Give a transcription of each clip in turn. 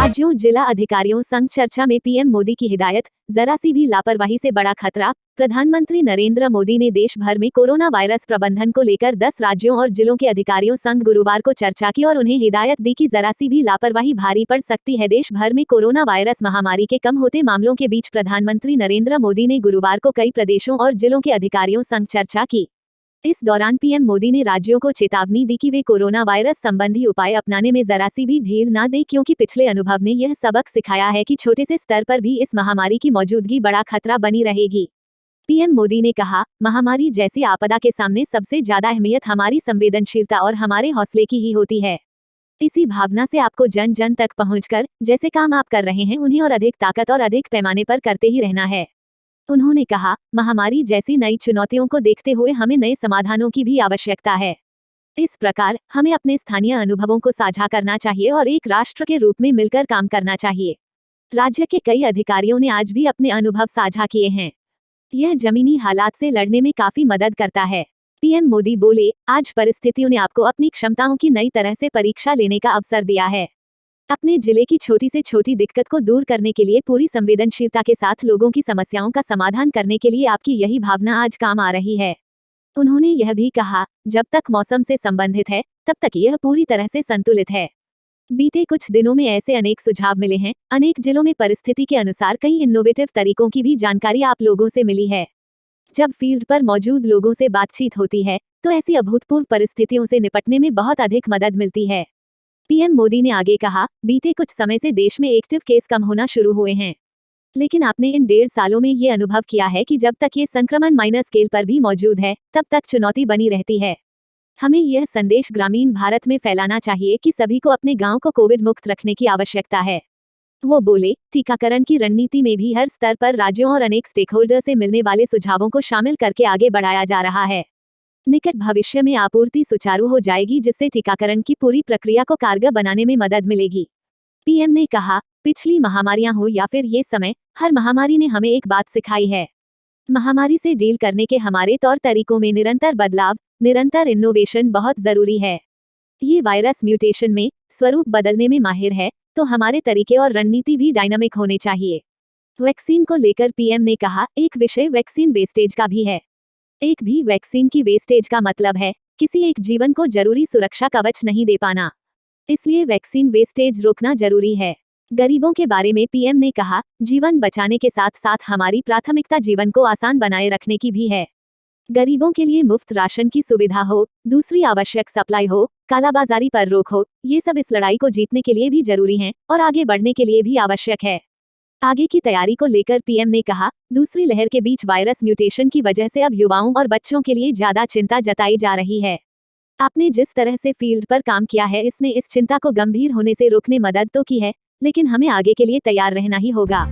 राज्यों जिला अधिकारियों संग चर्चा में पीएम मोदी की हिदायत, जरा सी भी लापरवाही से बड़ा खतरा। प्रधानमंत्री नरेंद्र मोदी ने देश भर में कोरोना वायरस प्रबंधन को लेकर 10 राज्यों और जिलों के अधिकारियों संग गुरुवार को चर्चा की और उन्हें हिदायत दी कि जरा सी भी लापरवाही भारी पड़ सकती है। देश भर में कोरोना वायरस महामारी के कम होते मामलों के बीच प्रधानमंत्री नरेंद्र मोदी ने गुरुवार को कई प्रदेशों और जिलों के अधिकारियों संग चर्चा की। इस दौरान पीएम मोदी ने राज्यों को चेतावनी दी कि वे कोरोना वायरस संबंधी उपाय अपनाने में जरा सी भी ढील न दें, क्योंकि पिछले अनुभव ने यह सबक सिखाया है कि छोटे से स्तर पर भी इस महामारी की मौजूदगी बड़ा खतरा बनी रहेगी। पीएम मोदी ने कहा, महामारी जैसी आपदा के सामने सबसे ज्यादा अहमियत हमारी संवेदनशीलता और हमारे हौसले की ही होती है। इसी भावना से आपको जन जन तक पहुंचकर जैसे काम आप कर रहे हैं उन्हें और अधिक ताकत और अधिक पैमाने पर करते ही रहना है। उन्होंने कहा, महामारी जैसी नई चुनौतियों को देखते हुए हमें नए समाधानों की भी आवश्यकता है। इस प्रकार हमें अपने स्थानीय अनुभवों को साझा करना चाहिए और एक राष्ट्र के रूप में मिलकर काम करना चाहिए। राज्य के कई अधिकारियों ने आज भी अपने अनुभव साझा किए हैं। यह जमीनी हालात से लड़ने में काफी मदद करता है। पीएम मोदी बोले, आज परिस्थितियों ने आपको अपनी क्षमताओं की नई तरह से परीक्षा लेने का अवसर दिया है। अपने जिले की छोटी से छोटी दिक्कत को दूर करने के लिए पूरी संवेदनशीलता के साथ लोगों की समस्याओं का समाधान करने के लिए आपकी यही भावना आज काम आ रही है। उन्होंने यह भी कहा, जब तक मौसम से संबंधित है तब तक यह पूरी तरह से संतुलित है। बीते कुछ दिनों में ऐसे अनेक सुझाव मिले हैं। अनेक जिलों में परिस्थिति के अनुसार कई इनोवेटिव तरीकों की भी जानकारी आप लोगों से मिली है। जब फील्ड पर मौजूद लोगों से बातचीत होती है तो ऐसी अभूतपूर्व परिस्थितियों से निपटने में बहुत अधिक मदद मिलती है। पीएम मोदी ने आगे कहा, बीते कुछ समय से देश में एक्टिव केस कम होना शुरू हुए हैं, लेकिन आपने इन 1.5 सालों में ये अनुभव किया है कि जब तक ये संक्रमण माइनर स्केल पर भी मौजूद है तब तक चुनौती बनी रहती है। हमें यह संदेश ग्रामीण भारत में फैलाना चाहिए कि सभी को अपने गांव को कोविड मुक्त रखने की आवश्यकता है। वो बोले, टीकाकरण की रणनीति में भी हर स्तर पर राज्यों और अनेक स्टेकहोल्डर से मिलने वाले सुझावों को शामिल करके आगे बढ़ाया जा रहा है। निकट भविष्य में आपूर्ति सुचारू हो जाएगी, जिससे टीकाकरण की पूरी प्रक्रिया को कारगर बनाने में मदद मिलेगी। पीएम ने कहा, पिछली महामारियां हो या फिर ये समय, हर महामारी ने हमें एक बात सिखाई है। महामारी से डील करने के हमारे तौर तरीकों में निरंतर बदलाव, निरंतर इनोवेशन बहुत जरूरी है। ये वायरस म्यूटेशन में स्वरूप बदलने में माहिर है, तो हमारे तरीके और रणनीति भी डायनामिक होने चाहिए। वैक्सीन को लेकर पीएम ने कहा, एक विषय वैक्सीन वेस्टेज का भी है। एक भी वैक्सीन की वेस्टेज का मतलब है किसी एक जीवन को जरूरी सुरक्षा कवच नहीं दे पाना। इसलिए वैक्सीन वेस्टेज रोकना जरूरी है। गरीबों के बारे में पीएम ने कहा, जीवन बचाने के साथ साथ हमारी प्राथमिकता जीवन को आसान बनाए रखने की भी है। गरीबों के लिए मुफ्त राशन की सुविधा हो, दूसरी आवश्यक सप्लाई हो, कालाबाजारी पर रोक हो, ये सब इस लड़ाई को जीतने के लिए भी जरूरी हैं और आगे बढ़ने के लिए भी आवश्यक है। आगे की तैयारी को लेकर पीएम ने कहा, दूसरी लहर के बीच वायरस म्यूटेशन की वजह से अब युवाओं और बच्चों के लिए ज्यादा चिंता जताई जा रही है। आपने जिस तरह से फील्ड पर काम किया है इसने इस चिंता को गंभीर होने से रोकने मदद तो की है, लेकिन हमें आगे के लिए तैयार रहना ही होगा।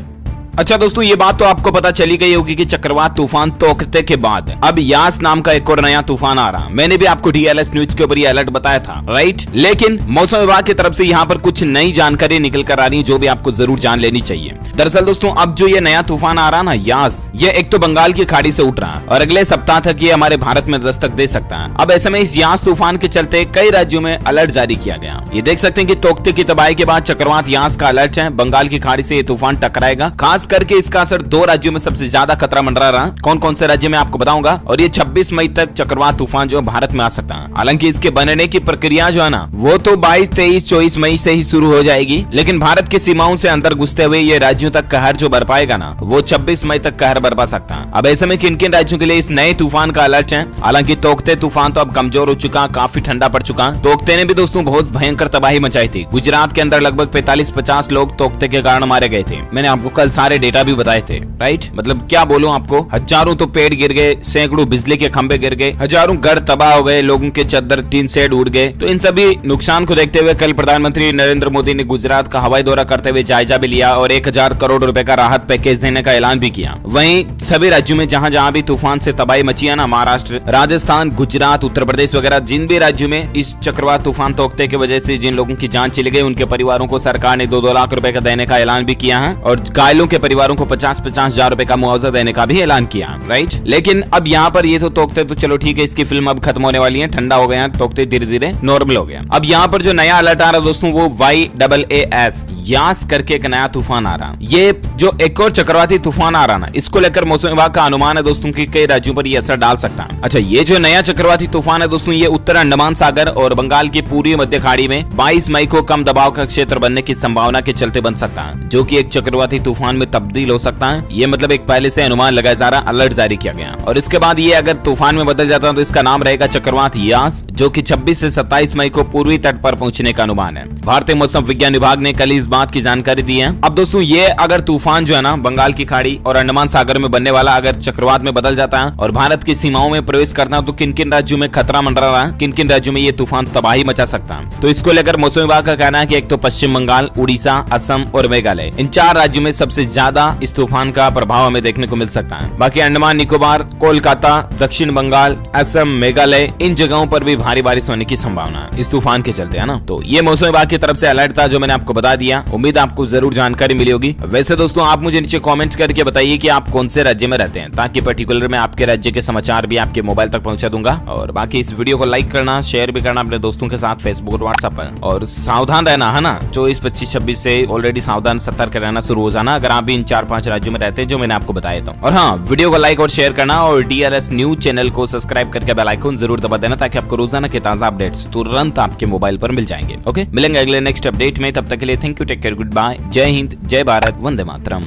अच्छा दोस्तों, ये बात तो आपको पता चली गई होगी कि चक्रवात तूफान तोकते के बाद अब यास नाम का एक और नया तूफान आ रहा। मैंने भी आपको डीएलएस न्यूज के ऊपर ये अलर्ट बताया था, राइट। लेकिन मौसम विभाग की तरफ से यहाँ पर कुछ नई जानकारी निकल कर आ रही है जो भी आपको जरूर जान लेनी चाहिए। दरअसल दोस्तों, अब जो ये नया तूफान आ रहा ना यास, ये एक तो बंगाल की खाड़ी से उठ रहा है और अगले सप्ताह तक ये हमारे भारत में दस्तक दे सकता है। अब ऐसे में इस यास तूफान के चलते कई राज्यों में अलर्ट जारी किया गया। ये देख सकते हैं कि तोकते की तबाही के बाद चक्रवात यास का अलर्ट है। बंगाल की खाड़ी से ये तूफान टकराएगा। खास करके इसका असर 2 राज्यों में सबसे ज्यादा खतरा मंडरा रहा। कौन कौन से राज्य में आपको बताऊंगा। और ये 26 मई तक चक्रवात तूफान जो भारत में आ सकता है। हालांकि इसके बनने की प्रक्रिया जो है ना, वो तो 22, 23, 24 मई से ही शुरू हो जाएगी, लेकिन भारत की सीमाओं से अंदर घुसते हुए ये राज्यों तक कहर जो बरपाएगा ना, वो 26 मई तक कहर बरपा सकता है। अब ऐसे में किन किन राज्यों के लिए इस नए तूफान का अलर्ट है। हालांकि तोकते तूफान तो अब कमजोर हो चुका, काफी ठंडा पड़ चुका। तोकते ने भी दोस्तों बहुत भयंकर तबाही मचाई थी। गुजरात के अंदर लगभग 45-50 लोग तोकते के कारण मारे गए थे। मैंने आपको कल सारे डेटा भी बताए थे, राइट। मतलब क्या बोलूं आपको, हजारों तो पेड़ गिर गए, सैकड़ों बिजली के खंभे गिर गए, हजारों घर तबाह हो गए, लोगों के चद्दर टीन शेड उड़ गए। तो इन सभी नुकसान को देखते हुए कल प्रधानमंत्री नरेंद्र मोदी ने गुजरात का हवाई दौरा करते हुए जायजा भी लिया और 1000 करोड़ रुपए का राहत पैकेज देने का ऐलान भी किया। वहीं सभी राज्यों में जहां जहां भी तूफान से तबाही मची है ना, महाराष्ट्र, राजस्थान, गुजरात, उत्तर प्रदेश वगैरह, जिन भी राज्यों में इस चक्रवात तूफान तोकते की वजह से जिन लोगों की जान चली गई, उनके परिवारों को सरकार ने 2-2 लाख रुपए का देने का ऐलान भी किया है और घायलों के परिवारों को 50-50 हजार रुपए का मुआवजा देने का भी ऐलान किया, राइट। लेकिन अब यहाँ पर ये तो तोकते तो चलो ठीक है, इसकी फिल्म अब खत्म होने वाली है, ठंडा हो गया, तोकते धीरे धीरे नॉर्मल हो गया। अब यहाँ पर जो नया अलर्ट आ रहा है दोस्तों, वो YAAS यास करके एक नया तूफान आ रहा। ये जो एक और चक्रवाती तूफान आ रहा ना, इसको लेकर मौसम विभाग का अनुमान है दोस्तों कि कई राज्यों पर ये असर डाल सकता है। अच्छा, ये जो नया चक्रवाती तूफान है दोस्तों, ये उत्तर अंडमान सागर और बंगाल की पूर्वी मध्य खाड़ी में 22 मई को कम दबाव का क्षेत्र बनने की संभावना के चलते बन सकता है, जो कि एक चक्रवाती तूफान में तब्दील हो सकता है। ये मतलब एक पहले से अनुमान लगाया जा रहा, अलर्ट जारी किया गया, और इसके बाद ये अगर तूफान में बदल जाता है तो इसका नाम रहेगा चक्रवात यास, जो कि 26 से 27 मई को पूर्वी तट पर पहुंचने का अनुमान है। भारतीय मौसम विज्ञान विभाग ने कल इस बात की जानकारी दी है। अब दोस्तों, ये अगर तूफान जो है ना बंगाल की खाड़ी और अंडमान सागर में बनने वाला अगर चक्रवात में बदल जाता है और भारत की सीमाओं में प्रवेश करता है, तो किन किन राज्यों में खतरा मंडरा रहा है, किन किन राज्यों में ये तूफान तबाही मचा सकता है। तो इसको लेकर मौसम विभाग का कहना है कि एक तो पश्चिम बंगाल, उड़ीसा, असम और मेघालय, इन 4 राज्यों में सबसे ज्यादा इस तूफान का प्रभाव हमें देखने को मिल सकता है। बाकी अंडमान निकोबार, कोलकाता, दक्षिण बंगाल, असम, मेघालय, इन जगहों पर भी भारी बारिश होने की संभावना है इस तूफान के चलते, है ना। तो ये मौसम विभाग की तरफ से अलर्ट था जो मैंने आपको बता दिया। उम्मीद आपको जरूर जानकारी मिली होगी। वैसे दोस्तों, आप मुझे नीचे कमेंट्स करके बताइए कि आप कौन से राज्य में रहते हैं, ताकि पर्टिकुलर मैं आपके राज्य के समाचार भी आपके मोबाइल तक पहुंचा दूंगा। और बाकी इस वीडियो को लाइक करना, शेयर भी करना अपने दोस्तों के साथ फेसबुक और व्हाट्सएप पर, और सावधान रहना, है ना। 24, 25, 26 से ऑलरेडी सावधान सतर्क रहना शुरू हो जाना अगर आप भी इन 4-5 राज्यों में रहते हैं जो मैंने आपको बताया था। और हाँ, वीडियो को लाइक और शेयर करना और DLS न्यूज चैनल को सब्सक्राइब करके बेल आइकन जरूर दबा देना, ताकि आपको रोजाना के ताजा अपडेट्स तुरंत आपके मोबाइल पर मिल जाएंगे। ओके, मिलेंगे अगले नेक्स्ट अपडेट में, तब तक के लिए thank you, take care, goodbye, जय हिंद, जय भारत, वंदे मातरम।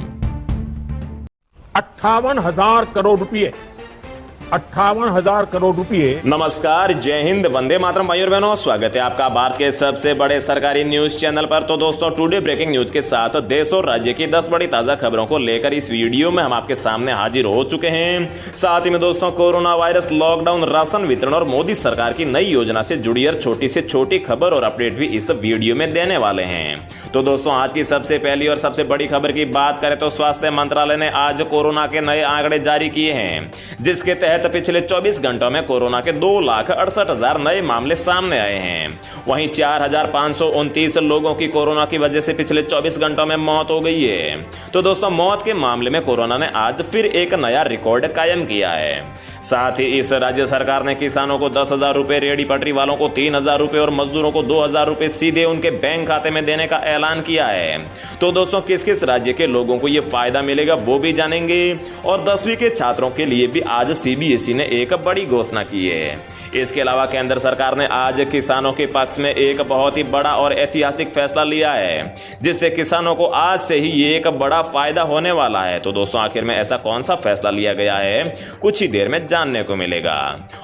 58,000 करोड़ रुपए, 58,000 करोड़ रुपए। नमस्कार, जय हिंद, वंदे मातरम भाई और बहनों, स्वागत है आपका भारत के सबसे बड़े सरकारी न्यूज चैनल पर। तो दोस्तों, टुडे ब्रेकिंग न्यूज के साथ देश और राज्य की 10 बड़ी ताजा खबरों को लेकर इस वीडियो में हम आपके सामने हाजिर हो चुके हैं। साथ ही में दोस्तों, कोरोना वायरस, लॉकडाउन, राशन वितरण और मोदी सरकार की नई योजना से जुड़ी हर छोटी से छोटी खबर और अपडेट भी इस वीडियो में देने वाले हैं। तो दोस्तों, आज की सबसे पहली और सबसे बड़ी खबर की बात करें तो स्वास्थ्य मंत्रालय ने आज कोरोना के नए आंकड़े जारी किए हैं, जिसके तहत पिछले 24 घंटों में कोरोना के 2,68,000 नए मामले सामने आए हैं। वहीं 4,529 लोगों की कोरोना की वजह से पिछले 24 घंटों में मौत हो गई है। तो दोस्तों, मौत के मामले में कोरोना ने आज फिर एक नया रिकॉर्ड कायम किया है। साथ ही इस राज्य सरकार ने किसानों को 10,000 रुपए, रेहड़ी पटरी वालों को 3,000 रुपए और मजदूरों को 2,000 रुपए सीधे उनके बैंक खाते में देने का ऐलान किया है। तो दोस्तों, किस किस राज्य के लोगों को यह फायदा मिलेगा वो भी जानेंगे। और 10वीं के छात्रों के लिए भी आज CBSE ने एक बड़ी घोषणा की है। इसके अलावा केंद्र सरकार ने आज किसानों के पक्ष में एक बहुत ही बड़ा और ऐतिहासिक फैसला लिया है, जिससे किसानों को आज से ही ये एक बड़ा फायदा होने वाला है। तो दोस्तों, आखिर में ऐसा कौन सा फैसला लिया गया है, कुछ ही देर में जानने को मिलेगा।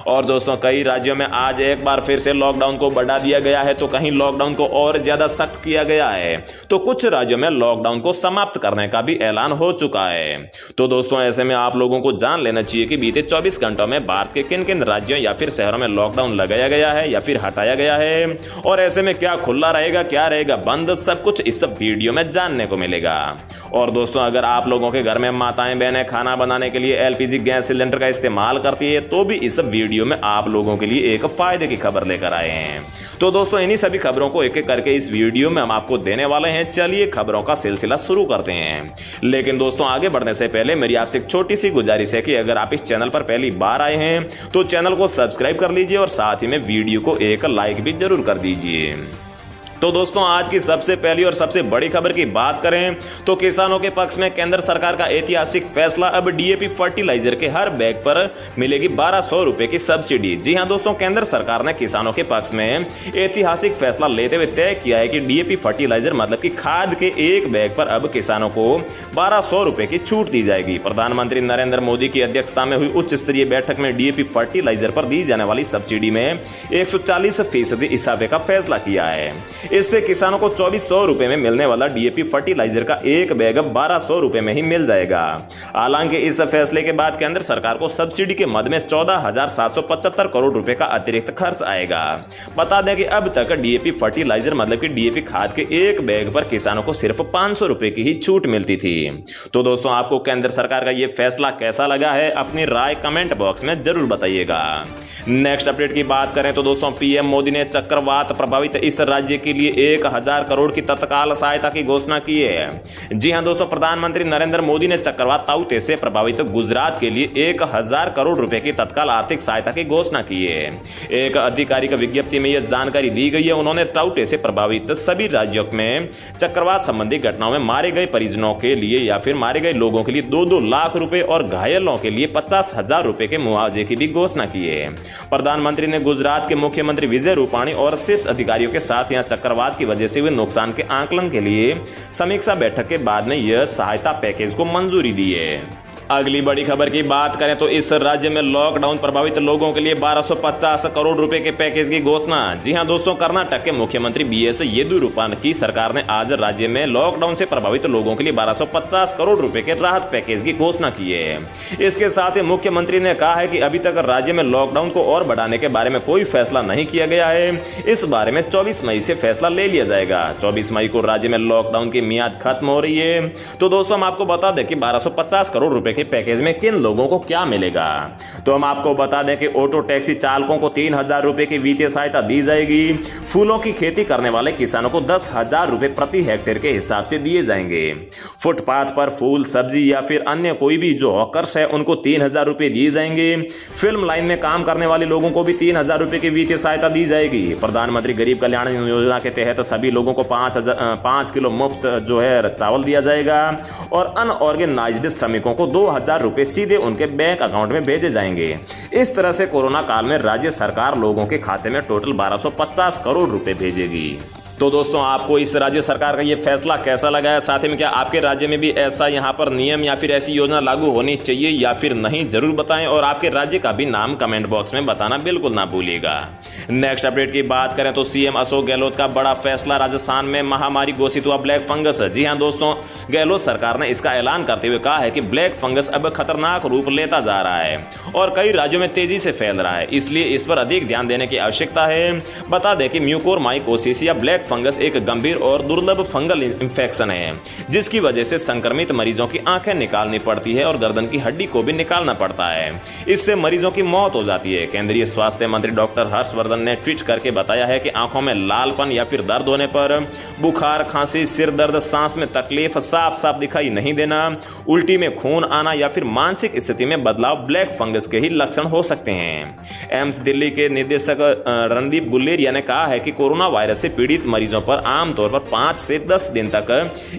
और दोस्तों, कई राज्यों में आज एक बार फिर से लॉकडाउन को बढ़ा दिया गया है, तो कहीं लॉकडाउन को और ज्यादा सख्त किया गया है, तो कुछ राज्यों में लॉकडाउन को समाप्त करने का भी ऐलान हो चुका है। तो दोस्तों, ऐसे में आप लोगों को जान लेना चाहिए कि बीते 24 घंटों में भारत के किन किन राज्यों या फिर शहरों में लॉकडाउन लगाया गया है या फिर हटाया गया है, और ऐसे में क्या खुला रहेगा, क्या रहेगा बंद, सब कुछ इस वीडियो में जानने को मिलेगा। और दोस्तों, अगर आप लोगों के घर में माताएं बहनें खाना बनाने के लिए LPG गैस सिलेंडर का इस्तेमाल करती है, तो भी इस वीडियो में आप लोगों के लिए एक फायदे की खबर लेकर आए हैं। तो दोस्तों, इन्हीं सभी खबरों को एक एक करके इस वीडियो में हम आपको देने वाले हैं। चलिए खबरों का सिलसिला शुरू करते हैं। लेकिन दोस्तों, आगे बढ़ने से पहले मेरी आपसे एक छोटी सी गुजारिश है कि अगर आप इस चैनल पर पहली बार आए हैं तो चैनल को सब्सक्राइब कर लीजिए और साथ ही में वीडियो को एक लाइक भी जरूर कर दीजिए। तो दोस्तों, आज की सबसे पहली और सबसे बड़ी खबर की बात करें तो किसानों के पक्ष में केंद्र सरकार का ऐतिहासिक फैसला। अब DAP फर्टिलाइजर के हर बैग पर मिलेगी 1,200 रुपए की सब्सिडी। जी हां दोस्तों, केंद्र सरकार ने किसानों के पक्ष में ऐतिहासिक फैसला लेते हुए तय किया है कि DAP फर्टिलाइजर मतलब कि खाद के एक बैग पर अब किसानों को 1,200 रुपए की छूट दी जाएगी। प्रधानमंत्री नरेंद्र मोदी की अध्यक्षता में हुई उच्च स्तरीय बैठक में DAP फर्टिलाइजर पर दी जाने वाली सब्सिडी में 140% इजाफे का फैसला किया है। इससे किसानों को 2,400 रुपए में मिलने वाला DAP फर्टिलाइजर का एक बैग अब 1,200 रुपए में ही मिल जाएगा। हालांकि इस फैसले के बाद केंद्र सरकार को सब्सिडी के मद में 14,775 करोड़ रुपए का अतिरिक्त खर्च आएगा। बता दें कि अब तक DAP फर्टिलाइजर मतलब कि DAP खाद के एक बैग पर किसानों को सिर्फ 500 रुपए की ही छूट मिलती थी। तो दोस्तों, आपको केंद्र सरकार का यह फैसला कैसा लगा है, अपनी राय कमेंट बॉक्स में जरूर बताइएगा। नेक्स्ट अपडेट की बात करें तो दोस्तों पीएम मोदी ने चक्रवात प्रभावित इस राज्य के लिए 1000 करोड़ की तत्काल सहायता की घोषणा की है। जी हां दोस्तों, प्रधानमंत्री नरेंद्र मोदी ने चक्रवात ताउते से प्रभावित गुजरात के लिए 1000 करोड़ रुपए की तत्काल आर्थिक सहायता की घोषणा की है। एक आधिकारिक विज्ञप्ति में यह जानकारी दी गई है। उन्होंने ताउते से प्रभावित सभी राज्यों में चक्रवात संबंधी घटनाओं में मारे गए परिजनों के लिए या फिर मारे गए लोगों के लिए 2-2 लाख रुपए और घायलों के लिए 50,000 रुपए के मुआवजे की भी घोषणा की है। प्रधानमंत्री ने गुजरात के मुख्यमंत्री विजय रूपाणी और शीर्ष अधिकारियों के साथ यहां चक्रवात की वजह से हुए नुकसान के आकलन के लिए समीक्षा बैठक के बाद में यह सहायता पैकेज को मंजूरी दी है। अगली बड़ी खबर की बात करें तो इस राज्य में लॉकडाउन प्रभावित लोगों के लिए 1250 करोड़ रुपए के पैकेज की घोषणा। जी हां दोस्तों, कर्नाटक के मुख्यमंत्री बीएस येदियुरप्पा की सरकार ने आज राज्य में लॉकडाउन से प्रभावित लोगों के लिए 1250 करोड़ रुपए के राहत पैकेज की घोषणा की है। इसके साथ ही मुख्यमंत्री ने कहा है कि अभी तक राज्य में लॉकडाउन को और बढ़ाने के बारे में कोई फैसला नहीं किया गया है। इस बारे में 24 मई से फैसला ले लिया जाएगा। 24 मई को राज्य में लॉकडाउन की मियाद खत्म हो रही है। तो दोस्तों, हम आपको बता दें कि 1250 करोड़ रुपए के पैकेज में किन लोगों को क्या मिलेगा। तो हम आपको बता दें कि ऑटो टैक्सी चालकों को 3000 रुपए की वित्तीय सहायता दी जाएगी। फूलों की खेती करने वाले किसानों को 10,000 रुपए प्रति हेक्टेयर के हिसाब से दिए जाएंगे। फुटपाथ पर फूल, सब्जी या फिर अन्य कोई भी जो हॉकर्स है उनको 3000 रुपए दिए जाएंगे। फिल्म लाइन में काम करने वाले लोगों को भी 3000 रुपए की वित्तीय सहायता दी जाएगी। प्रधानमंत्री गरीब कल्याण योजना के तहत सभी लोगों को 5 किलो मुफ्त जो है चावल दिया जाएगा और अनऑर्गेनाइज्ड श्रमिकों को 2000 रुपए सीधे उनके बैंक अकाउंट में भेजे जाएंगे। इस तरह से कोरोना काल में राज्य सरकार लोगों के खाते में टोटल 1250 करोड़ रुपए भेजेगी। तो दोस्तों, आपको इस राज्य सरकार का ये फैसला कैसा लगा है? साथ ही में क्या आपके राज्य में भी ऐसा यहाँ पर नियम या फिर ऐसी योजना लागू होनी चाहिए या फिर नहीं, जरूर बताएं और आपके राज्य का भी नाम कमेंट बॉक्स में बताना बिल्कुल ना भूलिएगा। नेक्स्ट अपडेट की बात करें तो सीएम अशोक गहलोत का बड़ा फैसला, राजस्थान में महामारी घोषित हुआ ब्लैक फंगस। जी हाँ दोस्तों, गहलोत सरकार ने इसका ऐलान करते हुए कहा है कि ब्लैक फंगस अब खतरनाक रूप लेता जा रहा है और कई राज्यों में तेजी से फैल रहा है, इसलिए इस पर अधिक ध्यान देने की आवश्यकता है। बता दें कि म्यूकोरमाइकोसिस या ब्लैक फंगस एक गंभीर और दुर्लभ फंगल इंफेक्शन है जिसकी वजह से संक्रमित मरीजों की आंखें निकालनी पड़ती है और गर्दन की हड्डी को भी निकालना पड़ता है। इससे मरीजों की मौत हो जाती है। केंद्रीय स्वास्थ्य मंत्री डॉक्टर हर्षवर्धन ने ट्वीट करके बताया है कि आंखों में लालपन या फिर दर्द होने पर, बुखार, खांसी, सिर दर्द, सांस में तकलीफ, साफ साफ दिखाई नहीं देना, उल्टी में खून आना या फिर मानसिक स्थिति में बदलाव ब्लैक फंगस के ही लक्षण हो सकते हैं। एम्स दिल्ली के निदेशक रणदीप गुलेरिया ने कहा है कि कोरोना वायरस से पीड़ित मरीजों पर आमतौर पर 5 से 10 दिन तक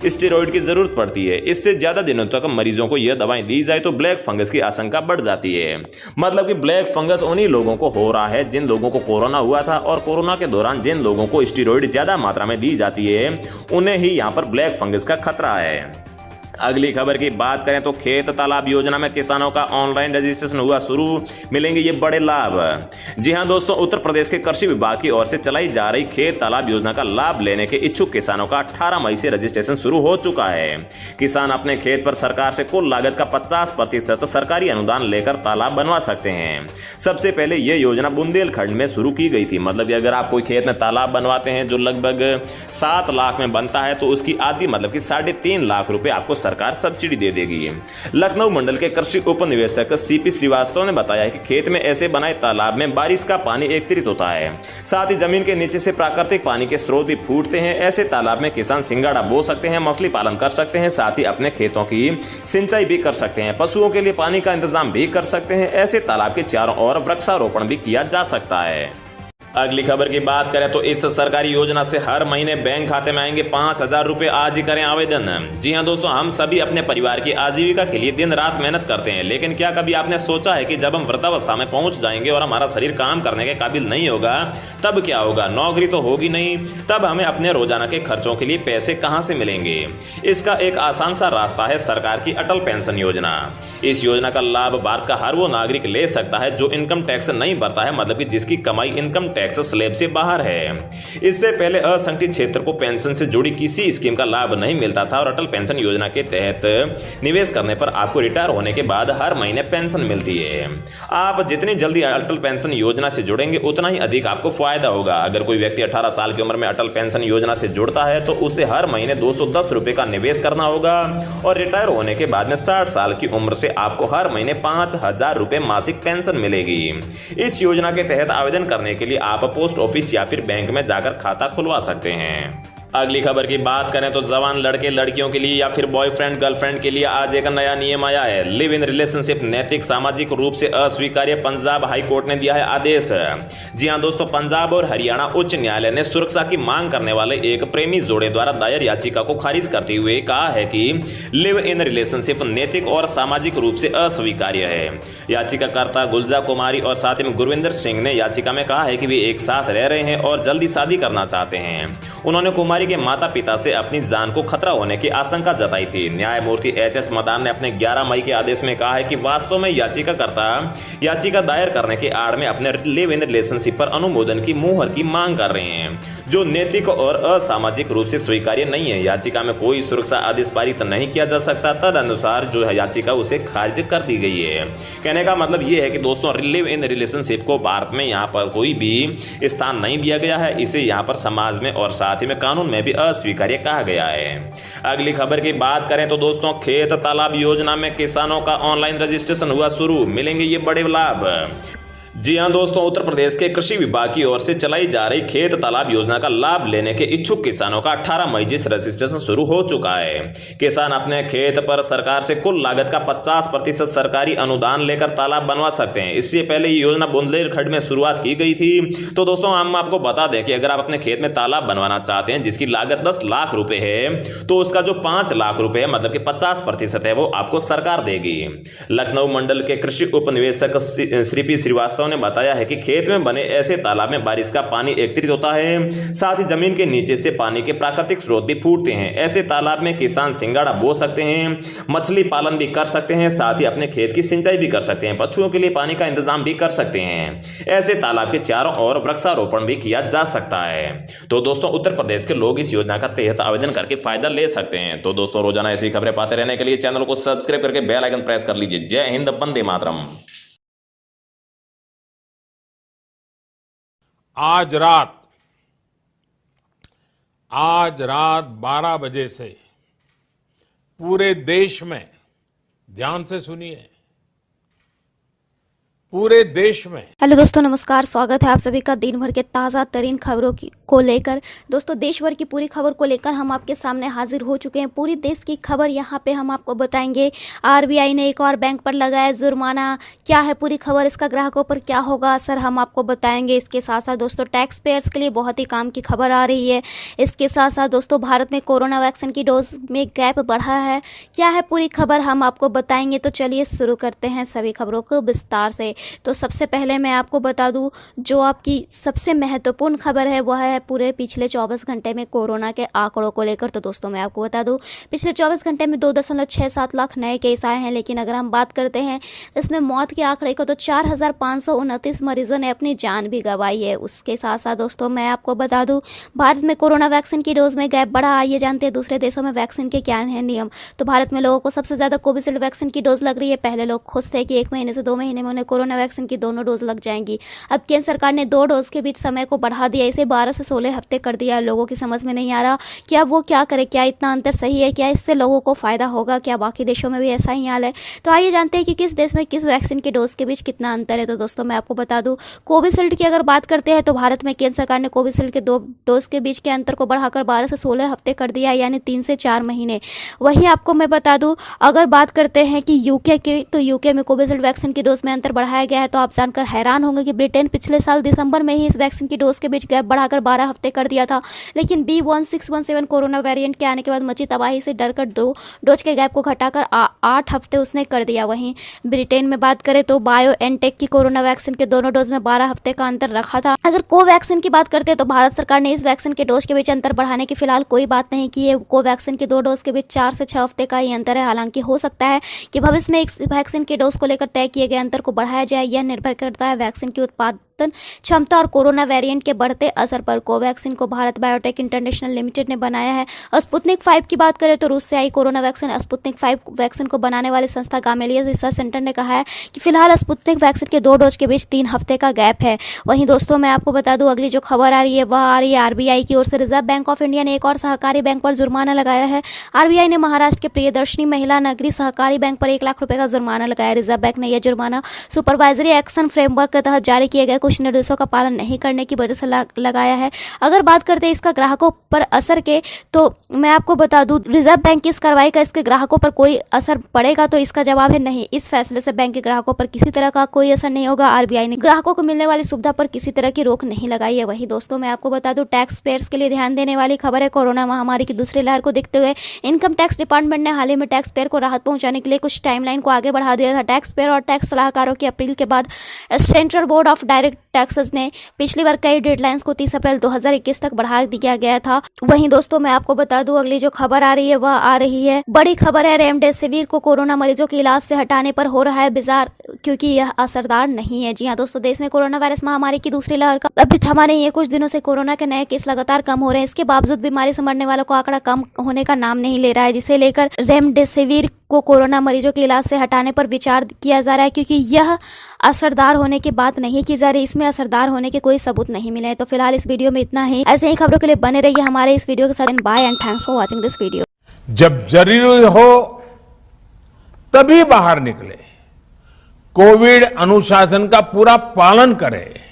स्टेरॉइड की जरूरत पड़ती है। इससे ज्यादा दिनों तक मरीजों को यह दवाएं दी जाए तो ब्लैक फंगस की आशंका बढ़ जाती है। मतलब कि ब्लैक फंगस उन्हीं लोगों को हो रहा है जिन लोगों को कोरोना हुआ था और कोरोना के दौरान जिन लोगों को स्टेरॉइड ज्यादा मात्रा में दी जाती है उन्हें ही यहां पर ब्लैक फंगस का खतरा है। अगली खबर की बात करें तो खेत तालाब योजना में किसानों का ऑनलाइन रजिस्ट्रेशन हुआ शुरू, मिलेंगे ये बड़े लाभ। जी हां दोस्तों, उत्तर प्रदेश के कृषि विभाग की ओर से चलाई जा रही खेत तालाब योजना का लाभ लेने के इच्छुक किसानों का 18 मई से रजिस्ट्रेशन शुरू हो चुका है। किसान अपने खेत पर सरकार से कुल लागत का 50% सरकारी अनुदान लेकर तालाब बनवा सकते हैं। सबसे पहले यह योजना बुंदेलखंड में शुरू की गई थी। मतलब कि अगर आप कोई खेत में तालाब बनवाते हैं जो लगभग 7 लाख में बनता है तो उसकी आधी मतलब कि 3.5 लाख रुपए आपको सरकार सब्सिडी दे देगी। लखनऊ मंडल के कृषि उप निवेशक सीपी श्रीवास्तव ने बताया कि खेत में ऐसे बनाए तालाब में बारिश का पानी एकत्रित होता है, साथ ही जमीन के नीचे से प्राकृतिक पानी के स्रोत भी फूटते हैं। ऐसे तालाब में किसान सिंगाड़ा बो सकते हैं, मछली पालन कर सकते हैं, साथ ही अपने खेतों की सिंचाई भी कर सकते हैं, पशुओं के लिए पानी का इंतजाम भी कर सकते हैं। ऐसे तालाब के चारों ओर वृक्षारोपण भी किया जा सकता है। अगली खबर की बात करें तो इस सरकारी योजना से हर महीने बैंक खाते में आएंगे 5000 रुपए। आज ही करें आवेदन। जी हां दोस्तों, हम सभी अपने परिवार की आजीविका के लिए दिन रात मेहनत करते हैं, लेकिन क्या कभी आपने सोचा है कि जब हम वृद्धावस्था में पहुंच जाएंगे और हमारा शरीर काम करने के काबिल नहीं होगा तब क्या होगा? नौकरी तो होगी नहीं, तब हमें अपने रोजाना के खर्चों के लिए पैसे कहां से मिलेंगे? इसका एक आसान सा रास्ता है सरकार की अटल पेंशन योजना। इस योजना का लाभ भारत का हर वो नागरिक ले सकता है जो इनकम टैक्स नहीं भरता है, मतलब कि जिसकी कमाई इनकम टैक्स टैक्स स्लैब से बाहर है। इससे पहले असंगठित क्षेत्र को पेंशन से जुड़ी किसी स्कीम का लाभ नहीं मिलता था और अटल पेंशन योजना के तहत निवेश करने पर आपको रिटायर होने के बाद हर महीने पेंशन मिलती है। आप जितनी जल्दी अटल पेंशन योजना से जुड़ेंगे उतना ही अधिक आपको फायदा होगा। अगर कोई व्यक्ति 18 साल की उम्र में अटल पेंशन योजना से जुड़ता है तो उसे हर महीने 210 रुपए का निवेश करना होगा और रिटायर होने के बाद में 60 साल की उम्र से आपको हर महीने 5,000 रुपए मासिक पेंशन मिलेगी। इस योजना के तहत आवेदन करने के लिए आप पोस्ट ऑफिस या फिर बैंक में जाकर खाता खुलवा सकते हैं। अगली खबर की बात करें तो जवान लड़के लड़कियों के लिए या फिर बॉयफ्रेंड गर्लफ्रेंड के लिए आज एक नया नियम आया है। लिव इन रिलेशनशिप नैतिक सामाजिक रूप से अस्वीकार्य, पंजाब हाई कोर्ट ने दिया है आदेश। जी हां दोस्तों, पंजाब और हरियाणा उच्च न्यायालय ने सुरक्षा की मांग करने वाले एक प्रेमी जोड़े द्वारा दायर याचिका को खारिज करते हुए कहा है कि लिव इन रिलेशनशिप नैतिक और सामाजिक रूप से अस्वीकार्य है। याचिकाकर्ता गुलजा कुमारी और साथ ही गुरविंदर सिंह ने याचिका में कहा है कि वे एक साथ रह रहे हैं और जल्दी शादी करना चाहते हैं। उन्होंने कुमारी के माता पिता से अपनी जान को खतरा होने की आशंका जताई थी। न्यायमूर्ति एच.एस. मदान ने अपने 11 मई के आदेश में कहा है कि वास्तव में याचिकाकर्ता याचिका दायर करने के आड़ में अपने लिव इन रिलेशनशिप पर अनुमोदन की मुहर की मांग कर रहे हैं, जो नैतिक और असामाजिक रूप से स्वीकार्य नहीं है। याचिका में कोई सुरक्षा आदेश पारित नहीं किया जा सकता, तदनुसार जो है याचिका उसे खारिज कर दी गई है। कहने का मतलब यह है कि दोस्तों, लिव इन रिलेशनशिप को भारत में यहाँ पर कोई भी स्थान नहीं दिया गया है। इसे यहाँ पर समाज में और साथ ही में कानून में भी अस्वीकार्य कहा गया है। अगली खबर की बात करें तो दोस्तों, खेत तालाब योजना में किसानों का ऑनलाइन रजिस्ट्रेशन हुआ शुरू, मिलेंगे ये बड़े लाभ। जी हां दोस्तों, उत्तर प्रदेश के कृषि विभाग की ओर से चलाई जा रही खेत तालाब योजना का लाभ लेने के इच्छुक किसानों का 18 मई से रजिस्ट्रेशन शुरू हो चुका है। किसान अपने खेत पर सरकार से कुल लागत का 50% सरकारी अनुदान लेकर तालाब बनवा सकते हैं। इससे पहले ये योजना बुंदेलखंड में शुरुआत की गई थी। तो दोस्तों, हम आपको बता दें कि अगर आप अपने खेत में तालाब बनवाना चाहते हैं जिसकी लागत 10 लाख रुपए है, तो उसका जो 5 लाख रुपए है, मतलब कि 50% है, वो आपको सरकार देगी। लखनऊ मंडल के कृषि उप निवेशक श्री पी श्रीवास्तव ने बताया है कि खेत में बने ऐसे तालाब में बारिश का पानी एकत्रित होता है, साथ ही जमीन के नीचे से पानी के प्राकृतिक स्रोत भी फूटते हैं। ऐसे तालाब में किसान सिंगाड़ा बो सकते हैं, मछली पालन भी कर सकते हैं, साथ ही अपने खेत की सिंचाई भी कर सकते हैं, पशुओं के लिए पानी का इंतजाम भी कर सकते हैं। ऐसे तालाब के चारों ओर वृक्षारोपण भी किया जा सकता है। तो दोस्तों, उत्तर प्रदेश के लोग इस योजना का तहत आवेदन करके फायदा ले सकते हैं। तो दोस्तों, रोजाना ऐसी खबरें पाते रहने के लिए चैनल को सब्सक्राइब करके बेल आइकन प्रेस कर लीजिए। जय हिंद, वंदे मातरम। आज रात 12 बजे से पूरे देश में, ध्यान से सुनिए, पूरे देश में। हेलो दोस्तों, नमस्कार। स्वागत है आप सभी का दिन भर के ताज़ा तरीन खबरों को लेकर। दोस्तों, देश भर की पूरी खबर को लेकर हम आपके सामने हाजिर हो चुके हैं। पूरी देश की खबर यहाँ पे हम आपको बताएंगे। आरबीआई ने एक और बैंक पर लगाया जुर्माना, क्या है पूरी खबर, इसका ग्राहकों पर क्या होगा असर, हम आपको बताएंगे। इसके साथ साथ दोस्तों, टैक्स पेयर्स के लिए बहुत ही काम की खबर आ रही है। इसके साथ साथ दोस्तों, भारत में कोरोना वैक्सीन की डोज में गैप बढ़ा है, क्या है पूरी खबर, हम आपको बताएंगे। तो चलिए शुरू करते हैं सभी खबरों को विस्तार से। तो सबसे पहले मैं आपको बता दूं, जो आपकी सबसे महत्वपूर्ण खबर है वह है पूरे पिछले 24 घंटे में कोरोना के आंकड़ों को लेकर। तो दोस्तों, मैं आपको बता दूं, पिछले 24 घंटे में 2.67 लाख नए केस आए हैं। लेकिन अगर हम बात करते हैं इसमें मौत के आंकड़े को, तो 4,529 मरीजों ने अपनी जान भी गंवाई है। उसके साथ साथ दोस्तों, मैं आपको बता दूं, भारत में कोरोना वैक्सीन की डोज में गैप बढ़ा। आइए जानते हैं दूसरे देशों में वैक्सीन के क्या हैं नियम। तो भारत में लोगों को सबसे ज़्यादा कोविशील्ड वैक्सीन की डोज लग रही है। पहले लोग खुश थे कि 1 महीने से 2 महीने में उन्हें कोरोना वैक्सीन की दोनों डोज लग जाएंगी। अब केंद्र सरकार ने 2 डोज के बीच समय को बढ़ा दिया, इसे 12 से 16 हफ्ते कर दिया। लोगों की समझ में नहीं आ रहा कि अब वो क्या करे, क्या इतना अंतर सही है, क्या इससे लोगों को फायदा होगा, क्या बाकी देशों में भी ऐसा ही हाल है। तो आइए जानते हैं कि किस देश में किस वैक्सीन के डोज के बीच कितना अंतर है। तो दोस्तों, मैं आपको बता दूं, कोविशील्ड की अगर बात करते हैं तो भारत में केंद्र सरकार ने कोविशील्ड के 2 डोज के बीच के अंतर को बढ़ाकर 12 से 16 हफ्ते कर दिया, यानी 3 से 4 महीने। वहीं आपको मैं बता दूं, अगर बात करते हैं कि यूके की, तो यूके में कोविशील्ड वैक्सीन की डोज में अंतर बढ़ाया गया है। तो आप जानकर हैरान होंगे कि ब्रिटेन पिछले साल दिसंबर में ही इस वैक्सीन की डोज के बीच गैप बढ़ाकर 12 हफ्ते कर दिया था। लेकिन B1617 कोरोना वेरिएंट के आने के बाद मची तबाही से डरकर 2 डोज के गैप को घटाकर 8 हफ्ते उसने कर दिया। वहीं ब्रिटेन में बात करें तो बायोएनटेक की कोरोना वैक्सीन के दोनों डोज में 12 हफ्ते का अंतर रखा था। अगर कोवैक्सीन की बात करते हैं तो भारत सरकार ने इस वैक्सीन के डोज के बीच अंतर बढ़ाने की फिलहाल कोई बात नहीं की है। कोवैक्सीन के 2 डोज के बीच 4 से 6 हफ्ते का ही अंतर है। हालांकि हो सकता है कि भविष्य में इस वैक्सीन के डोज को लेकर तय किए गए अंतर को बढ़ाया जाए। यह निर्भर करता है वैक्सीन की प्रतिरोधन क्षमता और कोरोना वेरिएंट के बढ़ते असर पर कोवैक्सीन को भारत बायोटेक इंटरनेशनल लिमिटेड ने बनाया है। स्पुतनिक 5 की बात करें तो रूस से आई कोरोना वैक्सीन स्पुतनिक 5 वैक्सीन को बनाने वाली संस्था गामेलिया रिसर्च सेंटर ने कहा है कि फिलहाल स्पुतनिक वैक्सीन के 2 डोज के बीच 3 हफ्ते का गैप है। वहीं दोस्तों मैं आपको बता दूं अगली जो खबर आ रही है वह आ रही है आरबीआई की ओर से। रिजर्व बैंक ऑफ इंडिया ने एक और सहकारी बैंक पर जुर्माना लगाया है। आरबीआई ने महाराष्ट्र के प्रियदर्शनी महिला नगरी सहकारी बैंक पर 1 लाख रुपए का जुर्माना लगाया। रिजर्व बैंक ने यह जुर्माना सुपरवाइजरी एक्शन फ्रेमवर्क के तहत जारी किए गए कुछ निर्देशों का पालन नहीं करने की वजह से लगाया है। अगर बात करते हैं इसका ग्राहकों पर असर के, तो मैं आपको बता दूं रिजर्व बैंक की इस कार्रवाई का इसके ग्राहकों पर कोई असर पड़ेगा, तो इसका जवाब है नहीं। इस फैसले से बैंक के ग्राहकों पर किसी तरह का कोई असर नहीं होगा। आरबीआई ने ग्राहकों को मिलने वाली सुविधा पर किसी तरह की रोक नहीं लगाई है। वही दोस्तों मैं आपको बता दूं टैक्स पेयर्स के लिए ध्यान देने वाली खबर है। कोरोना महामारी की दूसरी लहर को देखते हुए इनकम टैक्स डिपार्टमेंट ने हाल ही में टैक्स पेयर को राहत पहुंचाने के लिए कुछ टाइमलाइन को आगे बढ़ा दिया था। टैक्स पेयर और टैक्स सलाहकारों की अपील के बाद central board of direct taxes ने पिछली बार कई डेडलाइंस को 30 अप्रैल 2021 तक बढ़ा दिया गया था। वहीं दोस्तों मैं आपको बता दूं अगली जो खबर आ रही है वह आ रही है बड़ी खबर है रेमडेसिविर को कोरोना मरीजों के इलाज से हटाने पर हो रहा है विचार, क्योंकि यह असरदार नहीं है। जी हां दोस्तों, देश में कोरोना वायरस महामारी की दूसरी लहर का अभी थमा नहीं है। कुछ दिनों से कोरोना के नए केस लगातार कम हो रहे हैं। इसके बावजूद बीमारी से मरने वालों का आंकड़ा कम होने का नाम नहीं ले रहा है, जिसे लेकर रेमडेसिविर को कोरोना मरीजों के इलाज से हटाने पर विचार किया जा रहा है, क्योंकि यह असरदार होने की बात नहीं की जा रही। इसमें असरदार होने के कोई सबूत नहीं मिले हैं। तो फिलहाल इस वीडियो में इतना ही। ऐसे ही खबरों के लिए बने रहिए हमारे इस वीडियो के साथ। Bye and thanks for watching this video. जब जरूरी हो तभी बाहर निकले, कोविड अनुशासन का पूरा पालन करें।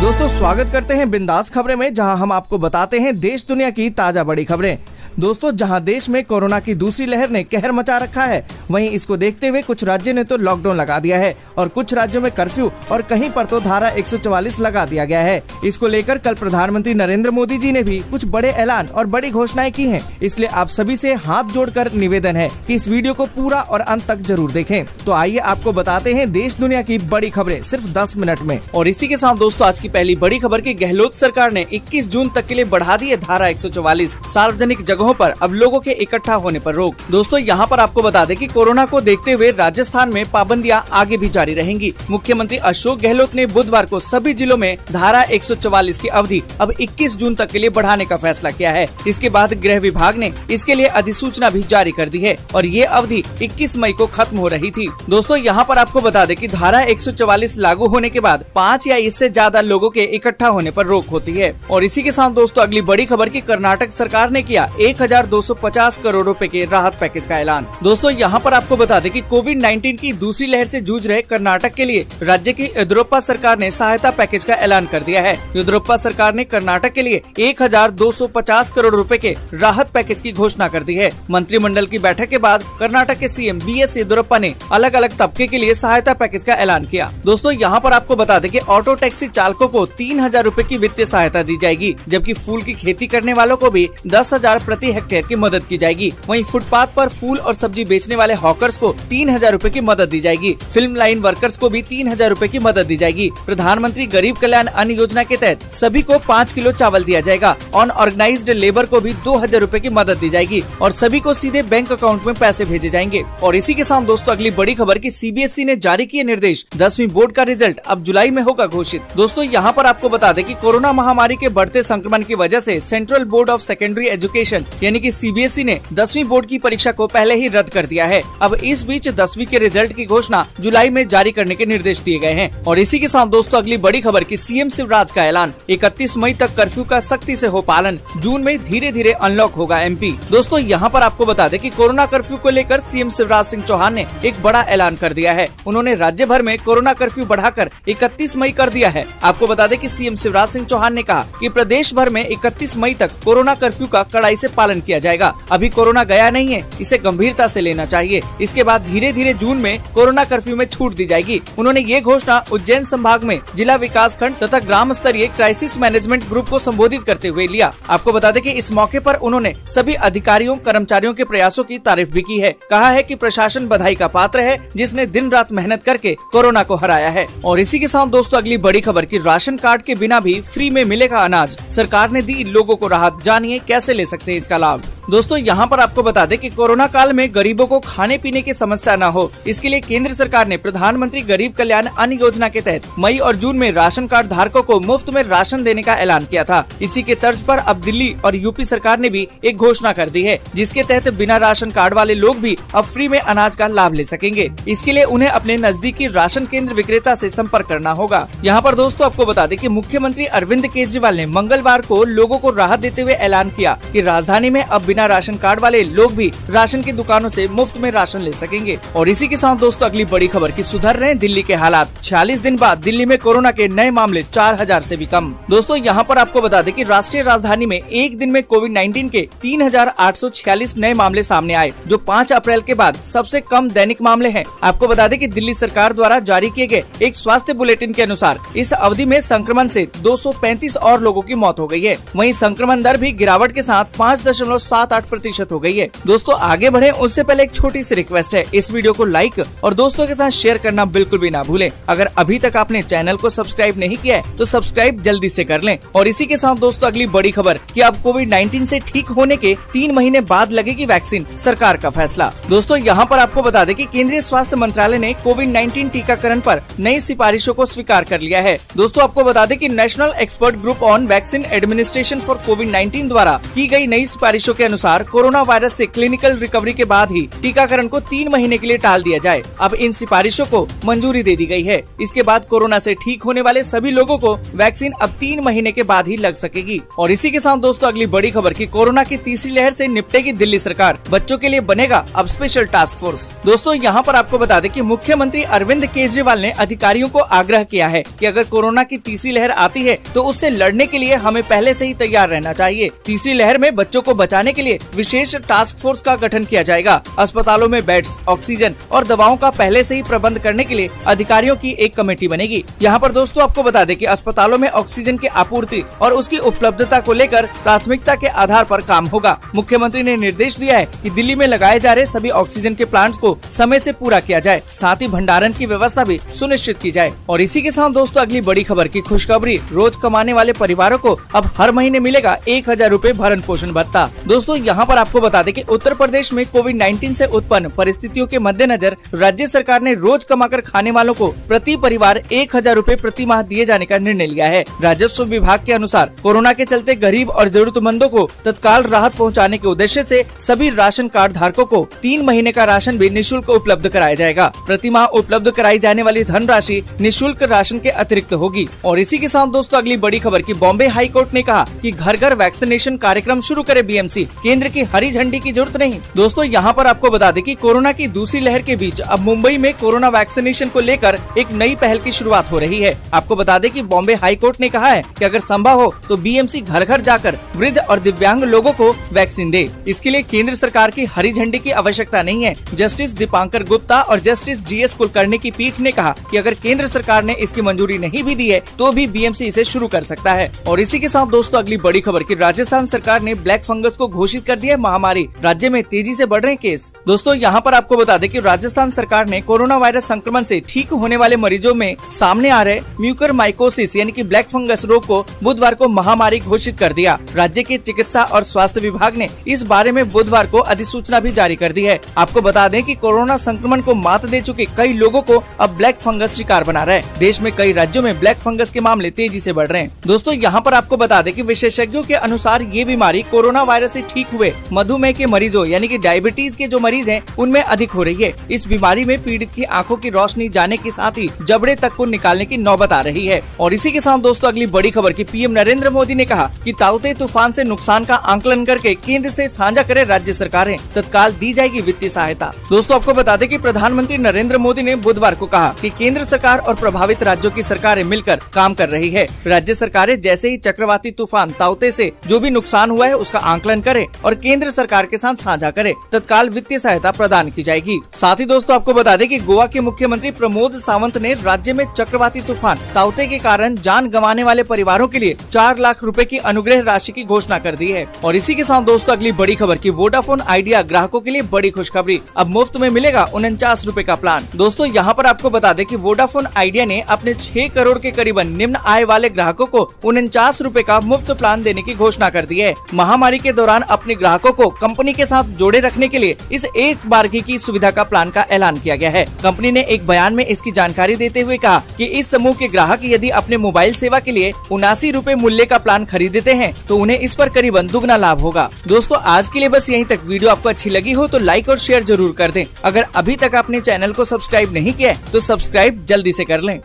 दोस्तों स्वागत करते हैं बिंदास खबरें में, जहां हम आपको बताते हैं देश दुनिया की ताजा बड़ी खबरें। दोस्तों जहां देश में कोरोना की दूसरी लहर ने कहर मचा रखा है, वहीं इसको देखते हुए कुछ राज्यों ने तो लॉकडाउन लगा दिया है और कुछ राज्यों में कर्फ्यू और कहीं पर तो धारा 144 लगा दिया गया है। इसको लेकर कल प्रधानमंत्री नरेंद्र मोदी जी ने भी कुछ बड़े ऐलान और बड़ी घोषणाएं की हैं। इसलिए आप सभी से हाथ जोड़कर निवेदन है कि इस वीडियो को पूरा और अंत तक जरूर देखें। तो आइए आपको बताते हैं देश दुनिया की बड़ी खबरें सिर्फ 10 मिनट में। और इसी के साथ दोस्तों आज की पहली बड़ी खबर की गहलोत सरकार ने 21 जून तक के लिए बढ़ा दी है धारा 144। सार्वजनिक जगहों पर अब लोगों के इकट्ठा होने पर रोक। दोस्तों यहाँ पर आपको बता दें कि कोरोना को देखते हुए राजस्थान में पाबंदियां आगे भी जारी रहेंगी। मुख्यमंत्री अशोक गहलोत ने बुधवार को सभी जिलों में धारा 144 की अवधि अब 21 जून तक के लिए बढ़ाने का फैसला किया है। इसके बाद गृह विभाग ने इसके लिए अधिसूचना भी जारी कर दी है और ये अवधि 21 मई को खत्म हो रही थी। दोस्तों यहाँ पर आपको बता दें कि धारा 144 लागू होने के बाद 5 या इससे ज्यादा लोगों के इकट्ठा होने पर रोक होती है। और इसी के साथ दोस्तों अगली बड़ी खबर की कर्नाटक सरकार ने किया 1250 करोड़ रुपए के राहत पैकेज का ऐलान। दोस्तों यहाँ पर आपको बता दें कि कोविड-19 की दूसरी लहर से जूझ रहे कर्नाटक के लिए राज्य की येदियुरप्पा सरकार ने सहायता पैकेज का ऐलान कर दिया है। येदियुरप्पा सरकार ने कर्नाटक के लिए 1250 करोड़ रुपए के राहत पैकेज की घोषणा कर दी है। मंत्रिमंडल की बैठक के बाद कर्नाटक के सीएम बीएस येदियुरप्पा ने अलग अलग तबके के लिए सहायता पैकेज का ऐलान किया। दोस्तों यहाँ पर आपको बता दें कि ऑटो टैक्सी चालकों को 3000 रूपए की वित्तीय सहायता दी जाएगी, जबकि फूल की खेती करने वालों को भी 10,000 प्रति हेक्टेयर की मदद की जाएगी। वहीं फुटपाथ पर फूल और सब्जी बेचने वाले हॉकर्स को 3000 रूपए की मदद दी जाएगी। फिल्म लाइन वर्कर्स को भी 3000 रूपए की मदद दी जाएगी। प्रधानमंत्री गरीब कल्याण अन्न योजना के तहत सभी को 5 किलो चावल दिया जाएगा। अनऑर्गेनाइज्ड लेबर को भी 2000 रूपए की मदद दी जाएगी और सभी को सीधे बैंक अकाउंट में पैसे भेजे जाएंगे। और इसी के साथ दोस्तों अगली बड़ी खबर की सीबीएसई ने जारी किए निर्देश, 10वीं बोर्ड का रिजल्ट अब जुलाई में होगा घोषित। दोस्तों यहाँ पर आपको बता दें कि कोरोना महामारी के बढ़ते संक्रमण की वजह से central board of secondary education यानी कि सीबीएसई ने 10वीं बोर्ड की परीक्षा को पहले ही रद्द कर दिया है। अब इस बीच 10वीं के रिजल्ट की घोषणा जुलाई में जारी करने के निर्देश दिए गए हैं। और इसी के साथ दोस्तों अगली बड़ी खबर की सीएम शिवराज का ऐलान, 31 मई तक कर्फ्यू का सख्ती से हो पालन, जून में धीरे धीरे अनलॉक होगा एमपी। दोस्तों यहाँ पर आपको बता दें कि कोरोना कर्फ्यू को लेकर सीएम शिवराज सिंह चौहान ने एक बड़ा ऐलान कर दिया है। उन्होंने राज्य भर में कोरोना कर्फ्यू बढ़ाकर 31 मई कर दिया है। आपको बता दें कि सीएम शिवराज सिंह चौहान ने कहा कि प्रदेश भर में 31 मई तक कोरोना कर्फ्यू का कड़ाई से पालन किया जाएगा। अभी कोरोना गया नहीं है, इसे गंभीरता से लेना चाहिए। इसके बाद धीरे धीरे जून में कोरोना कर्फ्यू में छूट दी जाएगी। उन्होंने ये घोषणा उज्जैन संभाग में जिला विकास खंड तथा ग्राम स्तरीय क्राइसिस मैनेजमेंट ग्रुप को संबोधित करते हुए लिया। आपको बता दें कि इस मौके पर उन्होंने सभी अधिकारियों कर्मचारियों के प्रयासों की तारीफ भी की है। कहा है कि प्रशासन बधाई का पात्र है, जिसने दिन रात मेहनत करके कोरोना को हराया है। और इसी के साथ दोस्तों अगली बड़ी खबर की राशन कार्ड के बिना भी फ्री में मिलेगा अनाज। सरकार ने दी लोगों को राहत, जानिए कैसे ले सकते हैं इसका लाभ। दोस्तों यहाँ पर आपको बता दें कि कोरोना काल में गरीबों को खाने पीने की समस्या न हो, इसके लिए केंद्र सरकार ने प्रधानमंत्री गरीब कल्याण अन्न योजना के तहत मई और जून में राशन कार्ड धारकों को मुफ्त में राशन देने का ऐलान किया था। इसी के तर्ज पर अब दिल्ली और यूपी सरकार ने भी एक घोषणा कर दी है, जिसके तहत बिना राशन कार्ड वाले लोग भी अब फ्री में अनाज का लाभ ले सकेंगे। इसके लिए उन्हें अपने नजदीकी राशन केंद्र विक्रेता से संपर्क करना होगा। यहाँ पर दोस्तों आपको बता दें कि मुख्यमंत्री अरविंद केजरीवाल ने मंगलवार को लोगों को राहत देते हुए ऐलान किया कि राजधानी में अब बिना राशन कार्ड वाले लोग भी राशन की दुकानों से मुफ्त में राशन ले सकेंगे। और इसी के साथ दोस्तों अगली बड़ी खबर की सुधर रहे हैं दिल्ली के हालात। 46 दिन बाद दिल्ली में कोरोना के नए मामले 4000 से भी कम। दोस्तों यहाँ पर आपको बता दें कि राष्ट्रीय राजधानी में एक दिन में कोविड-19 के 3846 नए मामले सामने आए, जो 5 अप्रैल के बाद सबसे कम दैनिक मामले हैं। आपको बता दें कि दिल्ली सरकार द्वारा जारी किए गए एक स्वास्थ्य बुलेटिन के अनुसार इस अवधि में संक्रमण से 235 और लोगों की मौत हो गई है। वहीं संक्रमण दर भी गिरावट के साथ 5.78% हो गई है। दोस्तों आगे बढ़े उससे पहले एक छोटी सी रिक्वेस्ट है, इस वीडियो को लाइक और दोस्तों के साथ शेयर करना बिल्कुल भी ना भूलें। अगर अभी तक आपने चैनल को सब्सक्राइब नहीं किया है तो सब्सक्राइब जल्दी से कर लें। और इसी के साथ दोस्तों अगली बड़ी खबर कि अब कोविड-19 से ठीक होने के 3 महीने बाद लगेगी वैक्सीन, सरकार का फैसला। दोस्तों यहाँ पर आपको बता दें कि केंद्रीय स्वास्थ्य मंत्रालय ने कोविड-19 टीकाकरण पर नई सिफारिशों को स्वीकार कर लिया है। दोस्तों आपको बता दें कि national expert group on vaccine administration for कोविड-19 द्वारा की गई नई सिफारिशों के अनुसार कोरोना वायरस से क्लिनिकल रिकवरी के बाद ही टीकाकरण को 3 महीने के लिए टाल दिया जाए। अब इन सिफारिशों को मंजूरी दे दी गई है। इसके बाद कोरोना से ठीक होने वाले सभी लोगों को वैक्सीन अब 3 महीने के बाद ही लग सकेगी। और इसी के साथ दोस्तों अगली बड़ी खबर की कोरोना की तीसरी लहर से निपटेगी दिल्ली सरकार, बच्चों के लिए बनेगा अब स्पेशल टास्क फोर्स। दोस्तों यहाँ पर आपको बता दें कि मुख्यमंत्री अरविंद केजरीवाल ने अधिकारियों को आग्रह किया है कि अगर कोरोना की तीसरी लहर आती है तो उससे लड़ने के लिए हमें पहले से ही तैयार रहना चाहिए। तीसरी लहर में बच्चों को बचाने के लिए विशेष टास्क फोर्स का गठन किया जाएगा। अस्पतालों में बेड्स, ऑक्सीजन और दवाओं का पहले से ही प्रबंध करने के लिए अधिकारियों की एक कमेटी बनेगी। यहाँ पर दोस्तों आपको बता दें कि अस्पतालों में ऑक्सीजन की आपूर्ति और उसकी उपलब्धता को लेकर प्राथमिकता के आधार पर काम होगा। मुख्यमंत्री ने निर्देश दिया है कि दिल्ली में लगाए जा रहे सभी ऑक्सीजन के प्लांट्स को समय से पूरा किया जाए, साथ ही भंडारण की व्यवस्था भी सुनिश्चित की जाए। और इसी के साथ दोस्तों अगली बड़ी खबर की खुशखबरी, रोज कमाने वाले परिवारों को अब हर महीने मिलेगा 1000 रूपए भरण पोषण भत्ता। दोस्तों यहाँ पर आपको बता दें कि उत्तर प्रदेश में कोविड-19 से उत्पन्न परिस्थितियों के मद्देनजर राज्य सरकार ने रोज कमाकर खाने वालों को प्रति परिवार 1000 रूपए प्रति माह दिए जाने का निर्णय लिया है। राजस्व विभाग के अनुसार कोरोना के चलते गरीब और जरूरतमंदों को तत्काल राहत पहुंचाने के उद्देश्य से सभी राशन कार्ड धारकों को 3 महीने का राशन भी निःशुल्क उपलब्ध कराया जाएगा। प्रति माह उपलब्ध कराई जाने वाली धनराशि निःशुल्क राशन के अतिरिक्त होगी। और इसी के साथ दोस्तों अगली बड़ी खबर की बॉम्बे हाई कोर्ट ने कहा कि घर घर वैक्सीनेशन कार्यक्रम शुरू करे बीएमसी, केंद्र की हरी झंडी की जरूरत नहीं। दोस्तों यहाँ पर आपको बता दें कि कोरोना की दूसरी लहर के बीच अब मुंबई में कोरोना वैक्सीनेशन को लेकर एक नई पहल की शुरुआत हो रही है। आपको बता दें कि बॉम्बे हाई कोर्ट ने कहा है कि अगर संभव हो तो बीएमसी घर घर जाकर वृद्ध और दिव्यांग लोगों को वैक्सीन दे। इसके लिए केंद्र सरकार की हरी झंडी की आवश्यकता नहीं है। जस्टिस दीपांकर गुप्ता और जस्टिस जीएस कुलकर्णी की पीठ ने कहा कि अगर केंद्र सरकार ने इसकी मंजूरी नहीं भी दी है तो भी बीएमसी इसे शुरू कर सकता है। और इसी के साथ दोस्तों अगली बड़ी खबर की राजस्थान सरकार ने ब्लैक फंगस को घोषित कर दिया महामारी, राज्य में तेजी से बढ़ रहे केस। दोस्तों यहाँ पर आपको बता दें कि राजस्थान सरकार ने कोरोना वायरस संक्रमण से ठीक होने वाले मरीजों में सामने आ रहे म्यूकरमाइकोसिस यानी कि ब्लैक फंगस रोग को बुधवार को महामारी घोषित कर दिया। राज्य के चिकित्सा और स्वास्थ्य विभाग ने इस बारे में बुधवार को अधिसूचना भी जारी कर दी है। आपको बता दें कि कोरोना संक्रमण को मात दे चुके कई लोगों को अब ब्लैक फंगस शिकार बना रहा है। देश में कई राज्यों में ब्लैक फंगस के मामले तेजी से बढ़ रहे हैं। दोस्तों यहाँ पर आपको बता दें कि विशेषज्ञों के अनुसार ये बीमारी कोरोना वायरस से ठीक हुए मधुमेह के मरीजों यानी कि डायबिटीज के जो मरीज हैं उनमें अधिक हो रही है। इस बीमारी में पीड़ित की आंखों की रोशनी जाने के साथ ही जबड़े तक को निकालने की नौबत आ रही है। और इसी के साथ दोस्तों अगली बड़ी खबर की पीएम नरेंद्र मोदी ने कहा कि ताउते तूफान से नुकसान का आंकलन करके केंद्र से साझा करे राज्य सरकारें, तत्काल दी जाएगी वित्तीय सहायता। दोस्तों आपको बता दें कि प्रधानमंत्री नरेंद्र मोदी ने बुधवार को कहा कि केंद्र सरकार और प्रभावित राज्यों की सरकारें मिलकर काम कर रही है। राज्य सरकारें जैसे ही चक्रवाती तूफान ताउते से जो भी नुकसान हुआ है उसका आंकलन करें और केंद्र सरकार के साथ साझा करें, तत्काल वित्तीय सहायता प्रदान की जाएगी। साथ ही दोस्तों आपको बता दें कि गोवा के मुख्यमंत्री प्रमोद सावंत ने राज्य में चक्रवाती तूफान ताउते के कारण जान गंवाने वाले परिवारों के लिए 4 लाख रुपए की अनुग्रह राशि की घोषणा कर दी है। और इसी के साथ दोस्तों अगली बड़ी खबर की वोडाफोन आइडिया ग्राहकों के लिए बड़ी खुशखबरी, अब मुफ्त में मिलेगा 49 रुपए का प्लान। दोस्तों यहाँ पर आपको बता दें कि वोडाफोन आइडिया ने अपने 6 करोड़ के करीबन निम्न आय वाले ग्राहकों को 49 रूपए का मुफ्त प्लान देने की घोषणा कर दी है। महामारी के दौरान अपने ग्राहकों को कंपनी के साथ जोड़े रखने के लिए इस एक बारगी की सुविधा का प्लान का ऐलान किया गया है। कंपनी ने एक बयान में इसकी जानकारी देते हुए कहा कि इस समूह के ग्राहक यदि अपने मोबाइल सेवा के लिए 79 रूपए मूल्य का प्लान खरीदते हैं तो उन्हें इस पर करीबन दुगना लाभ होगा। दोस्तों, आज के लिए बस यहीं तक। वीडियो आपको अच्छी लगी हो तो लाइक और शेयर जरूर कर दें। अगर अभी तक आपने चैनल को सब्सक्राइब नहीं किया है तो सब्सक्राइब जल्दी से कर लें।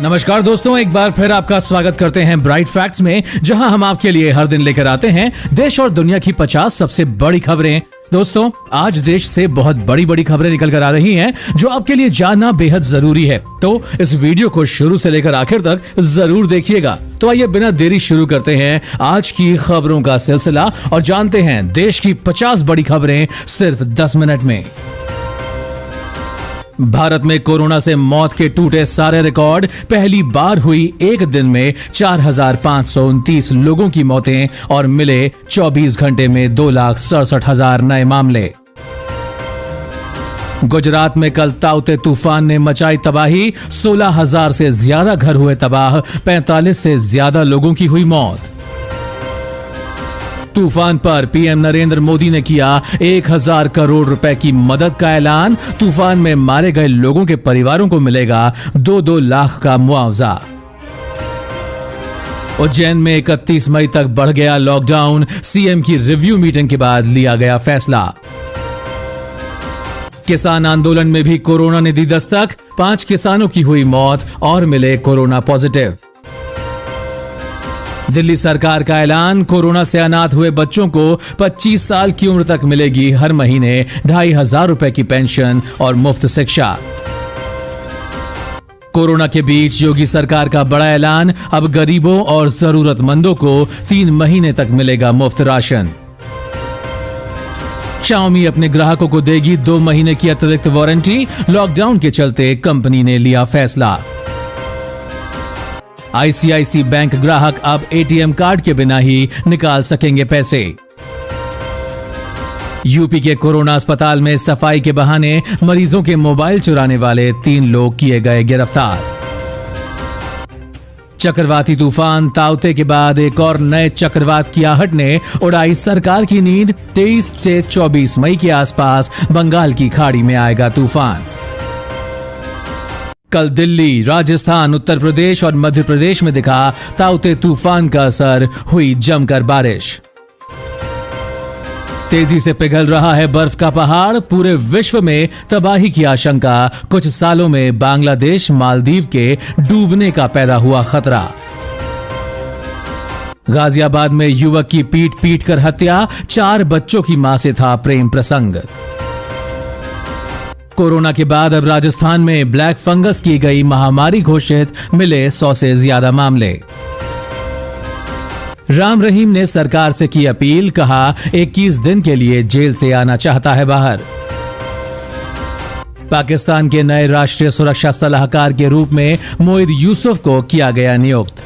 नमस्कार दोस्तों, एक बार फिर आपका स्वागत करते हैं ब्राइट फैक्ट्स में, जहां हम आपके लिए हर दिन लेकर आते हैं देश और दुनिया की 50 सबसे बड़ी खबरें। दोस्तों, आज देश से बहुत बड़ी बड़ी खबरें निकल कर आ रही हैं जो आपके लिए जानना बेहद जरूरी है। तो इस वीडियो को शुरू से लेकर आखिर तक जरूर देखिएगा। तो आइए बिना देरी शुरू करते हैं आज की खबरों का सिलसिला और जानते हैं देश की 50 बड़ी खबरें सिर्फ 10 मिनट में। भारत में कोरोना से मौत के टूटे सारे रिकॉर्ड। पहली बार हुई एक दिन में 4,529 लोगों की मौतें और मिले 24 घंटे में 2,67,000 नए मामले। गुजरात में कल ताउते तूफान ने मचाई तबाही। 16,000 से ज्यादा घर हुए तबाह। 45 से ज्यादा लोगों की हुई मौत। तूफान पर पीएम नरेंद्र मोदी ने किया 1,000 करोड़ रुपए की मदद का ऐलान। तूफान में मारे गए लोगों के परिवारों को मिलेगा 2-2 लाख का मुआवजा। उज्जैन में 31 मई तक बढ़ गया लॉकडाउन। सीएम की रिव्यू मीटिंग के बाद लिया गया फैसला। किसान आंदोलन में भी कोरोना ने दी दस्तक। 5 किसानों की हुई मौत और मिले कोरोना पॉजिटिव। दिल्ली सरकार का ऐलान, कोरोना से अनाथ हुए बच्चों को 25 साल की उम्र तक मिलेगी हर महीने 2,500 रुपए की पेंशन और मुफ्त शिक्षा। कोरोना के बीच योगी सरकार का बड़ा ऐलान, अब गरीबों और जरूरतमंदों को 3 महीने तक मिलेगा मुफ्त राशन। Xiaomi अपने ग्राहकों को देगी 2 महीने की अतिरिक्त वारंटी। लॉकडाउन के चलते कंपनी ने लिया फैसला। ICICI बैंक ग्राहक अब ATM कार्ड के बिना ही निकाल सकेंगे पैसे। यूपी के कोरोना अस्पताल में सफाई के बहाने मरीजों के मोबाइल चुराने वाले 3 लोग किए गए गिरफ्तार। चक्रवाती तूफान ताउते के बाद एक और नए चक्रवात की आहट ने उड़ाई सरकार की नींद। 23 से 24 मई के आसपास बंगाल की खाड़ी में आएगा तूफान। कल दिल्ली, राजस्थान, उत्तर प्रदेश और मध्य प्रदेश में दिखा ताउते तूफान का असर, हुई जमकर बारिश। तेजी से पिघल रहा है बर्फ का पहाड़। पूरे विश्व में तबाही की आशंका। कुछ सालों में बांग्लादेश, मालदीव के डूबने का पैदा हुआ खतरा। गाजियाबाद में युवक की पीट कर हत्या। 4 बच्चों की मां से था प्रेम प्रसंग। कोरोना के बाद अब राजस्थान में ब्लैक फंगस की गई महामारी घोषित, मिले 100 से ज्यादा मामले। राम रहीम ने सरकार से की अपील, कहा 21 दिन के लिए जेल से आना चाहता है बाहर। पाकिस्तान के नए राष्ट्रीय सुरक्षा सलाहकार के रूप में मोइद यूसुफ को किया गया नियुक्त।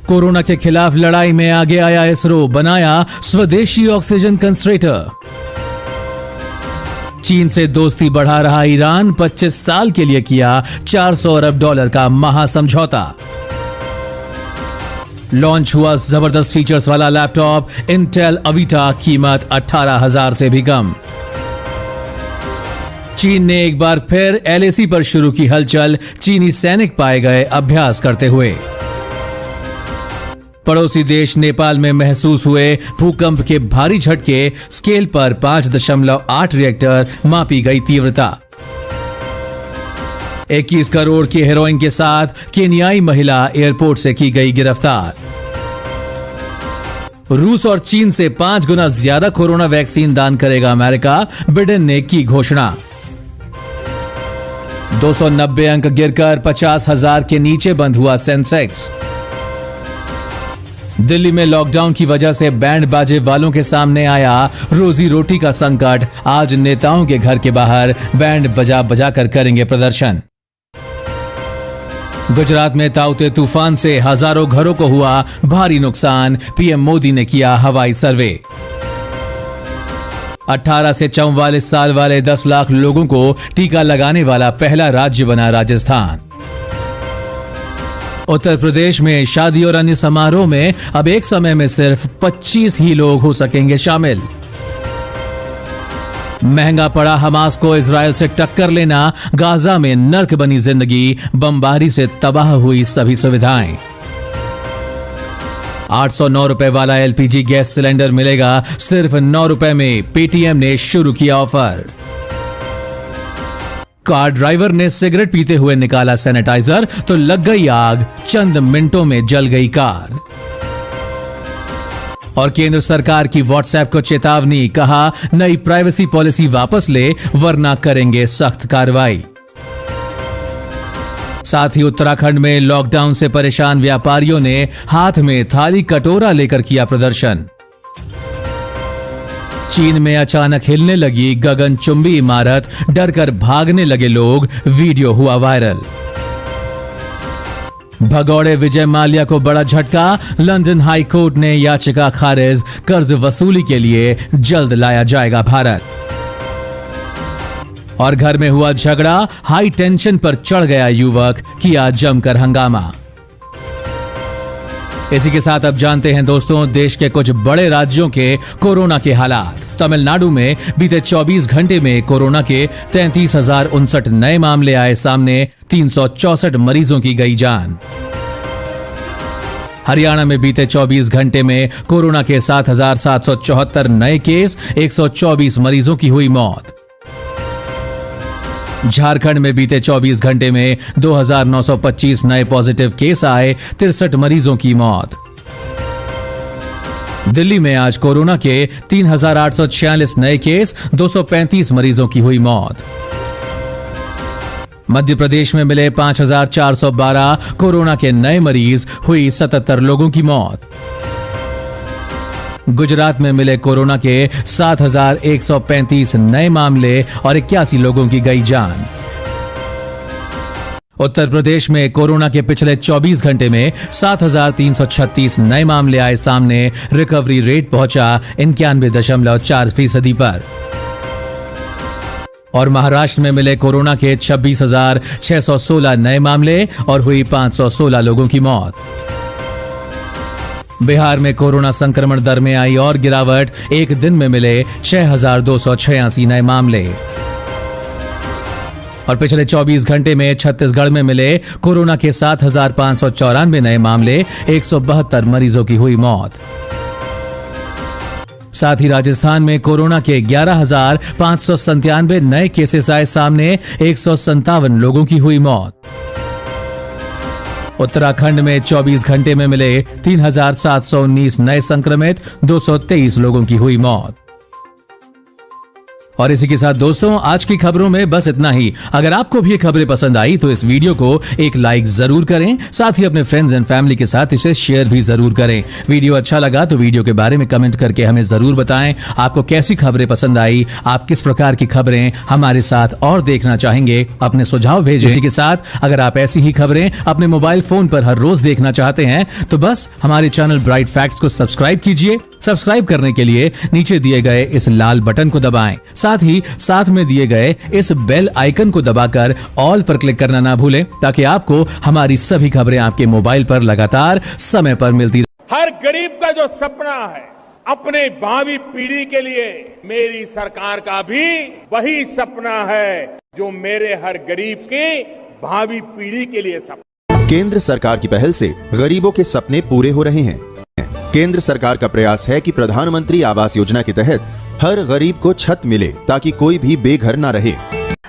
कोरोना के खिलाफ लड़ाई में आगे आया इसरो, बनाया स्वदेशी ऑक्सीजन कंसंट्रेटर। चीन से दोस्ती बढ़ा रहा ईरान, 25 साल के लिए किया $400 अरब का महासमझौता। लॉन्च हुआ जबरदस्त फीचर्स वाला लैपटॉप इंटेल अवीटा, कीमत 18,000 से भी कम। चीन ने एक बार फिर LAC पर शुरू की हलचल। चीनी सैनिक पाए गए अभ्यास करते हुए। पड़ोसी देश नेपाल में महसूस हुए भूकंप के भारी झटके। स्केल पर 5.8 रिएक्टर मापी गई तीव्रता। 21 करोड़ की हेरोइन के साथ केन्याई महिला एयरपोर्ट से की गई गिरफ्तार। रूस और चीन से 5 गुना ज्यादा कोरोना वैक्सीन दान करेगा अमेरिका, बिडेन ने की घोषणा। 290 अंक गिरकर 50,000 के नीचे बंद हुआ सेंसेक्स। दिल्ली में लॉकडाउन की वजह से बैंड बाजे वालों के सामने आया रोजी रोटी का संकट। आज नेताओं के घर के बाहर बैंड बजा कर करेंगे प्रदर्शन। गुजरात में ताउते तूफान से हजारों घरों को हुआ भारी नुकसान, पीएम मोदी ने किया हवाई सर्वे। 18 से 44 साल वाले 10 लाख लोगों को टीका लगाने वाला पहला राज्य बना राजस्थान। उत्तर प्रदेश में शादी और अन्य समारोह में अब एक समय में सिर्फ 25 ही लोग हो सकेंगे शामिल। महंगा पड़ा हमास को इजरायल से टक्कर लेना, गाजा में नर्क बनी जिंदगी, बमबारी से तबाह हुई सभी सुविधाएं। 809 रुपए वाला एलपीजी गैस सिलेंडर मिलेगा सिर्फ 9 रुपए में, पेटीएम ने शुरू किया ऑफर। कार ड्राइवर ने सिगरेट पीते हुए निकाला सैनिटाइजर तो लग गई आग, चंद मिनटों में जल गई कार। और केंद्र सरकार की व्हाट्सएप को चेतावनी, कहा नई प्राइवेसी पॉलिसी वापस ले वरना करेंगे सख्त कार्रवाई। साथ ही उत्तराखंड में लॉकडाउन से परेशान व्यापारियों ने हाथ में थाली कटोरा लेकर किया प्रदर्शन। चीन में अचानक हिलने लगी गगनचुंबी इमारत, डरकर भागने लगे लोग, वीडियो हुआ वायरल। भगौड़े विजय माल्या को बड़ा झटका, लंदन हाई कोर्ट ने याचिका खारिज, कर्ज वसूली के लिए जल्द लाया जाएगा भारत। और घर में हुआ झगड़ा, हाई टेंशन पर चढ़ गया युवक, किया जमकर हंगामा। इसी के साथ अब जानते हैं दोस्तों देश के कुछ बड़े राज्यों के कोरोना के हालात। तमिलनाडु में बीते 24 घंटे में कोरोना के 33,059 नए मामले आए सामने, 364 मरीजों की गई जान। हरियाणा में बीते 24 घंटे में कोरोना के 7,774 नए केस, 124 मरीजों की हुई मौत। झारखंड में बीते 24 घंटे में 2,925 नए पॉजिटिव केस आए, 63 मरीजों की मौत। दिल्ली में आज कोरोना के 3,846 नए केस, 235 मरीजों की हुई मौत। मध्य प्रदेश में मिले 5,412 कोरोना के नए मरीज, हुई 77 लोगों की मौत। गुजरात में मिले कोरोना के 7,135 नए मामले और 81 लोगों की गई जान। उत्तर प्रदेश में कोरोना के पिछले 24 घंटे में 7,336 नए मामले आए सामने, रिकवरी रेट पहुंचा 91.4% पर। और महाराष्ट्र में मिले कोरोना के 26,616 नए मामले और हुई 516 लोगों की मौत। बिहार में कोरोना संक्रमण दर में आई और गिरावट, एक दिन में मिले 6,286 नए मामले। और पिछले 24 घंटे में छत्तीसगढ़ में मिले कोरोना के 7,594 नए मामले, 172 मरीजों की हुई मौत। साथ ही राजस्थान में कोरोना के 11,597 नए केसेस आए सामने, 157 लोगों की हुई मौत। उत्तराखंड में 24 घंटे में मिले 3,719 नए संक्रमित, 223 लोगों की हुई मौत। और इसी के साथ दोस्तों आज की खबरों में बस इतना ही। अगर आपको भी ये खबरें पसंद आई तो इस वीडियो को एक लाइक जरूर करें, साथ ही अपने फ्रेंड्स एंड फैमिली के साथ इसे शेयर भी जरूर करें। वीडियो अच्छा लगा तो वीडियो के बारे में कमेंट करके हमें जरूर बताएं आपको कैसी खबरें पसंद आई, आप किस प्रकार की खबरें हमारे साथ और देखना चाहेंगे, अपने सुझाव भेजें। इसी के साथ अगर आप ऐसी ही खबरें अपने मोबाइल फोन पर हर रोज देखना चाहते हैं तो बस हमारे चैनल ब्राइट फैक्ट्स को सब्सक्राइब कीजिए। सब्सक्राइब करने के लिए नीचे दिए गए इस लाल बटन को दबाएं, साथ ही साथ में दिए गए इस बेल आइकन को दबाकर ऑल पर क्लिक करना ना भूलें, ताकि आपको हमारी सभी खबरें आपके मोबाइल पर लगातार समय पर मिलती रहे। हर गरीब का जो सपना है अपने भावी पीढ़ी के लिए, मेरी सरकार का भी वही सपना है जो मेरे हर गरीब के भावी पीढ़ी के लिए सपना। केंद्र सरकार की पहल से गरीबों के सपने पूरे हो रहे हैं। केंद्र सरकार का प्रयास है कि प्रधानमंत्री आवास योजना के तहत हर गरीब को छत मिले ताकि कोई भी बेघर न रहे।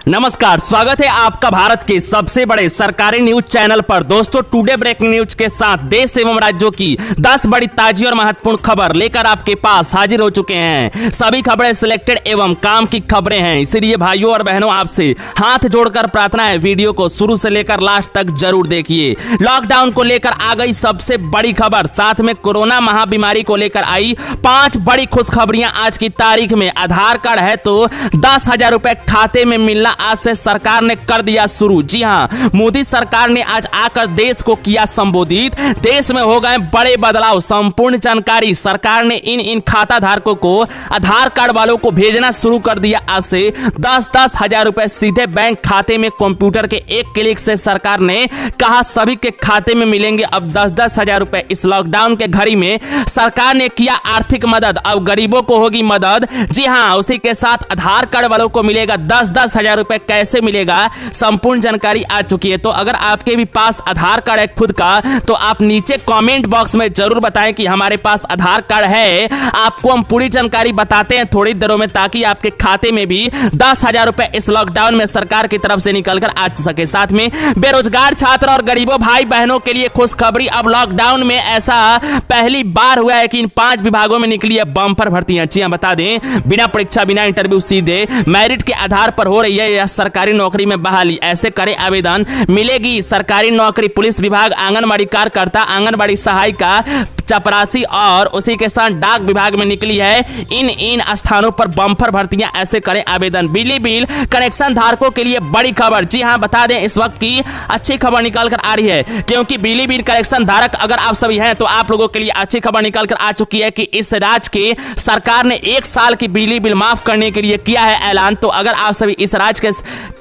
नमस्कार, स्वागत है आपका भारत के सबसे बड़े सरकारी न्यूज चैनल पर। दोस्तों टुडे ब्रेकिंग न्यूज के साथ देश एवं राज्यों की 10 बड़ी ताजी और महत्वपूर्ण खबर लेकर आपके पास हाजिर हो चुके हैं। सभी खबरें सिलेक्टेड एवं काम की खबरें हैं, इसलिए भाइयों और बहनों आपसे हाथ जोड़कर प्रार्थना है वीडियो को शुरू से लेकर लास्ट तक जरूर देखिए। लॉकडाउन को लेकर आ गई सबसे बड़ी खबर, साथ में कोरोना महाबीमारी को लेकर आई 5 बड़ी खुशखबरियां आज की तारीख में। आधार कार्ड है तो 10,000 रुपए खाते में मिलना आज से सरकार ने कर दिया शुरू। जी हां, मोदी सरकार ने आज आकर देश को किया संबोधित। देश में हो गए बड़े बदलाव, संपूर्ण जानकारी सरकार ने इन खाता धारकों को, आधार कार्ड वालों को भेजना शुरू कर दिया। आज से 10-10 हजार रुपए सीधे बैंक खाते में कंप्यूटर के एक क्लिक से सरकार ने कहा सभी के खाते में मिलेंगे अब 10-10 हजार रुपए। इस लॉकडाउन के घड़ी में सरकार ने किया आर्थिक मदद, अब गरीबों को होगी मदद। जी हां, उसी के साथ आधार कार्ड वालों को मिलेगा 10-10 हजार रुपए। कैसे मिलेगा, संपूर्ण जानकारी आ चुकी है। तो अगर आपके भी पास आधार कार्ड है खुद का, तो आप नीचे कमेंट बॉक्स में जरूर बताएं कि हमारे पास आधार कार्ड है। आपको हम पूरी जानकारी बताते हैं थोड़ी देरों में, ताकि आपके खाते में भी 10 हजार रुपए इस लॉकडाउन में सरकार की तरफ से निकलकर आ सके। साथ में बेरोजगार छात्र और गरीबों भाई बहनों के लिए खुशखबरी। अब लॉकडाउन में ऐसा पहली बार हुआ है कि इन 5 विभागों में निकली है बम्पर भर्तियां। जी हां, बता दें, बिना परीक्षा बिना इंटरव्यू सीधे मेरिट के आधार पर हो रही है यह सरकारी नौकरी में बहाली। ऐसे करे आवेदन, मिलेगी सरकारी नौकरी। पुलिस विभाग, आंगनबाड़ी कार्यकर्ता, आंगनबाड़ी सहायिका, चपरासी और उसी के साथ डाक विभाग में निकली है इन स्थानों पर बम्पर भर्तियां। ऐसे करें आवेदन। बिजली बिल कनेक्शन धारकों के लिए बड़ी खबर। जी हां, बता दें, इस वक्त की अच्छी खबर निकल कर आ रही है, क्योंकि बिजली बिल कनेक्शन धारक अगर आप सभी हैं तो आप लोगों के लिए अच्छी खबर निकल कर आ चुकी है कि इस राज्य की सरकार ने 1 साल की बिजली बिल माफ करने के लिए किया है ऐलान। तो अगर आप सभी इस राज्य के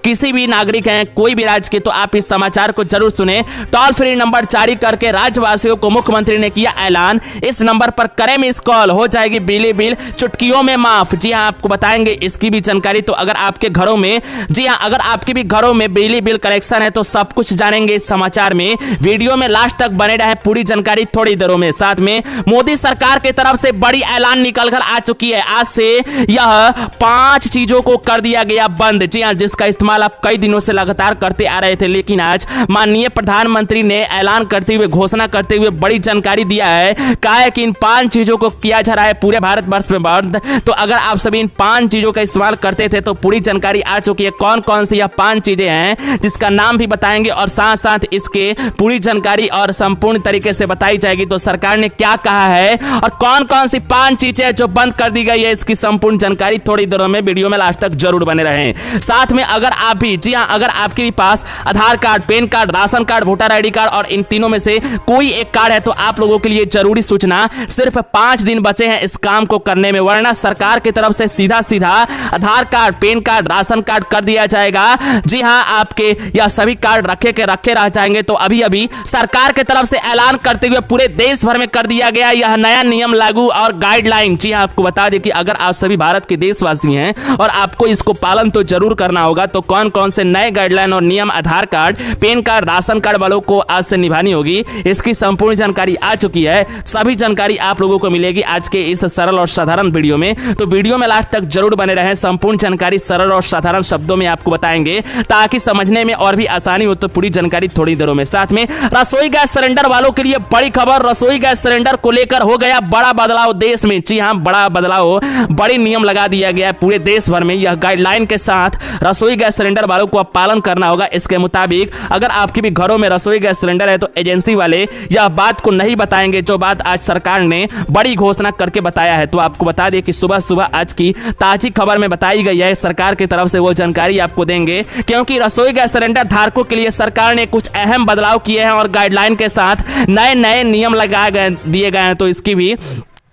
किसी भी नागरिक हैं, कोई भी राज्य के, तो आप इस समाचार को जरूर सुने। टोल फ्री नंबर जारी करके राज्यवासियों को मुख्यमंत्री ने किया ऐलान। इस नंबर पर करें मिस कॉल, हो जाएगी बिजली बिल चुटकियों में माफ। जी हां, आपको बताएंगे इसकी भी जानकारी। तो अगर आपके घरों में, जी हां, अगर आपके भी घरों में बिजली बिल कनेक्शन है तो सब कुछ जानेंगे इस समाचार में। वीडियो में लास्ट तक बने रहे, पूरी जानकारी थोड़ी देरों में। साथ में मोदी सरकार की तरफ से बड़ी ऐलान निकलकर आ चुकी है। आज से यह 5 चीजों को कर दिया गया बंद। जी हां, जिसका इस्तेमाल आप कई दिनों से लगातार करते आ रहे थे, लेकिन आज माननीय प्रधानमंत्री ने ऐलान करते हुए, घोषणा करते हुए बड़ी जानकारी दिया है। कहा है कि इन 5 चीजों को किया जा रहा है पूरे भारतवर्ष में बंद। तो अगर आप सभी इन 5 चीजों का इस्तेमाल करते थे तो पूरी जानकारी आ चुकी है कौन कौन सी यह 5 चीजें हैं, जिसका नाम भी बताएंगे और साथ साथ इसके पूरी जानकारी और संपूर्ण तरीके से बताई जाएगी। तो सरकार ने क्या कहा है और कौन कौन सी 5 चीजें जो बंद कर दी गई है, इसकी संपूर्ण जानकारी थोड़ी देर में वीडियो में लास्ट तक जरूर बने रहें। साथ में अगर आप भी, जी हां, अगर आपके भी पास Aadhaar card, PAN card, ration card, voter ID card और इन तीनों में से कोई एक कार्ड है, तो आप लोगों के लिए जरूरी सूचना, सिर्फ 5 दिन बचे हैं इस काम को करने में, वरना सरकार की तरफ से सीधा Aadhaar card, PAN card, ration card कर दिया जाएगा। जी हां, आपके यह सभी कार्ड रखे रह जाएंगे। तो अभी सरकार की तरफ से ऐलान करते हुए पूरे देश भर में कर दिया गया यह नया नियम लागू और गाइडलाइन। जी हां, आपको बता दें कि अगर आप सभी भारत के देशवासी हैं और आपको इसको पालन तो जरूर करना होगा, तो कौन कौन से नए गाइडलाइन और नियम Aadhaar card, PAN card, ration card वालों को आज से निभानी होगी, इसकी संपूर्ण जानकारी आ चुकी है। सभी जानकारी आप लोगों को मिलेगी आज के इस सरल और साधारण वीडियो में। तो वीडियो में लास्ट तक जरूर बने रहें। संपूर्ण जानकारी सरल और साधारण शब्दों में आपको बताएंगे ताकि समझने में और भी आसानी हो। तो पूरी जानकारी थोड़ी देरों में। साथ में रसोई गैस सिलेंडर वालों के लिए बड़ी खबर। रसोई गैस सिलेंडर को लेकर हो गया बड़ा बदलाव देश में। जी हां, बड़ा बदलाव, बड़े नियम लगा दिया गया पूरे देश भर में। यह गाइडलाइन के साथ रसोई गैस सिलेंडर वालों को अब पालन करना होगा। इसके मुताबिक अगर आपके भी घरों में रसोई गैस सिलेंडर है तो एजेंसी वाले यह बात को नहीं बताएंगे, जो बात आज सरकार ने बड़ी घोषणा करके बताया है। तो आपको बता दें कि सुबह सुबह आज की ताजी खबर में बताई गई है, सरकार की तरफ से वो जानकारी आपको देंगे, क्योंकि रसोई गैस सिलेंडर धारकों के लिए सरकार ने कुछ अहम बदलाव किए हैं और गाइडलाइन के साथ नए नियम दिए गए हैं। तो इसकी भी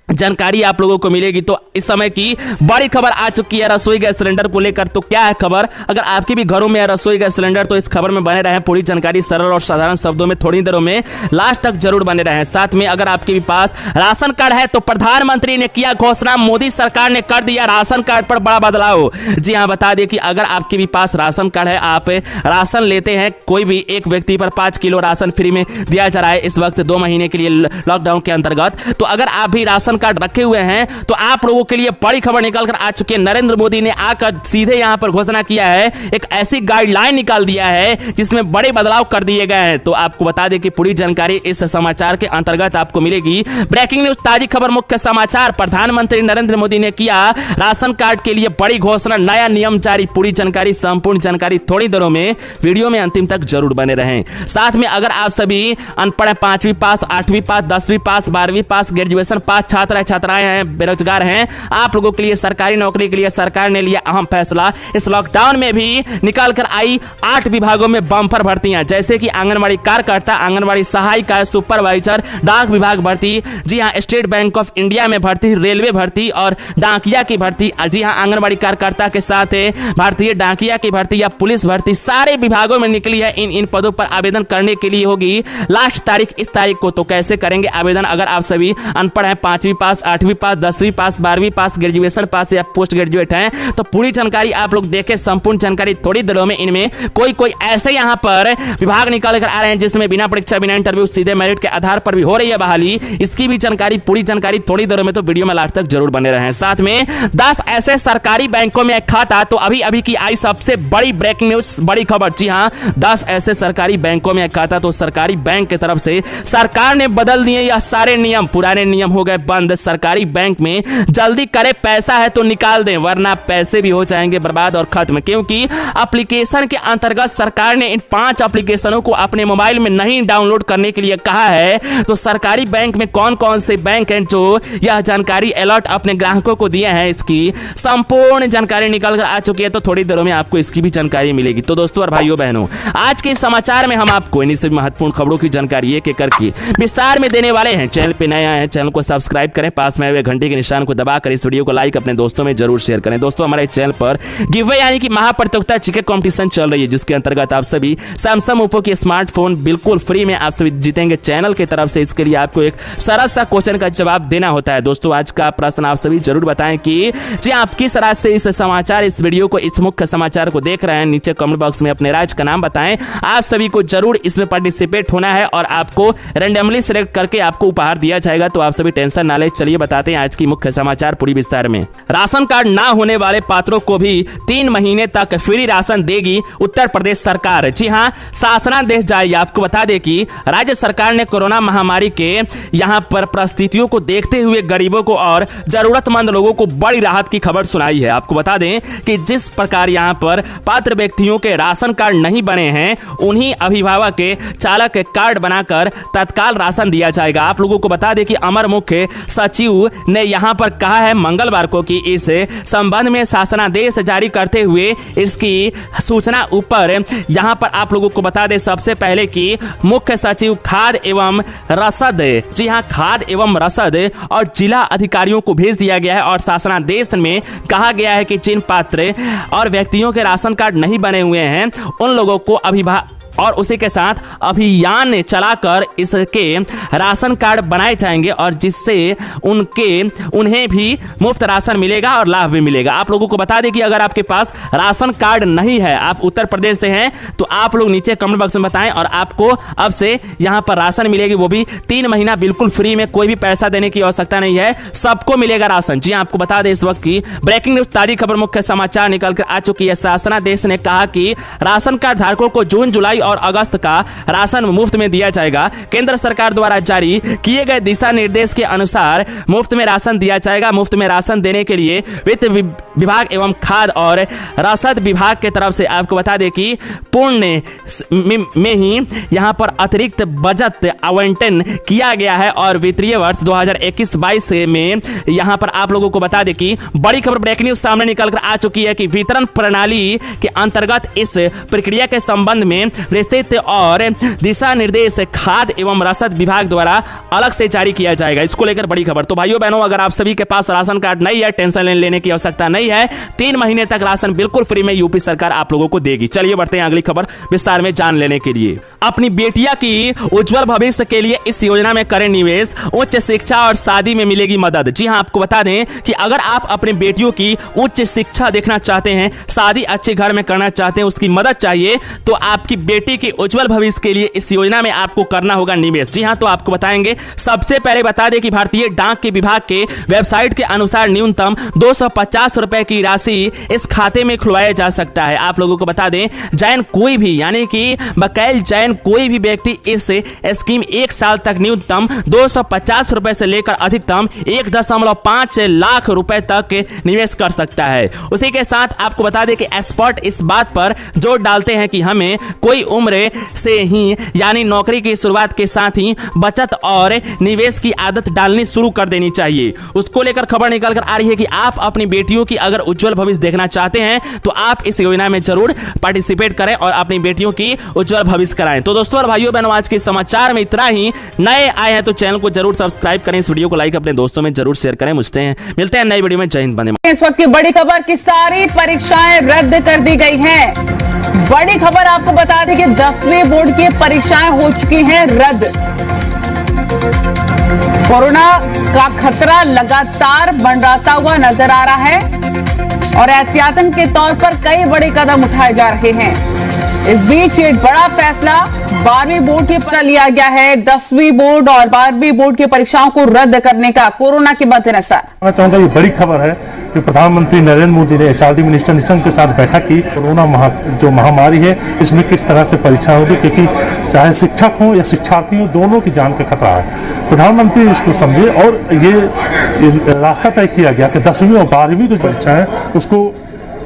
जानकारी आप लोगों को मिलेगी। तो इस समय की बड़ी खबर आ चुकी है रसोई गैस सिलेंडर को लेकर। तो क्या है खबर, अगर आपके भी घरों में है रसोई गैस सिलेंडर तो इस खबर में बने रहें। पूरी जानकारी सरल और साधारण शब्दों में थोड़ी देरों में लास्ट तक जरूर बने रहें। साथ में अगर आपके भी पास राशन कार्ड है तो प्रधानमंत्री ने किया घोषणा, मोदी सरकार ने कर दिया राशन कार्ड पर बड़ा बदलाव। जी हाँ, बता दें कि अगर आपके भी पास राशन कार्ड है, आप राशन लेते हैं, कोई भी एक व्यक्ति पर 5 किलो राशन फ्री में दिया जा रहा है इस वक्त 2 महीने के लिए लॉकडाउन के अंतर्गत। तो अगर आप भी राशन कार्ड रखे हुए हैं तो आप लोगों के लिए बड़ी खबर निकल कर आ चुकी है। नरेंद्र मोदी ने आकर सीधे यहां पर घोषणा किया है, एक ऐसी गाइडलाइन निकाल दिया है जिसमें बड़े बदलाव कर दिए गए हैं। तो आपको बता दें कि पूरी जानकारी इस समाचार के अंतर्गत आपको मिलेगी। ब्रेकिंग न्यूज, ताजी खबर, मुख्य समाचार। प्रधानमंत्री नरेंद्र मोदी ने किया राशन कार्ड के लिए बड़ी घोषणा, नया नियम जारी। पूरी जानकारी, संपूर्ण जानकारी थोड़ी देरों में, वीडियो में अंतिम तक जरूर बने रहें। साथ में अगर आप सभी अनपढ़, 5वीं पास, 8वीं पास, 10वीं पास, 12वीं पास, ग्रेजुएशन पास छात्र छात्र छात्राएं हैं, बेरोजगार हैं, आप लोगों के लिए सरकारी नौकरी के लिए सरकार ने लिया अहम फैसला। इस लॉकडाउन में भी निकल कर आई 8 विभागों में बम्पर भर्तियां, जैसे कि आंगनबाड़ी कार्यकर्ता, आंगनबाड़ी सहायिका, सुपरवाइजर, डाक विभाग भर्ती, जी हाँ स्टेट बैंक ऑफ इंडिया में भर्ती, रेलवे भर्ती और डाकिया की भर्ती, जी हाँ आंगनबाड़ी कार्यकर्ता के साथ भारतीय डाकिया की भर्ती या पुलिस भर्ती, सारे विभागों में निकली है। इन पदों पर आवेदन करने के लिए होगी लास्ट तारीख इस तारीख को। तो कैसे करेंगे आवेदन? अगर आप सभी अनपढ़ हैं, 5वीं पास, 8वीं पास, 10वीं पास, 12वीं पास, ग्रेजुएशन पास या पोस्ट ग्रेजुएट हैं, तो पूरी जानकारी आप लोग देखें, संपूर्ण जानकारी थोड़ी देरों में। इनमें कोई ऐसे यहाँ पर विभाग निकल कर आ रहे हैं जिसमें बिना परीक्षा, बिना इंटरव्यू, सीधे मेरिट के आधार पर भी हो रही है बहाली। इसकी भी जानकारी, पूरी जानकारी थोड़ी देरों में, तो वीडियो में लास्ट तक जरूर बने रहें। साथ में 10 ऐसे सरकारी बैंकों में खाता, तो अभी की आई सबसे बड़ी ब्रेकिंग न्यूज, बड़ी खबर। जी हाँ, 10 ऐसे सरकारी बैंकों में खाता, तो सरकारी बैंक की तरफ से सरकार ने बदल दिए यह सारे नियम, पुराने नियम हो गए बंद। सरकारी बैंक में जल्दी करे, पैसा है तो निकाल दें, वरना पैसे भी हो जाएंगे बर्बाद और खत्म। क्योंकि एप्लीकेशन के अंतर्गत सरकार ने इन 5 एप्लीकेशनों को अपने मोबाइल में नहीं डाउनलोड करने के लिए कहा है। तो सरकारी बैंक में कौन कौन से बैंक हैं जो यह जानकारी अलर्ट अपने ग्राहकों को दिए हैं, इसकी संपूर्ण जानकारी निकल कर आ चुकी है। तो थोड़ी देर में आपको इसकी भी जानकारी मिलेगी। तो दोस्तों और भाइयों बहनों, आज के समाचार में हम आपको इन्हीं सभी महत्वपूर्ण खबरों की जानकारी एक एक करके विस्तार में देने वाले हैं। चैनल पे नए आए हैं, चैनल को सब्सक्राइब करें, पास में हुए घंटे के निशान को दबाकर इस वीडियो को लाइक अपने दोस्तों में जरूर शेयर करें। दोस्तों हमारे चैनल पर गिवअवे यानी कि महाप्रतियोगिता चिकन कंपटीशन चल रही है, जिसके अंतर्गत आप सभी सैमसंग ओप्पो के स्मार्टफोन बिल्कुल फ्री में आप सभी जीतेंगे चैनल की तरफ से। इसके लिए आपको एक सरल सा क्वेश्चन का जवाब देना होता है। दोस्तों आज का प्रश्न आप सभी जरूर बताएं कि जी आप किस राज्य से इस समाचार, इस वीडियो को, इस मुख्य समाचार को देख रहे हैं। नीचे कमेंट बॉक्स में अपने राज्य का नाम बताएं। आप सभी को जरूर इसमें पार्टिसिपेट होना है और आपको रैंडमली सिलेक्ट करके आपको उपहार दिया जाएगा। तो आप सभी टेंशन ना लें, चलिए बताते हैं आज की मुख्य समाचार पूरी विस्तार में। राशन कार्ड ना होने वाले पात्रों को भी 3 महीने तक फ्री राशन देगी उत्तर प्रदेश सरकार। जी हां, शासनादेश जारी। आपको बता दें कि राज्य सरकार ने कोरोना महामारी के यहां पर परिस्थितियों को देखते हुए गरीबों को और जरूरतमंद लोगों को बड़ी राहत की खबर सुनाई है। आपको बता दें कि जिस प्रकार यहां पर पात्र व्यक्तियों के राशन कार्ड नहीं बने हैं, उन्हीं अभिभावक के चालक के कार्ड बनाकर तत्काल राशन दिया जाएगा। आप लोगों को बता दें कि अमर मुख्य सचिव ने यहां पर कहा है मंगलवार को कि इस संबंध में शासनादेश जारी करते हुए इसकी सूचना ऊपर यहां पर आप लोगों को बता दें सबसे पहले कि मुख्य सचिव खाद्य एवं रसद, जी हां खाद्य एवं रसद और जिला अधिकारियों को भेज दिया गया है। और शासनादेश में कहा गया है कि जिन पात्र और व्यक्तियों के राशन कार्ड नहीं बने हुए हैं उन लोगों को और उसी के साथ अभियान चलाकर इसके राशन कार्ड बनाए जाएंगे और जिससे उन्हें भी मुफ्त राशन मिलेगा और लाभ भी मिलेगा। आप लोगों को बता दें कि अगर आपके पास राशन कार्ड नहीं है, आप उत्तर प्रदेश से हैं, तो आप लोग नीचे कमेंट बॉक्स में बताएं और आपको अब से यहां पर राशन मिलेगी, वो भी 3 महीना बिल्कुल फ्री में, कोई भी पैसा देने की आवश्यकता नहीं है, सबको मिलेगा राशन। जी आपको बता दें इस वक्त की ब्रेकिंग न्यूज, ताजी खबर, मुख्य समाचार निकल कर आ चुकी है। शासनादेश ने कहा कि राशन कार्ड धारकों को जून, जुलाई और अगस्त का राशन मुफ्त में दिया जाएगा। केंद्र सरकार द्वारा जारी किए गए दिशा निर्देश के अनुसार मुफ्त में राशन दिया जाएगा। मुफ्त में राशन देने के लिए वित्त विभाग एवं खाद्य और रसद विभाग के तरफ से आपको बता दें कि पूर्ण में ही यहां पर अतिरिक्त बजट आवंटन किया गया है और वित्तीय वर्ष 2021-22 में यहां पर आप लोगों को बता दें कि बड़ी खबर ब्रेकिंग न्यूज सामने निकल कर आ चुकी है कि वितरण प्रणाली के अंतर्गत इस प्रक्रिया के संबंध में विस्तृत और दिशा निर्देश खाद्य एवं रसद विभाग द्वारा अलग से जारी किया जाएगा। इसको लेकर बड़ी खबर। तो भाइयों बहनों, अगर आप सभी के पास राशन कार्ड नहीं है, टेंशन लेने की आवश्यकता नहीं है, 3 महीने तक राशन बिल्कुल फ्री में यूपी सरकार आप लोगों को देगी। चलिए बढ़ते हैं अगली खबर विस्तार में जान लेने के लिए। अपनी बेटिया की उज्जवल भविष्य के लिए इस योजना में करें निवेश, उच्च शिक्षा और शादी में मिलेगी मदद। जी हां, आपको बता दें कि अगर आप अपनी बेटियों की उच्च शिक्षा देखना चाहते हैं, शादी अच्छे घर में करना चाहते हैं, उसकी मदद चाहिए, तो आपकी बेटी के उज्जवल भविष्य के लिए इस योजना में आपको करना होगा निवेश। जी हां, तो आपको बताएंगे सबसे पहले बता दें कि भारतीय डाक के विभाग के वेबसाइट के अनुसार न्यूनतम 250 रुपए की राशि इस खाते में खुलवाया जा सकता है। आप लोगों को बता दें जैन कोई भी यानी कि बकायल जैन कोई भी व्यक्ति इस स्कीम 1 साल तक न्यूनतम 250 रुपए से लेकर अधिकतम 1.5 लाख रुपए तक निवेश कर सकता है। उसी के साथ आपको बता दें कि एक्सपर्ट इस बात पर जोर डालते हैं कि हमें कोई उम्र से ही यानी नौकरी की शुरुआत के साथ ही बचत और निवेश की आदत डालनी शुरू कर देनी चाहिए। उसको लेकर खबर निकल कर आ रही है कि आप अपनी बेटियों की अगर उज्जवल भविष्य देखना चाहते हैं तो आप इस योजना में जरूर पार्टिसिपेट करें और अपनी बेटियों की उज्जवल भविष्य कराएं। तो दोस्तों और भाइयों बहनों, आज के समाचार में इतना ही। नए आए हैं तो चैनल को जरूर सब्सक्राइब करें, इस वीडियो को लाइक अपने दोस्तों में जरूर शेयर करें। मिलते हैं नई वीडियो में। जय हिंद, वंदे मातरम। इस वक्त की बड़ी खबर की सारी परीक्षाएं रद्द कर दी गई हैं। बड़ी खबर आपको बता दें कि 10वीं बोर्ड की परीक्षाएं हो चुकी हैं रद्द। कोरोना का खतरा लगातार मंडराता हुआ नजर आ रहा है और एहतियातन के तौर पर कई बड़े कदम उठाए जा रहे हैं। इस बीच एक बड़ा फैसला 12वीं बोर्ड की पर लिया गया है। 10वीं बोर्ड और 12वीं बोर्ड की परीक्षाओं को रद्द करने का कोरोना के मद्देनजर। मैं चाहूंगा ये बड़ी खबर है कि प्रधानमंत्री नरेंद्र मोदी ने एचआरडी मिनिस्टर निशंक के साथ बैठक की। कोरोना जो महामारी है इसमें किस तरह से परीक्षा होगी, क्योंकि चाहे शिक्षक हो या शिक्षार्थी हो, दोनों की जान का खतरा है। प्रधानमंत्री इसको समझे और ये रास्ता तय किया गया कि 10वीं और 12वीं की परीक्षा है उसको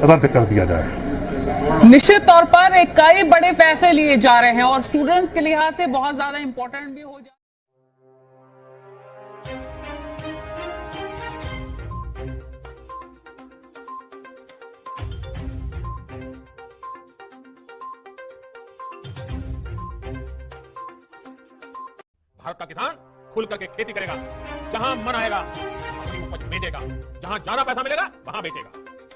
रद्द कर दिया जाए। निश्चित तौर पर एक कई बड़े फैसले लिए जा रहे हैं और स्टूडेंट्स के लिहाज से बहुत ज्यादा इंपॉर्टेंट भी हो जाए। भारत का किसान खुल करके खेती करेगा, जहां मन आएगा अपनी उपज बेचेगा, जहां ज्यादा पैसा मिलेगा वहां बेचेगा,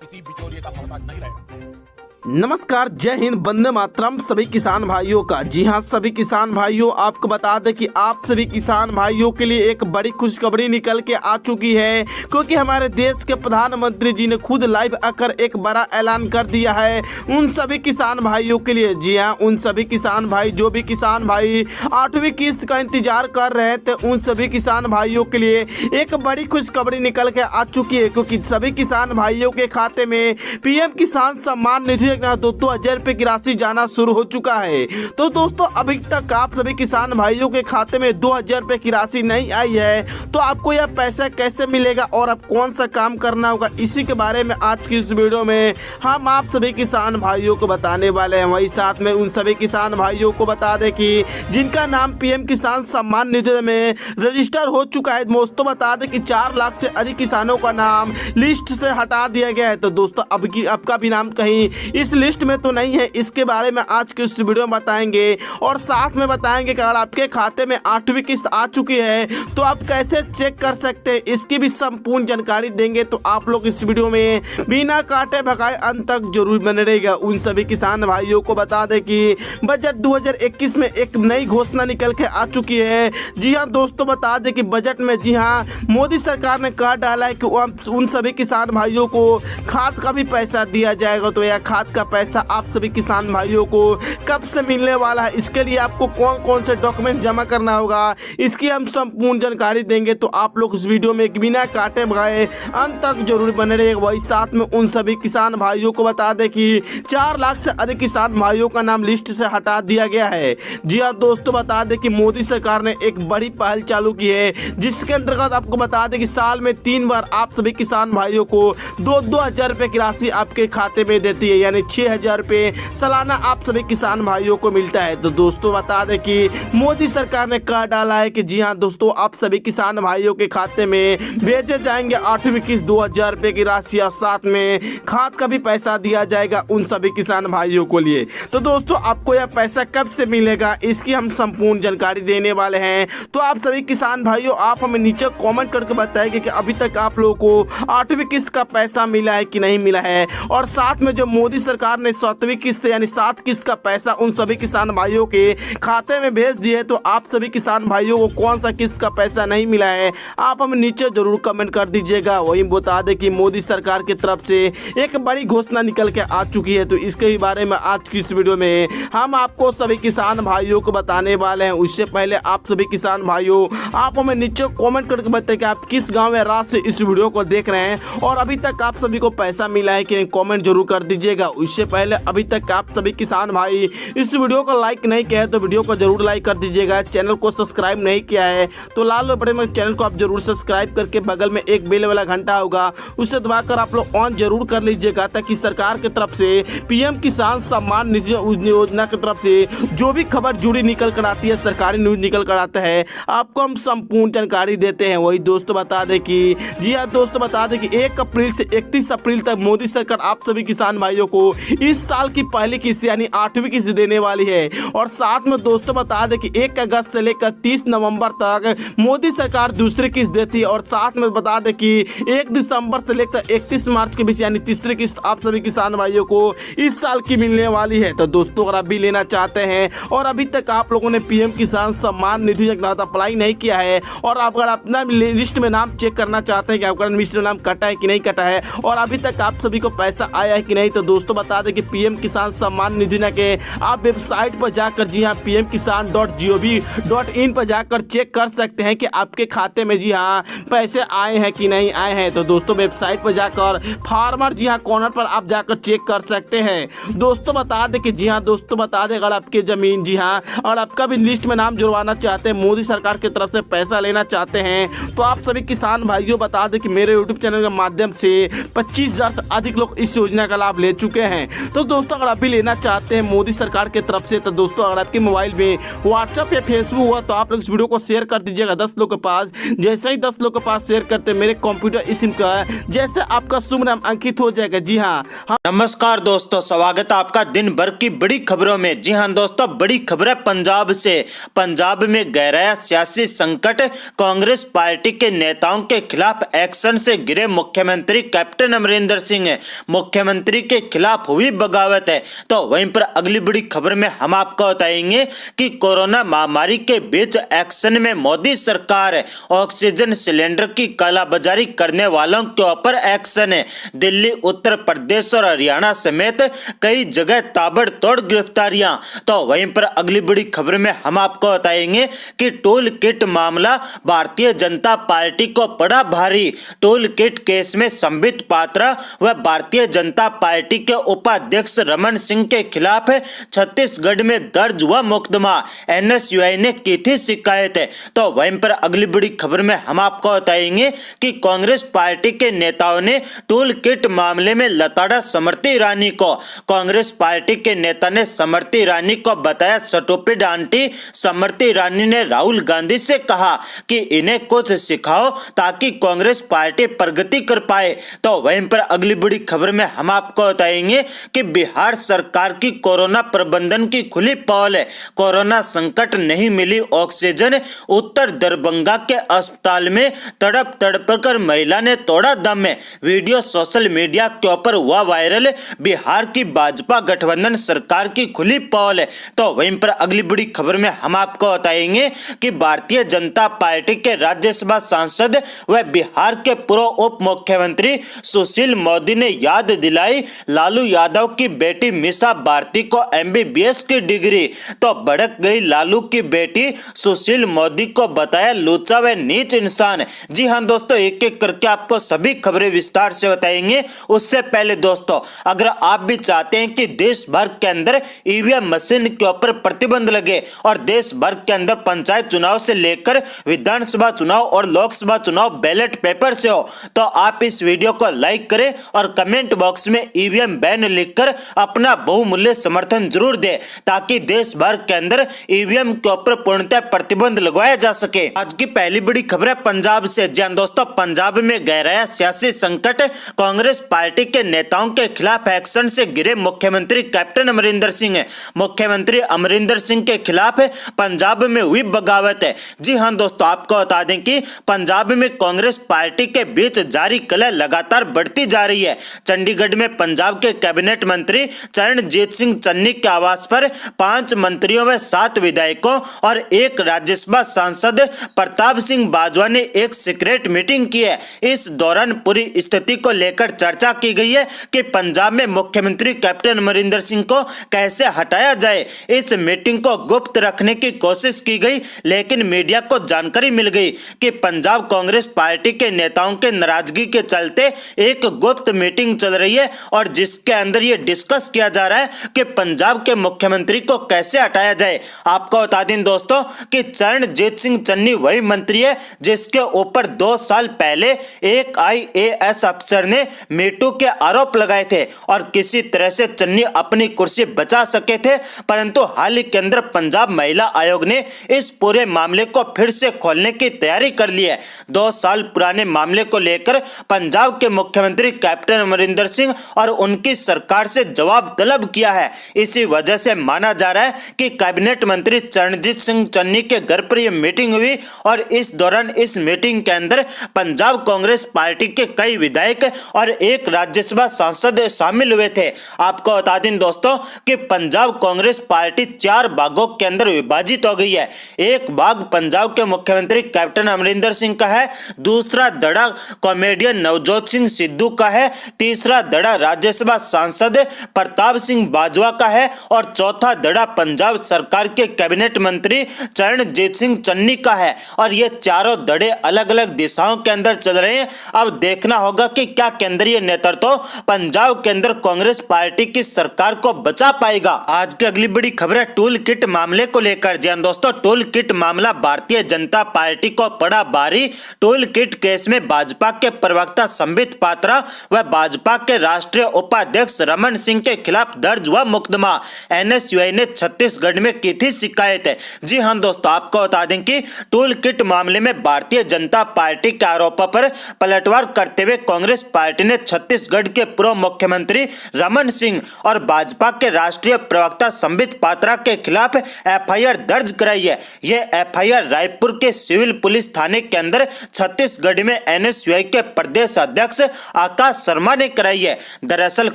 किसी बिचौलिए का मोहताज नहीं रहेगा। नमस्कार, जय हिंद, वंदे मातरम सभी किसान भाइयों का। जी हां सभी किसान भाइयों, आपको बता दें कि आप सभी किसान भाइयों के लिए एक बड़ी खुशखबरी निकल के आ चुकी है, क्योंकि हमारे देश के प्रधानमंत्री जी ने खुद लाइव आकर एक बड़ा ऐलान कर दिया है उन सभी किसान भाइयों के लिए। जी हां, उन सभी किसान भाई जो भी किसान भाई 8वीं किस्त का इंतजार कर रहे थे, उन सभी किसान भाइयों के लिए एक बड़ी खुशखबरी निकल के आ चुकी है, क्योंकि सभी किसान भाइयों के खाते में पीएम किसान सम्मान निधि 2,000 रुपए की राशि जाना शुरू हो चुका है। तो दोस्तों अभी तक आप सभी किसान भाइयों के खाते में 2,000 रुपए की राशि नहीं आई है, तो आपको यह पैसा कैसे मिलेगा और अब कौन सा काम करना होगा, इसी के बारे में आज की इस वीडियो में हम आप सभी किसान भाइयों को बताने वाले हैं। वही साथ में उन सभी किसान भाइयों को बता दें कि जिनका नाम पीएम किसान सम्मान निधि में रजिस्टर हो चुका है, दोस्तों बता दें कि 4 लाख से अधिक किसानों का नाम लिस्ट से हटा दिया गया है। तो दोस्तों आपका भी नाम कहीं इस लिस्ट में तो नहीं है, इसके बारे में आज के इस वीडियो में बताएंगे और साथ में बताएंगे कि अगर आपके खाते में 8वीं किस्त आ चुकी है तो आप कैसे चेक कर सकते हैं, इसकी भी संपूर्ण जानकारी देंगे। तो आप लोग इस वीडियो में बिना काटे भगाए अंत तक जरूर बने रहेगा। उन सभी किसान भाइयों को बता दें कि बजट 2021 में एक नई घोषणा निकल के आ चुकी है। जी हाँ दोस्तों, बता दें कि बजट में जी हाँ मोदी सरकार ने कहा डाला है कि उन सभी किसान भाइयों को खाद का भी पैसा दिया जाएगा। तो यह खाद का पैसा आप सभी किसान भाइयों को कब से मिलने वाला है, इसके लिए आपको कौन कौन से डॉक्यूमेंट जमा करना होगा, इसकी हम संपूर्ण जानकारी देंगे। तो आप लोग इस वीडियो में बिना काटे भगाए अंत तक जरूर बने रहिएगा। वही साथ में उन सभी किसान भाइयों को बता दें कि 4 लाख से अधिक किसान भाइयों का नाम लिस्ट से हटा दिया गया है। जी हाँ दोस्तों, बता दें कि मोदी सरकार ने एक बड़ी पहल चालू की है, जिसके अंतर्गत आपको बता दें कि साल में 3 बार आप सभी किसान भाइयों को 2,000 रुपए की राशि आपके खाते में देती है, यानी 6,000 रुपए सालाना आप सभी किसान भाइयों को मिलता है। तो दोस्तों बता दें कि मोदी सरकार ने कहा डाला है कि जी हाँ दोस्तों, आप सभी किसान भाइयों के खाते में भेजे जाएंगे 8वीं किस्त 2,000 रुपए की राशि और साथ में खाद का भी पैसा दिया जाएगा उन सभी किसान भाइयों को लिए। तो दोस्तों आपको यह पैसा कब से मिलेगा, इसकी हम संपूर्ण जानकारी देने वाले हैं। तो आप सभी किसान भाइयों, आप हमें नीचे कमेंट करके बताएंगे कि अभी तक आप लोगों को 8वीं किस्त का पैसा मिला है कि नहीं मिला है, और साथ में जो मोदी सरकार ने 7वीं किस्त यानी 7 किस्त का पैसा उन सभी किसान भाइयों के खाते में भेज दिए। तो आप सभी किसान भाइयों को कौन सा किस्त का पैसा नहीं मिला है, आप हमें नीचे जरूर कमेंट कर दीजिएगा। वही बता दें कि मोदी सरकार की तरफ से एक बड़ी घोषणा निकल के आ चुकी है, तो इसके ही बारे में आज की इस वीडियो में हम आपको सभी किसान भाइयों को बताने वाले हैं। उससे पहले आप सभी किसान भाइयों, आप हमें नीचे कमेंट करके बताएं कि आप किस गाँव या राज्य से इस वीडियो को देख रहे हैं और अभी तक आप सभी को पैसा मिला है कि नहीं, कॉमेंट जरूर कर दीजिएगा। उससे पहले अभी तक आप सभी किसान भाई इस वीडियो को लाइक नहीं किया है तो वीडियो को जरूर लाइक कर दीजिएगा। चैनल को सब्सक्राइब नहीं किया है तो लाल बटन में चैनल को आप जरूर सब्सक्राइब करके बगल में एक बेल वाला घंटा होगा उसे दबाकर आप लोग ऑन जरूर कर लीजिएगा, ताकि सरकार की तरफ से पीएम किसान सम्मान निधि योजना की तरफ से जो भी खबर जुड़ी निकल कर आती है, सरकारी न्यूज निकल कर आता है, आपको हम संपूर्ण जानकारी देते हैं। वही दोस्तों बता दें कि जी हाँ दोस्तों बता दें कि 1 अप्रैल से 31 अप्रैल तक मोदी सरकार आप सभी किसान भाइयों को इस साल की पहली किस्त यानी 8वीं किस्त देने वाली है। और साथ में दोस्तों बता दें कि 1 अगस्त से लेकर 30 नवंबर तक मोदी सरकार दूसरी किस्त देती है। और साथ में बता दें कि 1 दिसंबर से लेकर 31 मार्च के बीच यानी तीसरी किस्त आप सभी किसान भाइयों को इस साल की मिलने वाली है। तो दोस्तों अगर आप भी लेना चाहते हैं और अभी तक आप लोगों ने पीएम किसान सम्मान निधि योजना अप्लाई नहीं किया है और आप अगर अपना लिस्ट में नाम चेक करना चाहते हैं कि आपका लिस्ट में नाम कटा है कि नहीं कटा है और अभी तक आप सभी को पैसा आया है कि नहीं, तो दोस्तों बता दें कि पीएम किसान सम्मान निधि योजना के आप वेबसाइट पर जाकर जी हाँ pmkisan.gov.in पर जाकर चेक कर सकते हैं कि आपके खाते में जी हाँ पैसे आए हैं कि नहीं आए हैं। तो दोस्तों वेबसाइट पर जाकर फार्मर जी हाँ कॉर्नर पर आप जाकर चेक कर सकते हैं। दोस्तों बता दें कि जी हाँ दोस्तों बता दें अगर आपकी जमीन जी हाँ और आपका भी लिस्ट में नाम जुड़वाना चाहते हैं, मोदी सरकार की तरफ से पैसा लेना चाहते हैं, तो आप सभी किसान भाइयों बता दें कि मेरे यूट्यूब चैनल के माध्यम से 25,000 से अधिक लोग इस योजना का लाभ ले चुके हैं। तो दोस्तों अगर आप भी लेना चाहते हैं मोदी सरकार की तरफ से, तो दोस्तों अगर आपके मोबाइल में व्हाट्सएप या फेसबुक हुआ तो आप लोग इस वीडियो को शेयर कर दीजिएगा 10 लोग के पास। जैसे ही 10 लोग के पास शेयर करते मेरे कंप्यूटर सिम का जैसे आपका शुभ नाम अंकित हो जाएगा। जी हाँ नमस्कार दोस्तों, स्वागत है आपका दिन भर की बड़ी खबरों में। जी हाँ दोस्तों, बड़ी खबर है पंजाब से। पंजाब में गहराया सियासी संकट, कांग्रेस पार्टी के नेताओं के खिलाफ एक्शन से गिरे मुख्यमंत्री कैप्टन अमरिंदर सिंह। मुख्यमंत्री के खिलाफ हुई बगावत है। तो वहीं पर अगली बड़ी खबर में हम आपको बताएंगे कि कोरोना महामारी के बीच एक्शन में मोदी सरकार, ऑक्सीजन सिलेंडर की कालाबाजारी करने वालों के ऊपर एक्शन है। दिल्ली, उत्तर प्रदेश और हरियाणा समेत कई जगह ताबड़तोड़ गिरफ्तारियां। तो वहीं पर अगली बड़ी खबर में हम आपको बताएंगे कि टोल किट मामला भारतीय जनता पार्टी को पड़ा भारी। टोल किट केस में संबित पात्रा व भारतीय जनता पार्टी के उपाध्यक्ष रमन सिंह के खिलाफ छत्तीसगढ़ में दर्ज हुआ मुकदमा, एनएसयूआई ने की थी शिकायत। तो वहीं पर अगली बड़ी खबर में हम आपको बताएंगे कि कांग्रेस पार्टी के नेताओं ने टोल किट मामले में लताड़ा स्मृति ईरानी को। कांग्रेस पार्टी के नेता ने स्मृति ईरानी को बताया स्टूपिड आंटी। स्मृति ईरानी ने राहुल गांधी से कहा कि इन्हें कुछ सिखाओ ताकि कांग्रेस पार्टी प्रगति कर पाए। तो वहीं पर अगली बड़ी खबर में हम आपको बताएंगे कि बिहार सरकार की कोरोना प्रबंधन की खुली पहल है। कोरोना संकट नहीं मिली ऑक्सीजन, उत्तर दरभंगा के अस्पताल में तड़प तड़प कर महिला ने तोड़ा दम। वीडियो सोशल मीडिया के ऊपर हुआ वायरल। बिहार की भाजपा गठबंधन सरकार की खुली पहल है। तो वहीं पर अगली बड़ी खबर में हम आपको बताएंगे कि भारतीय जनता पार्टी के राज्यसभा सांसद व बिहार के पूर्व उप मुख्यमंत्री सुशील मोदी ने याद दिलाई लालू यादव की बेटी मीसा भारती को एमबीबीएस की डिग्री। तो भड़क गई लालू की बेटी, सुशील मोदी को बताया लूचा व नीच इंसान। जी हाँ दोस्तों, एक एक करके आपको सभी खबरें विस्तार से बताएंगे। उससे पहले दोस्तों अगर आप भी चाहते हैं कि देश भर के अंदर ईवीएम मशीन के ऊपर प्रतिबंध लगे और देश भर के अंदर पंचायत चुनाव से लेकर विधानसभा चुनाव और लोकसभा चुनाव बैलेट पेपर से हो, तो आप इस वीडियो को लाइक करें और कमेंट बॉक्स में ईवीएम बैन लिखकर अपना बहुमूल्य समर्थन जरूर दें ताकि देश भर के अंदर ईवीएम के ऊपर पूर्णतः प्रतिबंध लगाया जा सके। आज की पहली बड़ी खबर है पंजाब से। जी हां दोस्तों, पंजाब में गहराया सियासी संकट, कांग्रेस पार्टी के नेताओं के खिलाफ एक्शन से गिरे मुख्यमंत्री कैप्टन अमरिंदर सिंह। मुख्यमंत्री अमरिंदर सिंह के खिलाफ पंजाब में हुई बगावत है। जी हां दोस्तों, आपको बता दें कि पंजाब में कांग्रेस पार्टी के बीच जारी कलह लगातार बढ़ती जा रही है। चंडीगढ़ में पंजाब के कैबिनेट मंत्री चरणजीत सिंह चन्नी के आवास पर 5 मंत्रियों व 7 विधायकों और 1 राज्यसभा सांसद प्रताप सिंह बाजवा ने एक सीक्रेट मीटिंग की है। इस दौरान पूरी स्थिति को लेकर चर्चा की गई है कि पंजाब में मुख्यमंत्री कैप्टन अमरिंदर सिंह को कैसे हटाया जाए। इस मीटिंग को गुप्त रखने की कोशिश की गई, लेकिन मीडिया को जानकारी मिल गई कि पंजाब कांग्रेस पार्टी के नेताओं के नाराजगी के चलते एक गुप्त मीटिंग चल रही है और जिसके जिसके अंदर ये डिस्कस किया जा रहा है कि पंजाब के मुख्यमंत्री को कैसे हटाया जाए। आपको बता दें दोस्तों कि चरणजीत सिंह चन्नी वही मंत्री है जिसके ऊपर 2 साल पहले एक IAS अफसर ने मीटू के आरोप लगाए थे और किसी तरह से चन्नी अपनी कुर्सी बचा सके थे, परंतु हाल ही के अंदर पंजाब महिला आयोग ने इस पूरे मामले को फिर से खोलने की तैयारी कर ली है। 2 साल पुराने मामले को लेकर पंजाब के मुख्यमंत्री कैप्टन अमरिंदर सिंह और उनकी सरकार से जवाब तलब किया है। इसी वजह से माना जा रहा है कि कैबिनेट मंत्री चरणजीत सिंह चन्नी के घर पर यह मीटिंग हुई और इस दौरान इस मीटिंग के अंदर पंजाब कांग्रेस पार्टी के कई विधायक और एक राज्यसभा सांसद शामिल हुए थे। आपको बता दें दोस्तों कि पंजाब कांग्रेस पार्टी 4 भागों के अंदर विभाजित हो गई है। एक भाग पंजाब के मुख्यमंत्री कैप्टन अमरिंदर सिंह का है, दूसरा धड़ा कॉमेडियन नवजोत सिंह सिद्धू का है, तीसरा धड़ा राज्यसभा सांसद प्रताप सिंह बाजवा का है और चौथा धड़ा पंजाब सरकार के कैबिनेट मंत्री चरणजीत सिंह चन्नी का है। और ये चारों धड़े अलग अलग दिशाओं के अंदर चल रहे हैं। अब देखना होगा कि क्या केंद्रीय नेतृत्व पंजाब के अंदर कांग्रेस पार्टी की सरकार को बचा पाएगा। आज की अगली बड़ी खबर है टूल किट मामले को लेकर। जी दोस्तों, टूल किट मामला भारतीय जनता पार्टी को पड़ा भारी। टूल किट केस में भाजपा के प्रवक्ता संबित पात्रा व भाजपा के राष्ट्रीय उपाध्यक्ष रमन सिंह के खिलाफ दर्ज हुआ मुकदमा। NSUI ने छत्तीसगढ़ में की थी शिकायत। जी हां दोस्तों, आपको बता दें कि टूल किट मामले में भारतीय जनता पार्टी के आरोपों पर पलटवार करते हुए कांग्रेस पार्टी ने छत्तीसगढ़ के पूर्व मुख्यमंत्री रमन सिंह और भाजपा के राष्ट्रीय प्रवक्ता संबित पात्रा के खिलाफ FIR दर्ज कराई है। यह FIR रायपुर के सिविल पुलिस थाने के अंदर छत्तीसगढ़ में NSUI के प्रदेश अध्यक्ष आकाश शर्मा ने कराई है। दरअसल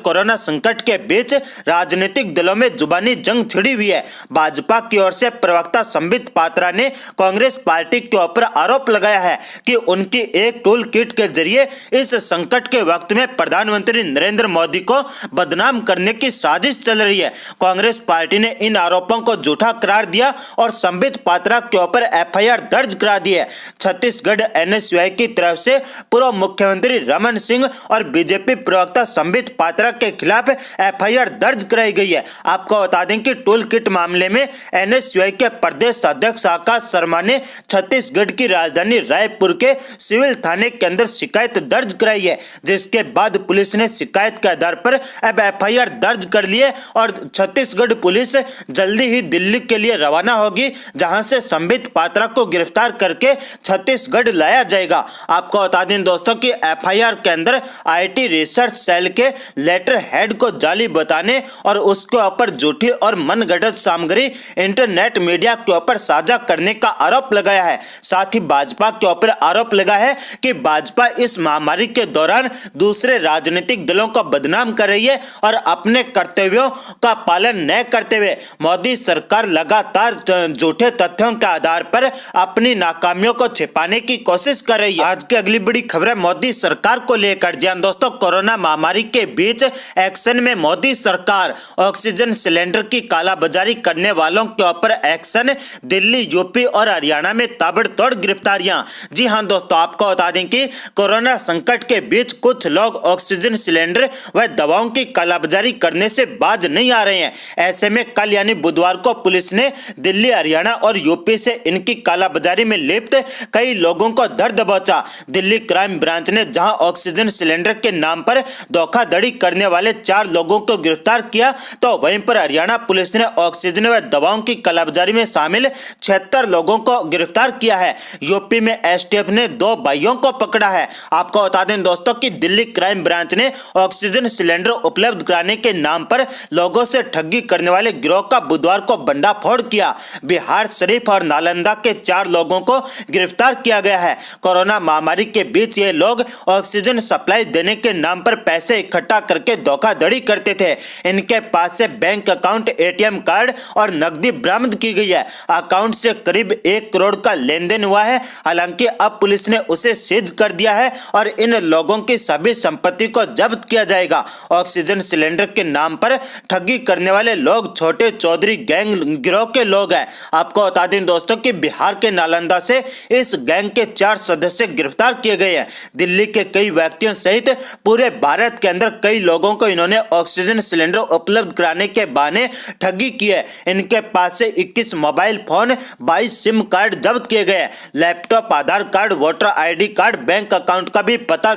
कोरोना संकट के बीच राजनीतिक दलों में जुबानी जंग छिड़ी हुई है। भाजपा की ओर से प्रवक्ता संबित पात्रा ने कांग्रेस पार्टी के ऊपर आरोप लगाया है कि उनकी एक टूल किट के जरिए इस संकट के वक्त में प्रधानमंत्री नरेंद्र मोदी को बदनाम करने की साजिश चल रही है। कांग्रेस पार्टी ने इन आरोपों को झूठा करार दिया और संबित पात्रा के ऊपर FIR दर्ज करा दी है। छत्तीसगढ़ NSUI की तरफ से पूर्व मुख्यमंत्री रमन सिंह और बीजेपी प्रवक्ता संबित पात्रा के खिलाफ FIR दर्ज कराई गई है। आपको बता दें कि टूल किट मामले में NSUI के प्रदेश अध्यक्ष आकाश शर्मा ने छत्तीसगढ़ की राजधानी रायपुर के सिविल थाने के अंदर शिकायत दर्ज कराई है, जिसके बाद पुलिस ने शिकायत के आधार पर अब FIR दर्ज कर लिए और छत्तीसगढ़ पुलिस जल्दी ही दिल्ली के लिए रवाना होगी, जहां से संबित पात्रा को गिरफ्तार करके छत्तीसगढ़ लाया जाएगा। आपको बता दें दोस्तों कि FIR के अंदर IT रिसर्च सेल के लेटर हेड को जाली बताने और उसके ऊपर झूठी और मनगढ़ंत सामग्री इंटरनेट मीडिया के ऊपर साझा करने का आरोप लगाया है। साथ ही भाजपा के ऊपर आरोप लगा है कि भाजपा इस महामारी के दौरान दूसरे राजनीतिक दलों को बदनाम कर रही है और अपने कर्तव्यों का पालन न करते हुए मोदी सरकार लगातार झूठे तथ्यों के आधार पर अपनी नाकामियों को छिपाने की कोशिश कर रही है। आज की अगली बड़ी खबर है मोदी सरकार को लेकर। जी दोस्तों, कोरोना महामारी के बीच एक्शन में मोदी सरकार। ऑक्सीजन सिलेंडर की कालाबाजारी करने वालों के ऊपर एक्शन। दिल्ली, यूपी और हरियाणा में ताबड़तोड़ गिरफ्तारियां। जी हां दोस्तों, आपको बता दें कि कोरोना संकट के बीच कुछ लोग ऑक्सीजन सिलेंडर व दवाओं की कालाबाजारी करने से बाज नहीं आ रहे हैं। ऐसे में कल यानी बुधवार को पुलिस ने दिल्ली, हरियाणा और यूपी से इनकी कालाबाजारी में लिप्त कई लोगों को धर दबोचा। दिल्ली क्राइम ब्रांच ने जहां ऑक्सीजन सिलेंडर के नाम पर धोखाधड़ी करने वाले 4 लोगों को गिरफ्तार किया, तो वहीं पर हरियाणा पुलिस ने ऑक्सीजन व दवाओं की कालाबाजारी में शामिल 76 लोगों को गिरफ्तार किया है। यूपी में STF ने 2 भाइयों को पकड़ा है। आपको बता दें दोस्तों कि दिल्ली क्राइम ब्रांच ने ऑक्सीजन सिलेंडर उपलब्ध कराने के नाम पर लोगों से ठगी करने वाले गिरोह का बुधवार को भंडाफोड़ किया। बिहार शरीफ और नालंदा के 4 लोगों को गिरफ्तार किया गया है। कोरोना महामारी के बीच ये लोग ऑक्सीजन सप्लाई देने के नाम पर पैसे इकट्ठा करके धोखाधड़ी करते थे। इनके पास से बैंक अकाउंट, ATM कार्ड और नकदी बरामद की गई है। अकाउंट से करीब 1 करोड़ का लेन देन हुआ है। हालांकि अब पुलिस ने उसे सीज कर दिया है और इन लोगों की सभी संपत्ति को जब्त किया जाएगा। ऑक्सीजन सिलेंडर के नाम पर ठगी करने वाले लोग छोटे चौधरी गैंग गिरोह के लोग हैं। आपको बता दें दोस्तों कि बिहार के नालंदा से इस गैंग के 4 सदस्य गिरफ्तार किए गए हैं। दिल्ली के कई व्यक्तियों सहित पूरे भारत के अंदर कई लोगों लोगों को इन्होंने ऑक्सीजन सिलेंडर उपलब्ध कराने के बहाने ठगी की है। इनके पास से 21 मोबाइल फोन, 22 सिम कार्ड जब्त किए गए। Laptop, Aadhaar card, voter ID card, bank account का भी पता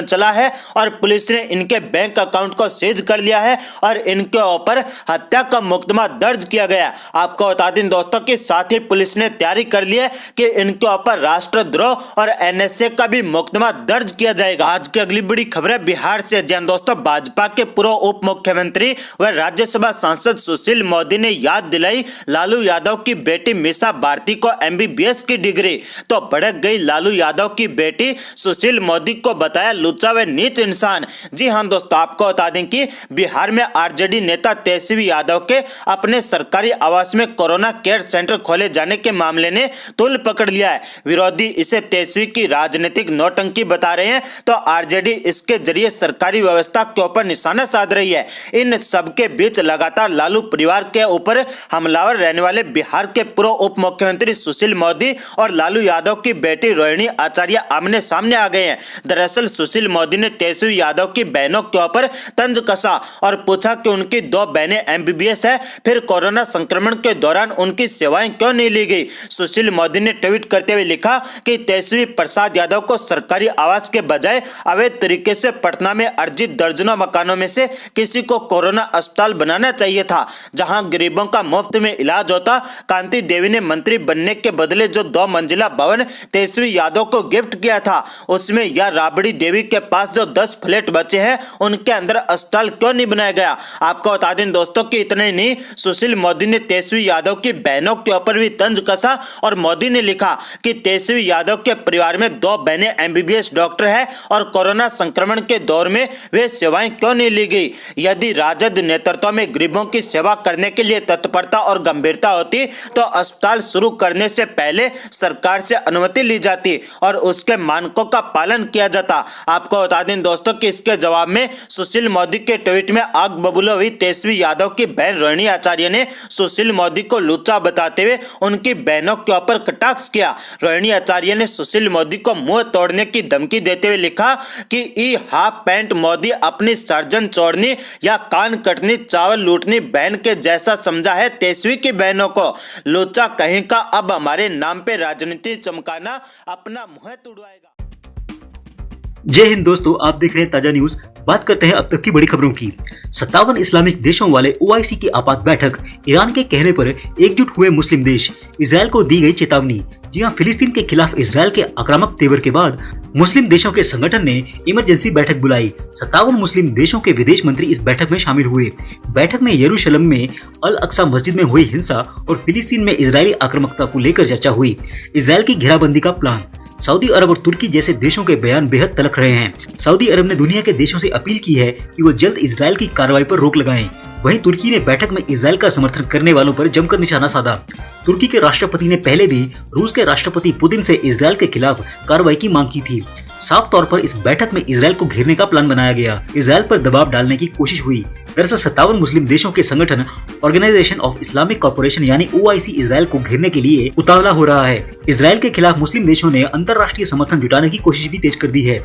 चला है और पुलिस ने इनके बैंक अकाउंट को सीज कर लिया है और इनके ऊपर हत्या का मुकदमा दर्ज किया गया। आपको बता दें दोस्तों कि साथ ही पुलिस ने तैयारी कर ली है कि इनके ऊपर राष्ट्रद्रोह और NSA का भी मुकदमा दर्ज किया जाएगा। आज की अगली बड़ी खबर है बिहार से। जी दोस्तों, भाजपा के पूर्व उप मुख्यमंत्री व राज्यसभा सांसद सुशील मोदी ने याद दिलाई लालू यादव की बेटी मीसा भारती को MBBS की डिग्री, तो भड़क गई लालू यादव की बेटी। सुशील मोदी को बताया लुच्चा व नीच इंसान। जी हां दोस्तों, आपको बता दें कि बिहार में RJD नेता तेजस्वी यादव के अपने सरकारी आवास में कोरोना केयर सेंटर खोले जाने के मामले ने तूल पकड़ लिया है। विरोधी इसे तेजस्वी की राजनीतिक नौटंकी बता रहे हैं तो RJD इसके जरिए सरकारी व्यवस्था के ऊपर निशाना साध रही है। इन सबके बीच लगातार लालू परिवार के ऊपर हमलावर रहने वाले बिहार के पूर्व उप मुख्यमंत्री सुशील मोदी और लालू यादव की बेटी रोहिणी आचार्य आमने सामने आ गए हैं। दरअसल सुशील मोदी ने तेजस्वी यादव की बहनों के ऊपर तंज कसा और पूछा कि उनकी 2 बहनें MBBS है, फिर कोरोना संक्रमण के दौरान उनकी सेवाएं क्यों नहीं ली गई। सुशील मोदी ने ट्वीट करते हुए लिखा कि तेजस्वी प्रसाद यादव को सरकारी आवास के बजाय अवैध तरीके से पटना में अर्जित दर्जनों मकानों में से किसी को कोरोना अस्पताल बनाना चाहिए था, जहां गरीबों का मुफ्त में इलाज होता। कांति देवी ने मंत्री बनने के बदले जो 2 मंजिला भवन तेजस्वी यादव को गिफ्ट किया था, उसमें या राबड़ी देवी के पास जो 10 फ्लैट बचे हैं उनके अंदर अस्पताल क्यों नहीं बनाया गया। आपको बता दें दोस्तों कि इतने नहीं, सुशील मोदी ने तेजस्वी यादव की बहनों के ऊपर भी तंज कसा और मोदी ने लिखा कि तेजस्वी यादव के परिवार में 2 बहनें MBBS डॉक्टर है और कोरोना संक्रमण के दौर में वे सेवाएं क्यों नहीं ली गई। यदि राजद नेतृत्व में गरीबों की सेवा करने के लिए तत्परता और गंभीरता होती तो अस्पताल शुरू करने से पहले सरकार से अनुमति ली जाती और उसके मानकों का पालन किया जाता। आपको बता दें दोस्तों कि इसके जवाब में सुशील मोदी के ट्वीट में आग बबूला हुई तेजस्वी यादव की बहन रोहिणी आचार्य ने सुशील मोदी को लुच्चा बताते हुए उनकी बहनों के ऊपर कटाक्ष किया। रोहिणी आचार्य ने सुशील मोदी को मुंह तोड़ने की धमकी देते हुए लिखा कि ई हाफ पैंट मोदी अपनी सर्जन चोरनी या कान कटनी चावल लूटनी बहन के जैसा समझा है तेजस्वी की बहनों को। लुच्चा कहीं का अब हमारे नाम पे राजनीति चमकाना अपना मुंह तुड़वाएगा। जय हिंद दोस्तों, आप देख रहे हैं ताजा न्यूज। बात करते हैं अब तक की बड़ी खबरों की। 57 इस्लामिक देशों वाले OIC की आपात बैठक, ईरान के कहने पर एकजुट हुए मुस्लिम देश, इजरायल को दी गई चेतावनी। जी हां, फिलिस्तीन के खिलाफ इजरायल के आक्रामक तेवर के बाद मुस्लिम देशों के संगठन ने इमरजेंसी बैठक बुलाई। 57 मुस्लिम देशों के विदेश मंत्री इस बैठक में शामिल हुए। बैठक में यरूशलेम में अल अक्सा मस्जिद में हुई हिंसा और फिलिस्तीन में इजरायली आक्रामकता को लेकर चर्चा हुई। इजरायल की घेराबंदी का प्लान, सऊदी अरब और तुर्की जैसे देशों के बयान बेहद तलख रहे हैं। सऊदी अरब ने दुनिया के देशों से अपील की है कि वो जल्द इजरायल की कार्रवाई पर रोक लगाएं। वहीं तुर्की ने बैठक में इजरायल का समर्थन करने वालों पर जमकर निशाना साधा। तुर्की के राष्ट्रपति ने पहले भी रूस के राष्ट्रपति पुतिन से इजरायल के खिलाफ कार्रवाई की मांग की थी। साफ तौर पर इस बैठक में इजरायल को घेरने का प्लान बनाया गया। इजरायल पर दबाव डालने की कोशिश हुई। दरअसल 57 मुस्लिम देशों के संगठन ऑर्गेनाइजेशन ऑफ इस्लामिक कॉर्पोरेशन यानी OIC इजरायल को घेरने के लिए उतावला हो रहा है। इजरायल के खिलाफ मुस्लिम देशों ने अंतर्राष्ट्रीय समर्थन जुटाने की कोशिश भी तेज कर दी है।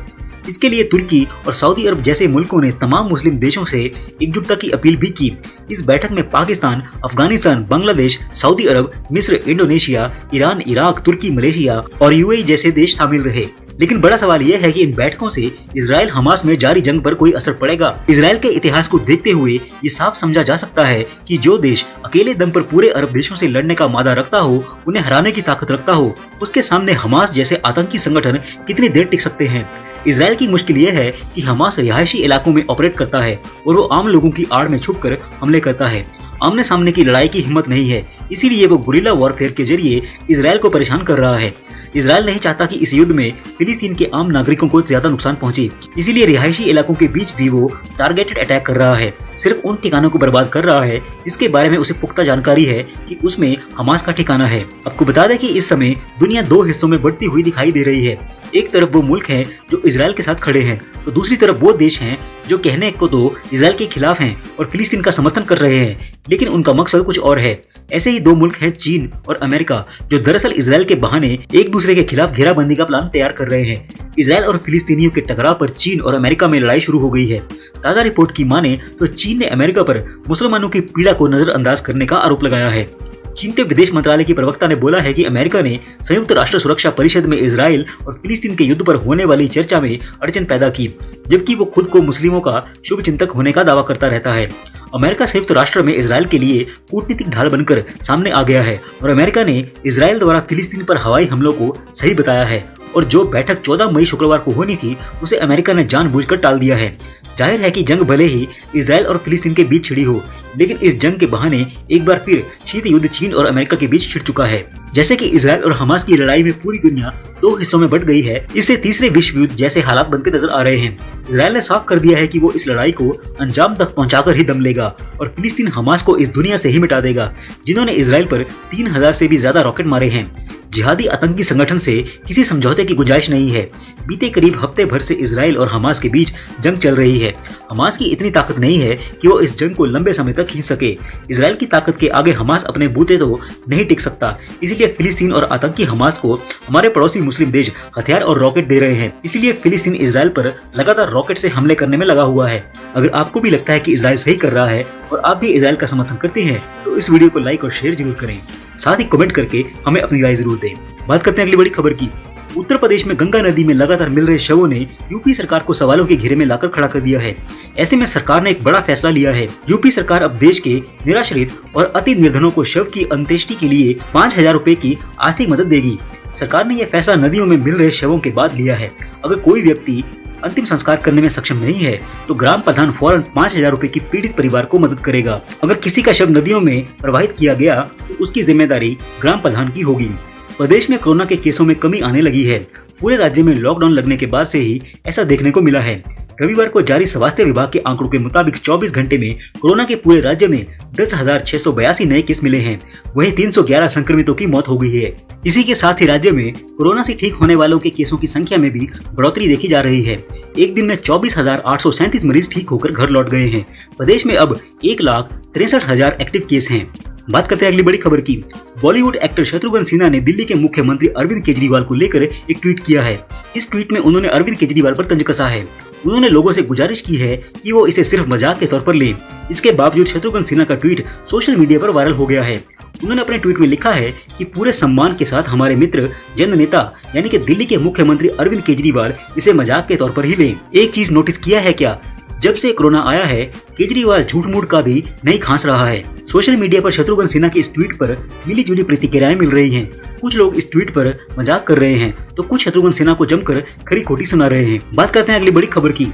इसके लिए तुर्की और सऊदी अरब जैसे मुल्कों ने तमाम मुस्लिम देशों से एकजुटता की अपील भी की। इस बैठक में पाकिस्तान, अफगानिस्तान, बांग्लादेश, सऊदी अरब, मिस्र, इंडोनेशिया, ईरान, इराक, तुर्की, मलेशिया और UAE जैसे देश शामिल रहे। लेकिन बड़ा सवाल यह है कि इन बैठकों से इजरायल हमास में जारी जंग पर कोई असर पड़ेगा। इजरायल के इतिहास को देखते हुए ये साफ समझा जा सकता है कि जो देश अकेले दम पर पूरे अरब देशों से लड़ने का मादा रखता हो, उन्हें हराने की ताकत रखता हो, उसके सामने हमास जैसे आतंकी संगठन कितनी देर टिक सकते हैं। इजरायल की मुश्किल यह है कि हमास रिहायशी इलाकों में ऑपरेट करता है और वो आम लोगों की आड़ में छुपकर हमले करता है। आमने सामने की लड़ाई की हिम्मत नहीं है, इसीलिए वो गुरिल्ला वॉरफेयर के जरिए इजरायल को परेशान कर रहा है। इजरायल नहीं चाहता कि इस युद्ध में फिलिस्तीन के आम नागरिकों को ज्यादा नुकसान पहुंचे, इसीलिए रिहायशी इलाकों के बीच भी वो टारगेटेड अटैक कर रहा है। सिर्फ उन ठिकानों को बर्बाद कर रहा है जिसके बारे में उसे पुख्ता जानकारी है कि उसमें हमास का ठिकाना है। आपको बता दें कि इस समय दुनिया 2 हिस्सों में बढ़ती हुई दिखाई दे रही है। एक तरफ वो मुल्क हैं जो इजरायल के साथ खड़े हैं, तो दूसरी तरफ वो देश हैं जो कहने को तो इजरायल के खिलाफ हैं और फिलिस्तीन का समर्थन कर रहे हैं, लेकिन उनका मकसद कुछ और है। ऐसे ही दो मुल्क हैं चीन और अमेरिका, जो दरअसल इजराइल के बहाने एक दूसरे के खिलाफ घेराबंदी का प्लान तैयार कर रहे हैं। इजराइल और फिलिस्तीनियों के टकराव पर चीन और अमेरिका में लड़ाई शुरू हो गई है। ताजा रिपोर्ट की माने तो चीन ने अमेरिका पर मुसलमानों की पीड़ा को नजरअंदाज करने का आरोप लगाया है। चीन के विदेश मंत्रालय की प्रवक्ता ने बोला है कि अमेरिका ने संयुक्त राष्ट्र सुरक्षा परिषद में इजराइल और फिलिस्तीन के युद्ध पर होने वाली चर्चा में अड़चन पैदा की, जबकि वो खुद को मुस्लिमों का शुभचिंतक होने का दावा करता रहता है। अमेरिका संयुक्त राष्ट्र में इजराइल के लिए कूटनीतिक ढाल बनकर सामने आ गया है और अमेरिका ने इजराइल द्वारा फिलिस्तीन पर हवाई हमलों को सही बताया है और जो बैठक 14 मई शुक्रवार को होनी थी उसे अमेरिका ने जानबूझकर टाल दिया है। जाहिर है कि जंग भले ही इजराइल और फिलिस्तीन के बीच छिड़ी हो, लेकिन इस जंग के बहाने एक बार फिर शीत युद्ध चीन और अमेरिका के बीच छिड़ चुका है। जैसे कि इजराइल और हमास की लड़ाई में पूरी दुनिया दो हिस्सों में बंट गई है, इससे तीसरे विश्व युद्ध जैसे हालात बनते नजर आ रहे हैं। इजराइल ने साफ कर दिया है कि वो इस लड़ाई को अंजाम तक पहुंचाकर ही दम लेगा और फिलिस्तीन हमास को इस दुनिया से ही मिटा देगा, जिन्होंने इजराइल पर 3000 से भी ज्यादा रॉकेट मारे हैं। जिहादी आतंकी संगठन से किसी समझौते की गुंजाइश नहीं है। बीते करीब हफ्ते भर से इजराइल और हमास के बीच जंग चल रही है। हमास की इतनी ताकत नहीं है कि वो इस जंग को लंबे समय तक खींच सके। इजराइल की ताकत के आगे हमास अपने बूते तो नहीं टिक सकता, इसलिए फिलिस्तीन और आतंकी हमास को हमारे पड़ोसी मुस्लिम देश हथियार और रॉकेट दे रहे हैं। इसलिए फिलिस्तीन इजराइल पर लगातार रॉकेट से हमले करने में लगा हुआ है। अगर आपको भी लगता है कि इजराइल सही कर रहा है और आप भी इजराइल का समर्थन करते हैं तो इस वीडियो को लाइक और शेयर जरूर करें, साथ ही कमेंट करके हमें अपनी राय जरूर दें। बात करते हैं अगली बड़ी खबर की। उत्तर प्रदेश में गंगा नदी में लगातार मिल रहे शवों ने यूपी सरकार को सवालों के घेरे में लाकर खड़ा कर दिया है। ऐसे में सरकार ने एक बड़ा फैसला लिया है। यूपी सरकार अब देश के निराश्रित और अति निर्धनों को शव की अंत्येष्टि के लिए 5000 रुपए की आर्थिक मदद देगी। सरकार ने यह फैसला नदियों में मिल रहे शवों के बाद लिया है। अगर कोई व्यक्ति अंतिम संस्कार करने में सक्षम नहीं है तो ग्राम प्रधान फौरन 5000 रुपए की पीड़ित परिवार को मदद करेगा। अगर किसी का शव नदियों में प्रवाहित किया गया तो उसकी जिम्मेदारी ग्राम प्रधान की होगी। प्रदेश में कोरोना के केसों में कमी आने लगी है। पूरे राज्य में लॉकडाउन लगने के बाद से ही ऐसा देखने को मिला है। रविवार को जारी स्वास्थ्य विभाग के आंकड़ों के मुताबिक 24 घंटे में कोरोना के पूरे राज्य में 10,682 नए केस मिले हैं। वहीं 311 संक्रमितों की मौत हो गई है। इसी के साथ ही राज्य में कोरोना से ठीक होने वालों के केसों की संख्या में भी बढ़ोतरी देखी जा रही है। एक दिन में 24,837 मरीज ठीक होकर घर लौट गए हैं। प्रदेश में अब 1,63,000 एक्टिव केस हैं। बात करते हैं अगली बड़ी खबर की। बॉलीवुड एक्टर शत्रुघ्न सिन्हा ने दिल्ली के मुख्यमंत्री अरविंद केजरीवाल को लेकर एक ट्वीट किया है। इस ट्वीट में उन्होंने अरविंद केजरीवाल पर तंज कसा है। उन्होंने लोगों से गुजारिश की है कि वो इसे सिर्फ मजाक के तौर पर लें। इसके बावजूद शत्रुघ्न सिन्हा का ट्वीट सोशल मीडिया पर वायरल हो गया है। उन्होंने अपने ट्वीट में लिखा है कि पूरे सम्मान के साथ हमारे मित्र जन नेता यानी कि दिल्ली के मुख्यमंत्री अरविंद केजरीवाल इसे मजाक के तौर पर ही लें। एक चीज नोटिस किया है क्या, जब से कोरोना आया है केजरीवाल झूठ मूठ का भी नहीं खांस रहा है। सोशल मीडिया पर शत्रुघ्न सिन्हा की इस ट्वीट पर मिली जुली प्रतिक्रियाएं मिल रही हैं। कुछ लोग इस ट्वीट पर मजाक कर रहे हैं तो कुछ शत्रुघ्न सिन्हा को जमकर खरी खोटी सुना रहे हैं। बात करते हैं अगली बड़ी खबर की।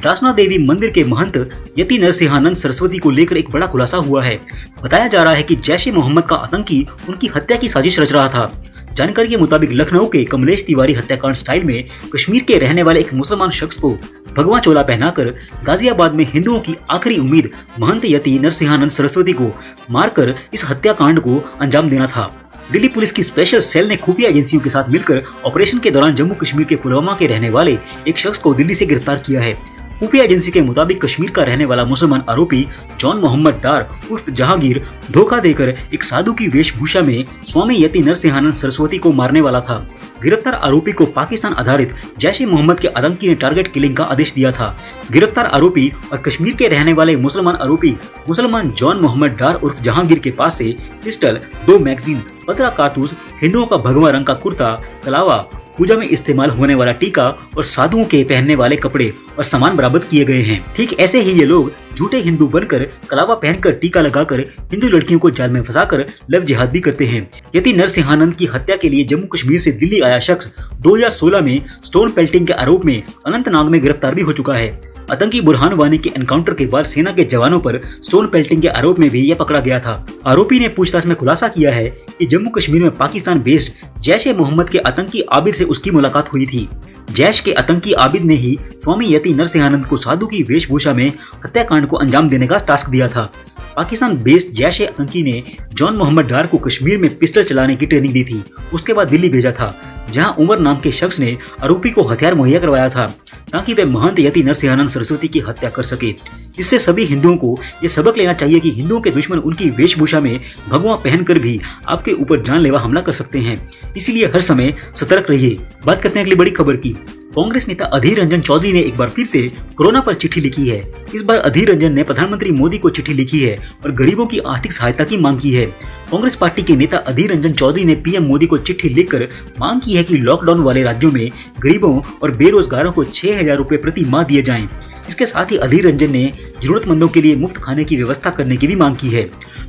दासना देवी मंदिर के महंत यति नरसिंहानंद सरस्वती को लेकर एक बड़ा खुलासा हुआ है। बताया जा रहा है कि जैश ए मोहम्मद का आतंकी उनकी हत्या की साजिश रच रहा था। जानकारी के मुताबिक लखनऊ के कमलेश तिवारी हत्याकांड स्टाइल में कश्मीर के रहने वाले एक मुसलमान शख्स को भगवा चोला पहनाकर गाजियाबाद में हिंदुओं की आखिरी उम्मीद महंत यति नरसिंहानंद सरस्वती को मारकर इस हत्याकांड को अंजाम देना था। दिल्ली पुलिस की स्पेशल सेल ने खुफिया एजेंसियों के साथ मिलकर ऑपरेशन के दौरान जम्मू कश्मीर के पुलवामा के रहने वाले एक शख्स को दिल्ली से गिरफ्तार किया है। खुफिया एजेंसी के मुताबिक कश्मीर का रहने वाला मुसलमान आरोपी जॉन मोहम्मद डार उर्फ जहांगीर धोखा देकर एक साधु की वेशभूषा में स्वामी यति नरसिंहानंद सरस्वती को मारने वाला था। गिरफ्तार आरोपी को पाकिस्तान आधारित जैश ए मोहम्मद के आतंकी ने टारगेट किलिंग का आदेश दिया था। गिरफ्तार आरोपी और कश्मीर के रहने वाले मुसलमान आरोपी मुसलमान जॉन मोहम्मद डार उर्फ जहांगीर के पास से पिस्टल, 2 मैगजीन, 15 कारतूस, हिंदुओं का भगवा रंग का कुर्ता, कलावा, पूजा में इस्तेमाल होने वाला टीका और साधुओं के पहनने वाले कपड़े और सामान बरामद किए गए हैं। ठीक ऐसे ही ये लोग झूठे हिंदू बनकर कलावा पहनकर टीका लगाकर हिंदू लड़कियों को जाल में फंसाकर लव जिहाद भी करते हैं। यति नरसिंहानंद की हत्या के लिए जम्मू कश्मीर से दिल्ली आया शख्स 2016 में स्टोन पेल्टिंग के आरोप में अनंतनाग में गिरफ्तार भी हो चुका है। आतंकी बुरहान वानी के एनकाउंटर के बाद सेना के जवानों पर स्टोन पेल्टिंग के आरोप में भी यह पकड़ा गया था। आरोपी ने पूछताछ में खुलासा किया है कि जम्मू कश्मीर में पाकिस्तान बेस्ड जैश ए मोहम्मद के आतंकी आबिद से उसकी मुलाकात हुई थी। जैश के आतंकी आबिद ने ही स्वामी यति नरसिंहानंद को साधु की वेशभूषा में हत्याकांड को अंजाम देने का टास्क दिया था। पाकिस्तान बेस्ड जैश ए आतंकी ने जॉन मोहम्मद डार को कश्मीर में पिस्टल चलाने की ट्रेनिंग दी थी। उसके बाद दिल्ली भेजा था। जहां उमर नाम के शख्स ने आरोपी को हथियार मुहैया करवाया था ताकि वह महंत यति नरसिंहानंद सरस्वती की हत्या कर सके। इससे सभी हिंदुओं को ये सबक लेना चाहिए कि हिंदुओं के दुश्मन उनकी वेशभूषा में भगवा पहनकर भी आपके ऊपर जानलेवा हमला कर सकते हैं, इसीलिए हर समय सतर्क रहिए। बात करते हैं अगली बड़ी खबर की। कांग्रेस नेता अधीर रंजन चौधरी ने एक बार फिर से कोरोना पर चिट्ठी लिखी है। इस बार अधीर रंजन ने प्रधानमंत्री मोदी को चिट्ठी लिखी है और गरीबों की आर्थिक सहायता की मांग की है। कांग्रेस पार्टी के नेता अधीर रंजन चौधरी ने पीएम मोदी को चिट्ठी लिखकर मांग की है कि लॉकडाउन वाले राज्यों में गरीबों और बेरोजगारों को 6,000 रुपए प्रति माह दिए जाएं। इसके साथ ही अधीर रंजन ने जरूरतमंदों के लिए मुफ्त खाने की व्यवस्था करने की भी मांग की है।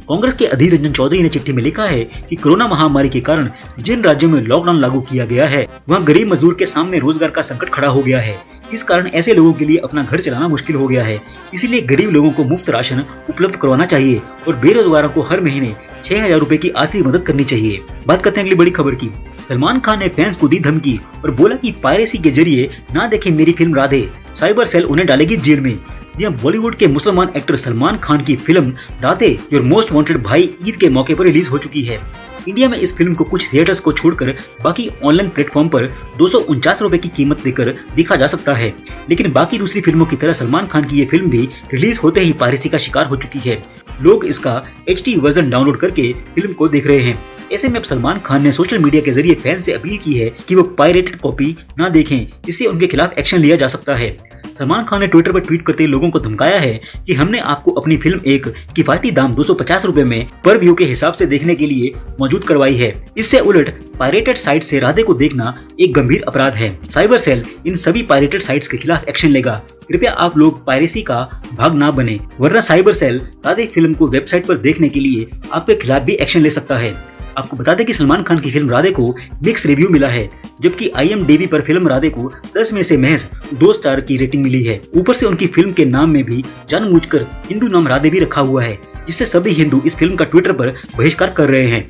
कांग्रेस के अधीर रंजन चौधरी ने चिट्ठी में लिखा है कि कोरोना महामारी के कारण जिन राज्यों में लॉकडाउन लागू किया गया है वहाँ गरीब मजदूर के सामने रोजगार का संकट खड़ा हो गया है। इस कारण ऐसे लोगों के लिए अपना घर चलाना मुश्किल हो गया है। इसीलिए गरीब लोगों को मुफ्त राशन उपलब्ध करवाना चाहिए और बेरोजगारों को हर महीने 6,000 रुपए की आर्थिक मदद करनी चाहिए। बात करते हैं अगली बड़ी खबर की। सलमान खान ने फैंस को दी धमकी और बोला कि पायरेसी के जरिए ना देखें मेरी फिल्म राधे, साइबर सेल उन्हें डालेगी जेल में। जी हां, बॉलीवुड के मुसलमान एक्टर सलमान खान की film Radhe your most wanted भाई ईद के मौके पर रिलीज हो चुकी है। इंडिया में इस फिल्म को कुछ थिएटर्स को छोड़कर बाकी ऑनलाइन प्लेटफॉर्म पर 249 रुपए की कीमत देकर देखा जा सकता है, लेकिन बाकी दूसरी फिल्मों की तरह सलमान खान की ये फिल्म भी रिलीज होते ही पायरेसी का शिकार हो चुकी है। लोग इसका HD वर्जन डाउनलोड करके फिल्म को देख रहे हैं। ऐसे में अब सलमान खान ने सोशल मीडिया के जरिए फैंस से अपील की है कि वो पायरेटेड कॉपी ना देखें, इससे उनके खिलाफ एक्शन लिया जा सकता है। सलमान खान ने ट्विटर पर ट्वीट करते लोगों को धमकाया है कि हमने आपको अपनी फिल्म एक किफायती दाम 250 रुपए में पर व्यू के हिसाब से देखने के लिए मौजूद करवाई है। इससे उलट पायरेटेड साइट से राधे को देखना एक गंभीर अपराध है। साइबर सेल इन सभी पायरेटेड साइट्स के खिलाफ एक्शन लेगा। कृपया आप लोग पायरेसी का भाग ना बने, वरना साइबर सेल राधे फिल्म को वेबसाइट पर देखने के लिए आपके खिलाफ भी एक्शन ले सकता है। आपको बता दें कि सलमान खान की फिल्म राधे को मिक्स रिव्यू मिला है, जबकि IMDb पर फिल्म राधे को 10 में से महज 2 स्टार की रेटिंग मिली है। ऊपर से उनकी फिल्म के नाम में भी जानबूझकर हिंदू नाम राधे भी रखा हुआ है, जिससे सभी हिंदू इस फिल्म का ट्विटर पर बहिष्कार कर रहे हैं।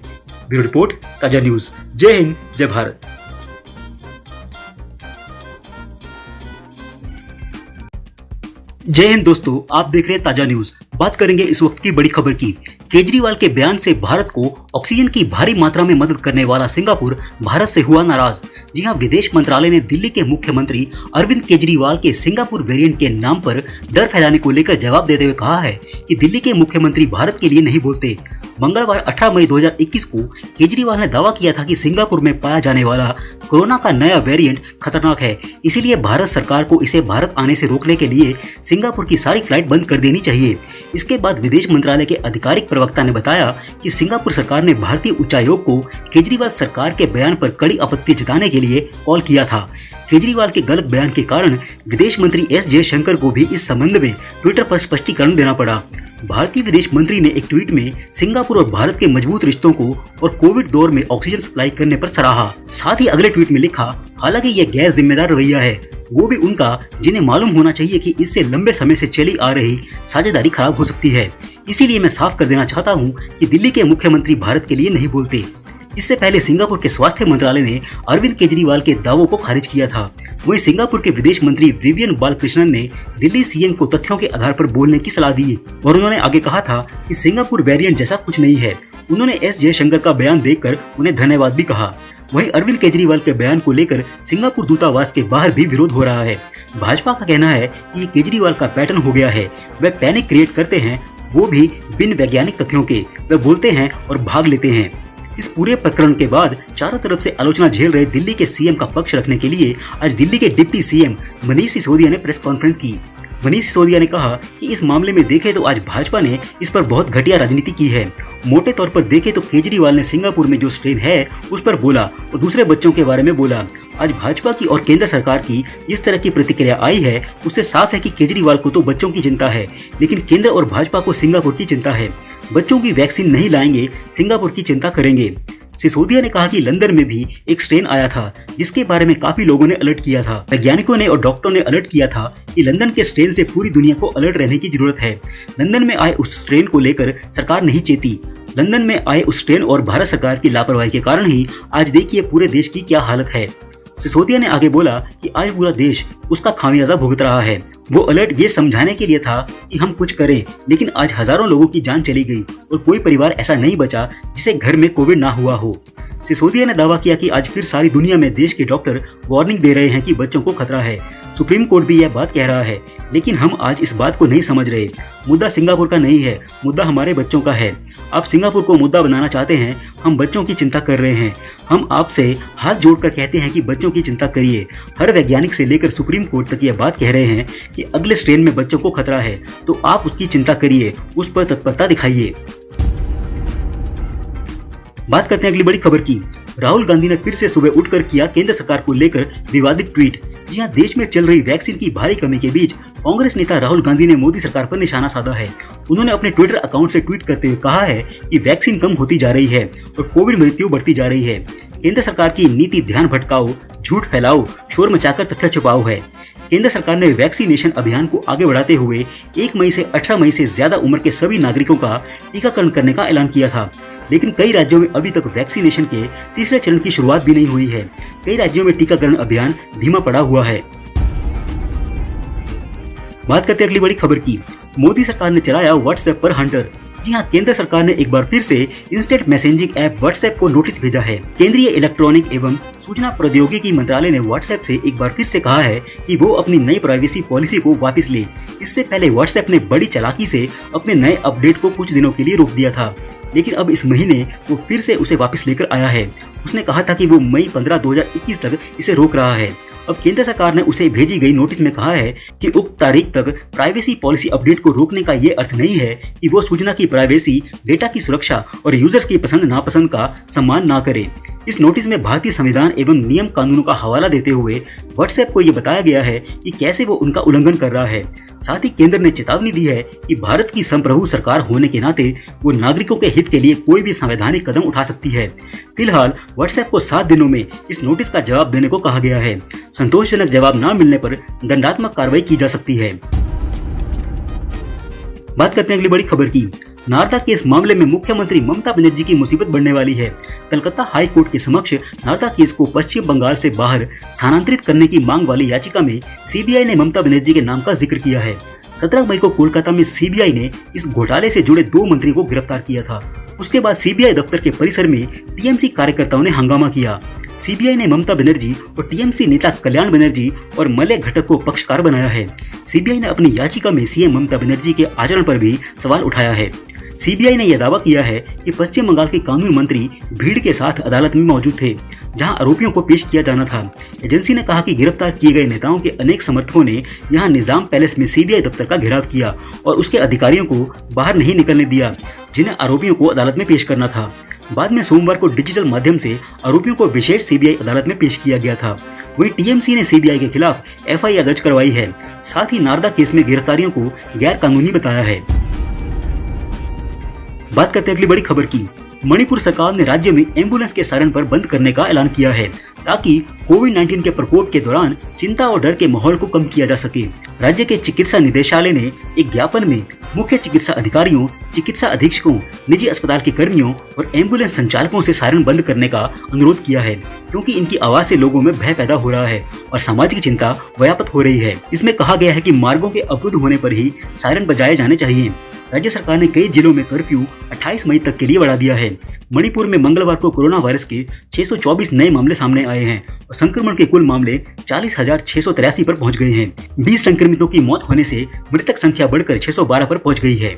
ब्यूरो रिपोर्ट, ताजा न्यूज। जय हिंद, जय भारत। जय हिंद दोस्तों, आप देख रहे हैं ताजा न्यूज। बात करेंगे इस वक्त की बड़ी खबर की। केजरीवाल के बयान से भारत को ऑक्सीजन की भारी मात्रा में मदद करने वाला सिंगापुर भारत से हुआ नाराज। जी हां, विदेश मंत्रालय ने दिल्ली के मुख्यमंत्री अरविंद केजरीवाल के सिंगापुर वेरिएंट के नाम पर डर फैलाने को लेकर जवाब देते हुए कहा है कि दिल्ली के मुख्यमंत्री भारत के लिए नहीं बोलते। मंगलवार 18 मई 2021 को केजरीवाल ने दावा किया था कि सिंगापुर में पाया जाने वाला कोरोना का नया वेरिएंट खतरनाक है, इसीलिए भारत सरकार को इसे भारत आने से रोकने के लिए सिंगापुर की सारी फ्लाइट बंद कर देनी चाहिए। इसके बाद विदेश मंत्रालय के आधिकारिक प्रवक्ता ने बताया कि सिंगापुर सरकार ने भारतीय उच्चायोग को केजरीवाल सरकार के बयान पर कड़ी आपत्ति जताने के लिए कॉल किया था। केजरीवाल के गलत बयान के कारण विदेश मंत्री S जयशंकर को भी इस संबंध में ट्विटर पर स्पष्टीकरण देना पड़ा। भारतीय विदेश मंत्री ने एक ट्वीट में सिंगापुर और भारत के मजबूत रिश्तों को और कोविड दौर में ऑक्सीजन सप्लाई करने पर सराहा। साथ ही अगले ट्वीट में लिखा, हालांकि यह गैर जिम्मेदार रवैया है, वो भी उनका जिन्हें मालूम होना चाहिए कि इससे लंबे समय से चली आ रही साझेदारी खराब हो सकती है। इसीलिए मैं साफ कर देना चाहता हूँ कि दिल्ली के मुख्यमंत्री भारत के लिए नहीं बोलते। इससे पहले सिंगापुर के स्वास्थ्य मंत्रालय ने अरविंद केजरीवाल के दावों को खारिज किया था। वहीं सिंगापुर के विदेश मंत्री विवियन बालकृष्णन ने दिल्ली सीएम को तथ्यों के आधार पर बोलने की सलाह दी और उन्होंने आगे कहा था कि सिंगापुर वेरिएंट जैसा कुछ नहीं है। उन्होंने S जयशंकर का बयान देखकर उन्हें धन्यवाद भी कहा। वहीं अरविंद केजरीवाल के बयान को लेकर सिंगापुर दूतावास के बाहर भी विरोध हो रहा है। भाजपा का कहना है कि ये केजरीवाल का पैटर्न हो गया है, वे पैनिक क्रिएट करते हैं, वो भी बिन वैज्ञानिक तथ्यों के, वे बोलते हैं और भाग लेते हैं। इस पूरे प्रकरण के बाद चारों तरफ से आलोचना झेल रहे दिल्ली के सीएम का पक्ष रखने के लिए आज दिल्ली के डिप्टी सीएम मनीष सिसोदिया ने प्रेस कॉन्फ्रेंस की। मनीष सिसोदिया ने कहा कि इस मामले में देखें तो आज भाजपा ने इस पर बहुत घटिया राजनीति की है। मोटे तौर पर देखें तो केजरीवाल ने सिंगापुर में जो स्ट्रेन है उस पर बोला और दूसरे बच्चों के बारे में बोला। आज भाजपा की और केंद्र सरकार की जिस तरह की प्रतिक्रिया आई है उससे साफ है कि केजरीवाल को तो बच्चों की चिंता है, लेकिन केंद्र और भाजपा को सिंगापुर की चिंता है। बच्चों की वैक्सीन नहीं लाएंगे, सिंगापुर की चिंता करेंगे। सिसोदिया ने कहा कि लंदन में भी एक स्ट्रेन आया था जिसके बारे में काफी लोगों ने अलर्ट किया था। वैज्ञानिकों ने और डॉक्टरों ने अलर्ट किया था कि लंदन के स्ट्रेन से पूरी दुनिया को अलर्ट रहने की जरूरत है। लंदन में आए उस स्ट्रेन को लेकर सरकार नहीं चेती। लंदन में आए उस स्ट्रेन और भारत सरकार की लापरवाही के कारण ही आज देखिए पूरे देश की क्या हालत है। सिसोदिया ने आगे बोला कि आज पूरा देश उसका खामियाजा भुगत रहा है। वो अलर्ट ये समझाने के लिए था कि हम कुछ करें, लेकिन आज हजारों लोगों की जान चली गई और कोई परिवार ऐसा नहीं बचा जिसे घर में कोविड ना हुआ हो। सिसोदिया ने दावा किया कि आज फिर सारी दुनिया में देश के डॉक्टर वार्निंग दे रहे हैं कि बच्चों को खतरा है। सुप्रीम कोर्ट भी यह बात कह रहा है, लेकिन हम आज इस बात को नहीं समझ रहे। मुद्दा सिंगापुर का नहीं है, मुद्दा हमारे बच्चों का है। आप सिंगापुर को मुद्दा बनाना चाहते हैं, हम बच्चों की चिंता कर रहे हैं। हम आपसे हाथ जोड़कर कहते हैं कि बच्चों की चिंता करिए। हर वैज्ञानिक से लेकर सुप्रीम कोर्ट तक यह बात कह रहे हैं कि अगले स्ट्रेन में बच्चों को खतरा है, तो आप उसकी चिंता करिए, उस पर तत्परता दिखाइए। बात करते हैं अगली बड़ी खबर की। राहुल गांधी ने फिर से सुबह उठकर किया केंद्र सरकार को लेकर विवादित ट्वीट। जी हां, देश में चल रही वैक्सीन की भारी कमी के बीच कांग्रेस नेता राहुल गांधी ने मोदी सरकार पर निशाना साधा है। उन्होंने अपने ट्विटर अकाउंट से ट्वीट करते हुए कहा है कि वैक्सीन कम होती जा रही है और कोविड मृत्यु बढ़ती जा रही है। केंद्र सरकार की नीति ध्यान भटकाओ, झूठ फैलाओ, शोर मचाकर तथ्य छुपाओ है। केंद्र सरकार ने वैक्सीनेशन अभियान को आगे बढ़ाते हुए 1 मई से 18 मई से ज्यादा उम्र के सभी नागरिकों का टीकाकरण करने का ऐलान किया था, लेकिन कई राज्यों में अभी तक वैक्सीनेशन के तीसरे चरण की शुरुआत भी नहीं हुई है। कई राज्यों में टीकाकरण अभियान धीमा पड़ा हुआ है। बात करते हैं अगली बड़ी खबर की। मोदी सरकार ने चलाया व्हाट्सएप पर हंटर। जी हां, केंद्र सरकार ने एक बार फिर से इंस्टेंट मैसेजिंग ऐप व्हाट्सएप को नोटिस भेजा है। केंद्रीय इलेक्ट्रॉनिक एवं सूचना प्रौद्योगिकी मंत्रालय ने व्हाट्सएप से एक बार फिर से कहा है कि वो अपनी नई प्राइवेसी पॉलिसी को वापस ले। इससे पहले व्हाट्सएप ने बड़ी चालाकी से अपने नए अपडेट को कुछ दिनों के लिए रोक दिया था, लेकिन अब इस महीने वो फिर से उसे वापस लेकर आया है। उसने कहा था कि वो मई 15, 2021 तक इसे रोक रहा है। अब केंद्र सरकार ने उसे भेजी गई नोटिस में कहा है कि उक्त तारीख तक प्राइवेसी पॉलिसी अपडेट को रोकने का ये अर्थ नहीं है कि वो सूचना की प्राइवेसी, डेटा की सुरक्षा और यूजर्स की पसंद नापसंद का सम्मान ना करे। इस नोटिस में भारतीय संविधान एवं नियम कानूनों का हवाला देते हुए व्हाट्सएप को ये बताया गया है कि कैसे वो उनका उल्लंघन कर रहा है। साथ ही केंद्र ने चेतावनी दी है कि भारत की संप्रभु सरकार होने के नाते वो नागरिकों के हित के लिए कोई भी संवैधानिक कदम उठा सकती है। फिलहाल व्हाट्सएप को 7 दिनों में इस नोटिस का जवाब देने को कहा गया है। संतोषजनक जवाब न मिलने पर दंडात्मक कार्रवाई की जा सकती है। बात करते हैं अगली बड़ी खबर की। नारदा केस मामले में मुख्यमंत्री ममता बनर्जी की मुसीबत बढ़ने वाली है। कलकत्ता हाई कोर्ट के समक्ष नारदा केस को पश्चिम बंगाल से बाहर स्थानांतरित करने की मांग वाली याचिका में सीबीआई ने ममता बनर्जी के नाम का जिक्र किया है। 17 मई को कोलकाता में सीबीआई ने इस घोटाले से जुड़े 2 मंत्रियों को गिरफ्तार किया था। उसके बाद सीबीआई दफ्तर के परिसर में टीएमसी कार्यकर्ताओं ने हंगामा किया। सीबीआई ने ममता बनर्जी और टीएमसी नेता कल्याण बनर्जी और मलय घटक को पक्षकार बनाया है। सीबीआई ने अपनी याचिका में सीएम ममता बनर्जी के आचरण पर भी सवाल उठाया है। सीबीआई ने यह दावा किया है कि पश्चिम बंगाल के कानून मंत्री भीड़ के साथ अदालत में मौजूद थे, जहां आरोपियों को पेश किया जाना था। एजेंसी ने कहा कि गिरफ्तार किए गए नेताओं के अनेक समर्थकों ने यहां निजाम पैलेस में सीबीआई दफ्तर का घेराव किया और उसके अधिकारियों को बाहर नहीं निकलने दिया, जिन्हें आरोपियों को अदालत में पेश करना था। बाद में सोमवार को डिजिटल माध्यम से आरोपियों को विशेष सीबीआई अदालत में पेश किया गया था। वहीं टीएमसी ने सीबीआई के खिलाफ एफआईआर दर्ज करवाई है। साथ ही नारदा केस में गिरफ्तारियों को गैर कानूनी बताया है। बात करते हैं अगली बड़ी खबर की। मणिपुर सरकार ने राज्य में एम्बुलेंस के सायरन पर बंद करने का ऐलान किया है, ताकि कोविड-19 के प्रकोप के दौरान चिंता और डर के माहौल को कम किया जा सके। राज्य के चिकित्सा निदेशालय ने एक ज्ञापन में मुख्य चिकित्सा अधिकारियों, चिकित्सा अधीक्षकों, निजी अस्पताल के कर्मियों और एम्बुलेंस संचालकों से सायरन बंद करने का अनुरोध किया है, क्योंकि इनकी आवाज से लोगों में भय पैदा हो रहा है और सामाजिक चिंता व्याप्त हो रही है। इसमें कहा गया है कि मार्गों के अवरुद्ध होने पर ही सायरन बजाए जाने चाहिए। राज्य सरकार ने कई जिलों में कर्फ्यू 28 मई तक के लिए बढ़ा दिया है। मणिपुर में मंगलवार को कोरोना वायरस के 624 नए मामले सामने आए हैं और संक्रमण के कुल मामले 40,683 पर पहुंच गए हैं। 20 संक्रमितों की मौत होने से मृतक संख्या बढ़कर 612 पर पहुंच गई है।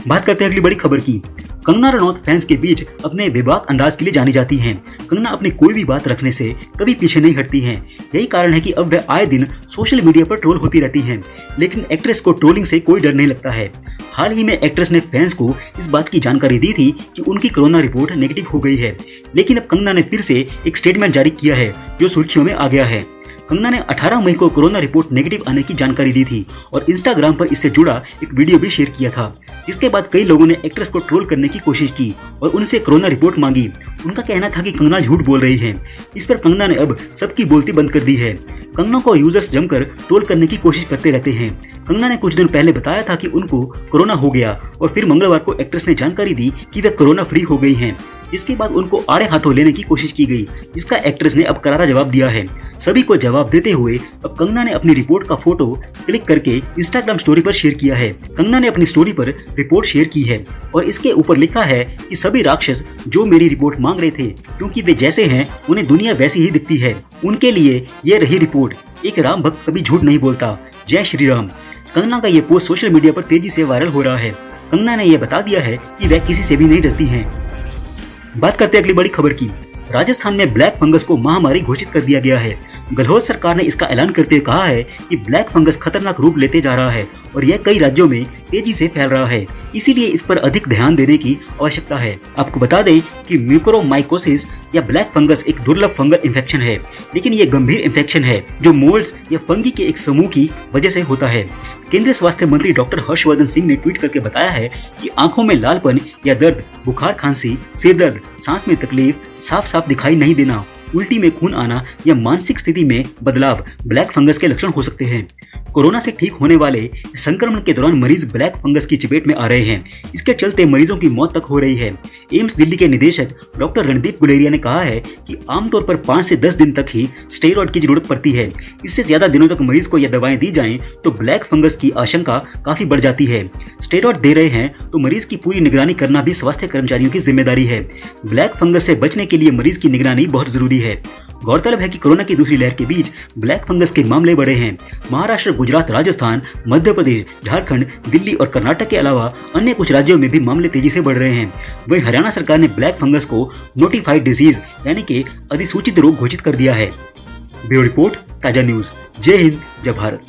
बात करते हैं अगली बड़ी खबर की। कंगना रनौत फैंस के बीच अपने बेबाक अंदाज के लिए जानी जाती हैं। कंगना अपनी कोई भी बात रखने से कभी पीछे नहीं हटती हैं। यही कारण है कि अब वह आए दिन सोशल मीडिया पर ट्रोल होती रहती हैं, लेकिन एक्ट्रेस को ट्रोलिंग से कोई डर नहीं लगता है। हाल ही में एक्ट्रेस ने फैंस को इस बात की जानकारी दी थी कि उनकी कोरोना रिपोर्ट नेगेटिव हो गई है, लेकिन अब कंगना ने फिर से एक स्टेटमेंट जारी किया है जो सुर्खियों में आ गया है। कंगना ने 18 मई को कोरोना रिपोर्ट नेगेटिव आने की जानकारी दी थी और इंस्टाग्राम पर इससे जुड़ा एक वीडियो भी शेयर किया था, जिसके बाद कई लोगों ने एक्ट्रेस को ट्रोल करने की कोशिश की और उनसे कोरोना रिपोर्ट मांगी। उनका कहना था कि कंगना झूठ बोल रही है। इस पर कंगना ने अब सबकी बोलती बंद कर दी है। कंगना को यूजर्स जमकर ट्रोल करने की कोशिश करते रहते हैं। कंगना ने कुछ दिन पहले बताया था कि उनको कोरोना हो गया और फिर मंगलवार को एक्ट्रेस ने जानकारी दी कि वे कोरोना फ्री हो गई हैं, जिसके बाद उनको आड़े हाथों लेने की कोशिश की गई, जिसका एक्ट्रेस ने अब करारा जवाब दिया है। सभी को जवाब देते हुए अब कंगना ने अपनी रिपोर्ट का फोटो क्लिक करके इंस्टाग्राम स्टोरी पर शेयर किया है। कंगना ने अपनी स्टोरी पर रिपोर्ट शेयर की है और इसके ऊपर लिखा है कि सभी राक्षस जो मेरी रिपोर्ट मांग रहे थे, क्योंकि वे जैसे हैं उन्हें दुनिया वैसी ही दिखती है, उनके लिए ये रही रिपोर्ट। एक राम भक्त कभी झूठ नहीं बोलता। जय श्री राम। कंगना का ये पोस्ट सोशल मीडिया पर तेजी से वायरल हो रहा है। कंगना ने यह बता दिया है कि वह किसी से भी नहीं डरती हैं। बात करते हैं अगली बड़ी खबर की। राजस्थान में ब्लैक फंगस को महामारी घोषित कर दिया गया है। गहलोत सरकार ने इसका ऐलान करते हुए कहा है कि ब्लैक फंगस खतरनाक रूप लेते जा रहा है और यह कई राज्यों में तेजी से फैल रहा है, इसीलिए इस पर अधिक ध्यान देने की आवश्यकता है। आपको बता दें कि म्यूकोरमाइकोसिस या ब्लैक फंगस एक दुर्लभ फंगल इन्फेक्शन है, लेकिन यह गंभीर इन्फेक्शन है जो मोल्ड्स या फंगी के एक समूह की वजह से होता है। केंद्रीय स्वास्थ्य मंत्री डॉक्टर हर्षवर्धन सिंह ने ट्वीट करके बताया है कि आंखों में लालपन या दर्द, बुखार, खांसी, सिर दर्द, सांस में तकलीफ, साफ साफ दिखाई नहीं देना, उल्टी में खून आना या मानसिक स्थिति में बदलाव ब्लैक फंगस के लक्षण हो सकते हैं। कोरोना से ठीक होने वाले संक्रमण के दौरान मरीज ब्लैक फंगस की चपेट में आ रहे हैं। इसके चलते मरीजों की मौत तक हो रही है। एम्स दिल्ली के निदेशक डॉक्टर रणदीप गुलेरिया ने कहा है कि आमतौर पर 5 से 10 दिन तक ही स्टेरॉइड की जरूरत पड़ती है। इससे ज्यादा दिनों तक मरीज को यह दवाएं दी जाएं तो ब्लैक फंगस की आशंका काफी बढ़ जाती है। स्टेरॉइड दे रहे हैं तो मरीज की पूरी निगरानी करना भी स्वास्थ्य कर्मचारियों की जिम्मेदारी है। ब्लैक फंगस से बचने के लिए मरीज की निगरानी बहुत जरूरी है। गौरतलब है कि कोरोना की दूसरी लहर के बीच ब्लैक फंगस के मामले बढ़े हैं। महाराष्ट्र, गुजरात, राजस्थान, मध्य प्रदेश, झारखंड, दिल्ली और कर्नाटक के अलावा अन्य कुछ राज्यों में भी मामले तेजी से बढ़ रहे हैं। वहीं हरियाणा सरकार ने ब्लैक फंगस को नोटिफाइड डिजीज यानी कि अधिसूचित रोग घोषित कर दिया है। ब्यूरो रिपोर्ट, ताजा न्यूज। जय हिंद, जय भारत।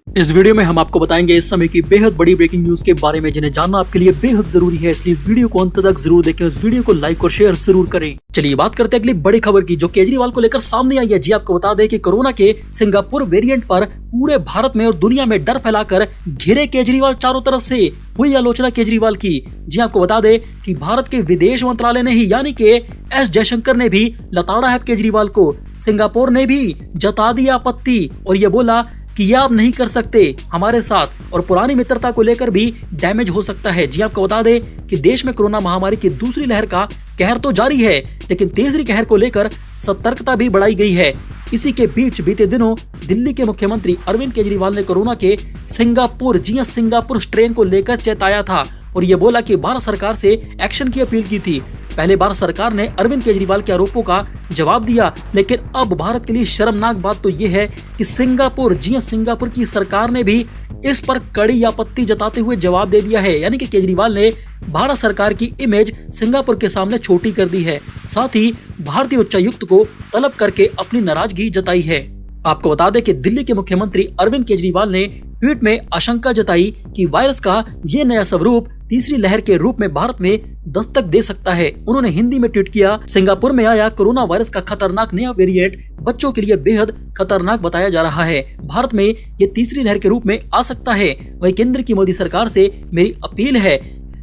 इस वीडियो में हम आपको बताएंगे इस समय की बेहद बड़ी ब्रेकिंग न्यूज के बारे में, जिन्हें जानना आपके लिए बेहद जरूरी है, इसलिए इस वीडियो को अंत तक जरूर देखें। इस वीडियो को लाइक और शेयर जरूर करें। चलिए बात करते हैं अगली बड़ी खबर की, जो केजरीवाल को लेकर सामने आई है। जी आपको बता दें कि कोरोना के सिंगापुर वेरिएंट पर पूरे भारत में और दुनिया में डर फैलाकर घिरे केजरीवाल चारों तरफ से हुई आलोचना केजरीवाल की। जी आपको बता दें कि भारत के विदेश मंत्रालय ने ही यानी कि एस जयशंकर ने भी लताड़ा है केजरीवाल को। सिंगापुर ने भी जता दी आपत्ति और ये बोला कि ये आप नहीं कर सकते हमारे साथ, और पुरानी मित्रता को लेकर भी डैमेज हो सकता है। जी आपको बता दें कि देश में कोरोना महामारी की दूसरी लहर का कहर तो जारी है, लेकिन तीसरी कहर को लेकर सतर्कता भी बढ़ाई गई है। इसी के बीच बीते दिनों दिल्ली के मुख्यमंत्री अरविंद केजरीवाल ने कोरोना के सिंगापुर स्ट्रेन को लेकर चेताया था और ये बोला कि भारत सरकार से एक्शन की अपील की थी। पहले भारत सरकार ने अरविंद केजरीवाल के आरोपों का जवाब दिया, लेकिन अब भारत के लिए शर्मनाक बात तो ये है कि सिंगापुर की सरकार ने भी इस पर कड़ी आपत्ति जताते हुए जवाब दे दिया है। यानी कि केजरीवाल ने भारत सरकार की इमेज सिंगापुर के सामने छोटी कर दी है। साथ ही भारतीय उच्चायुक्त को तलब करके अपनी नाराजगी जताई है। आपको बता दें कि दिल्ली के मुख्यमंत्री अरविंद केजरीवाल ने ट्वीट में आशंका जताई कि वायरस का ये नया स्वरूप तीसरी लहर के रूप में भारत में दस्तक दे सकता है। उन्होंने हिंदी में ट्वीट किया, सिंगापुर में आया कोरोना वायरस का खतरनाक नया वेरिएंट बच्चों के लिए बेहद खतरनाक बताया जा रहा है। भारत में ये तीसरी लहर के रूप में आ सकता है। वहीं केंद्र की मोदी सरकार से मेरी अपील है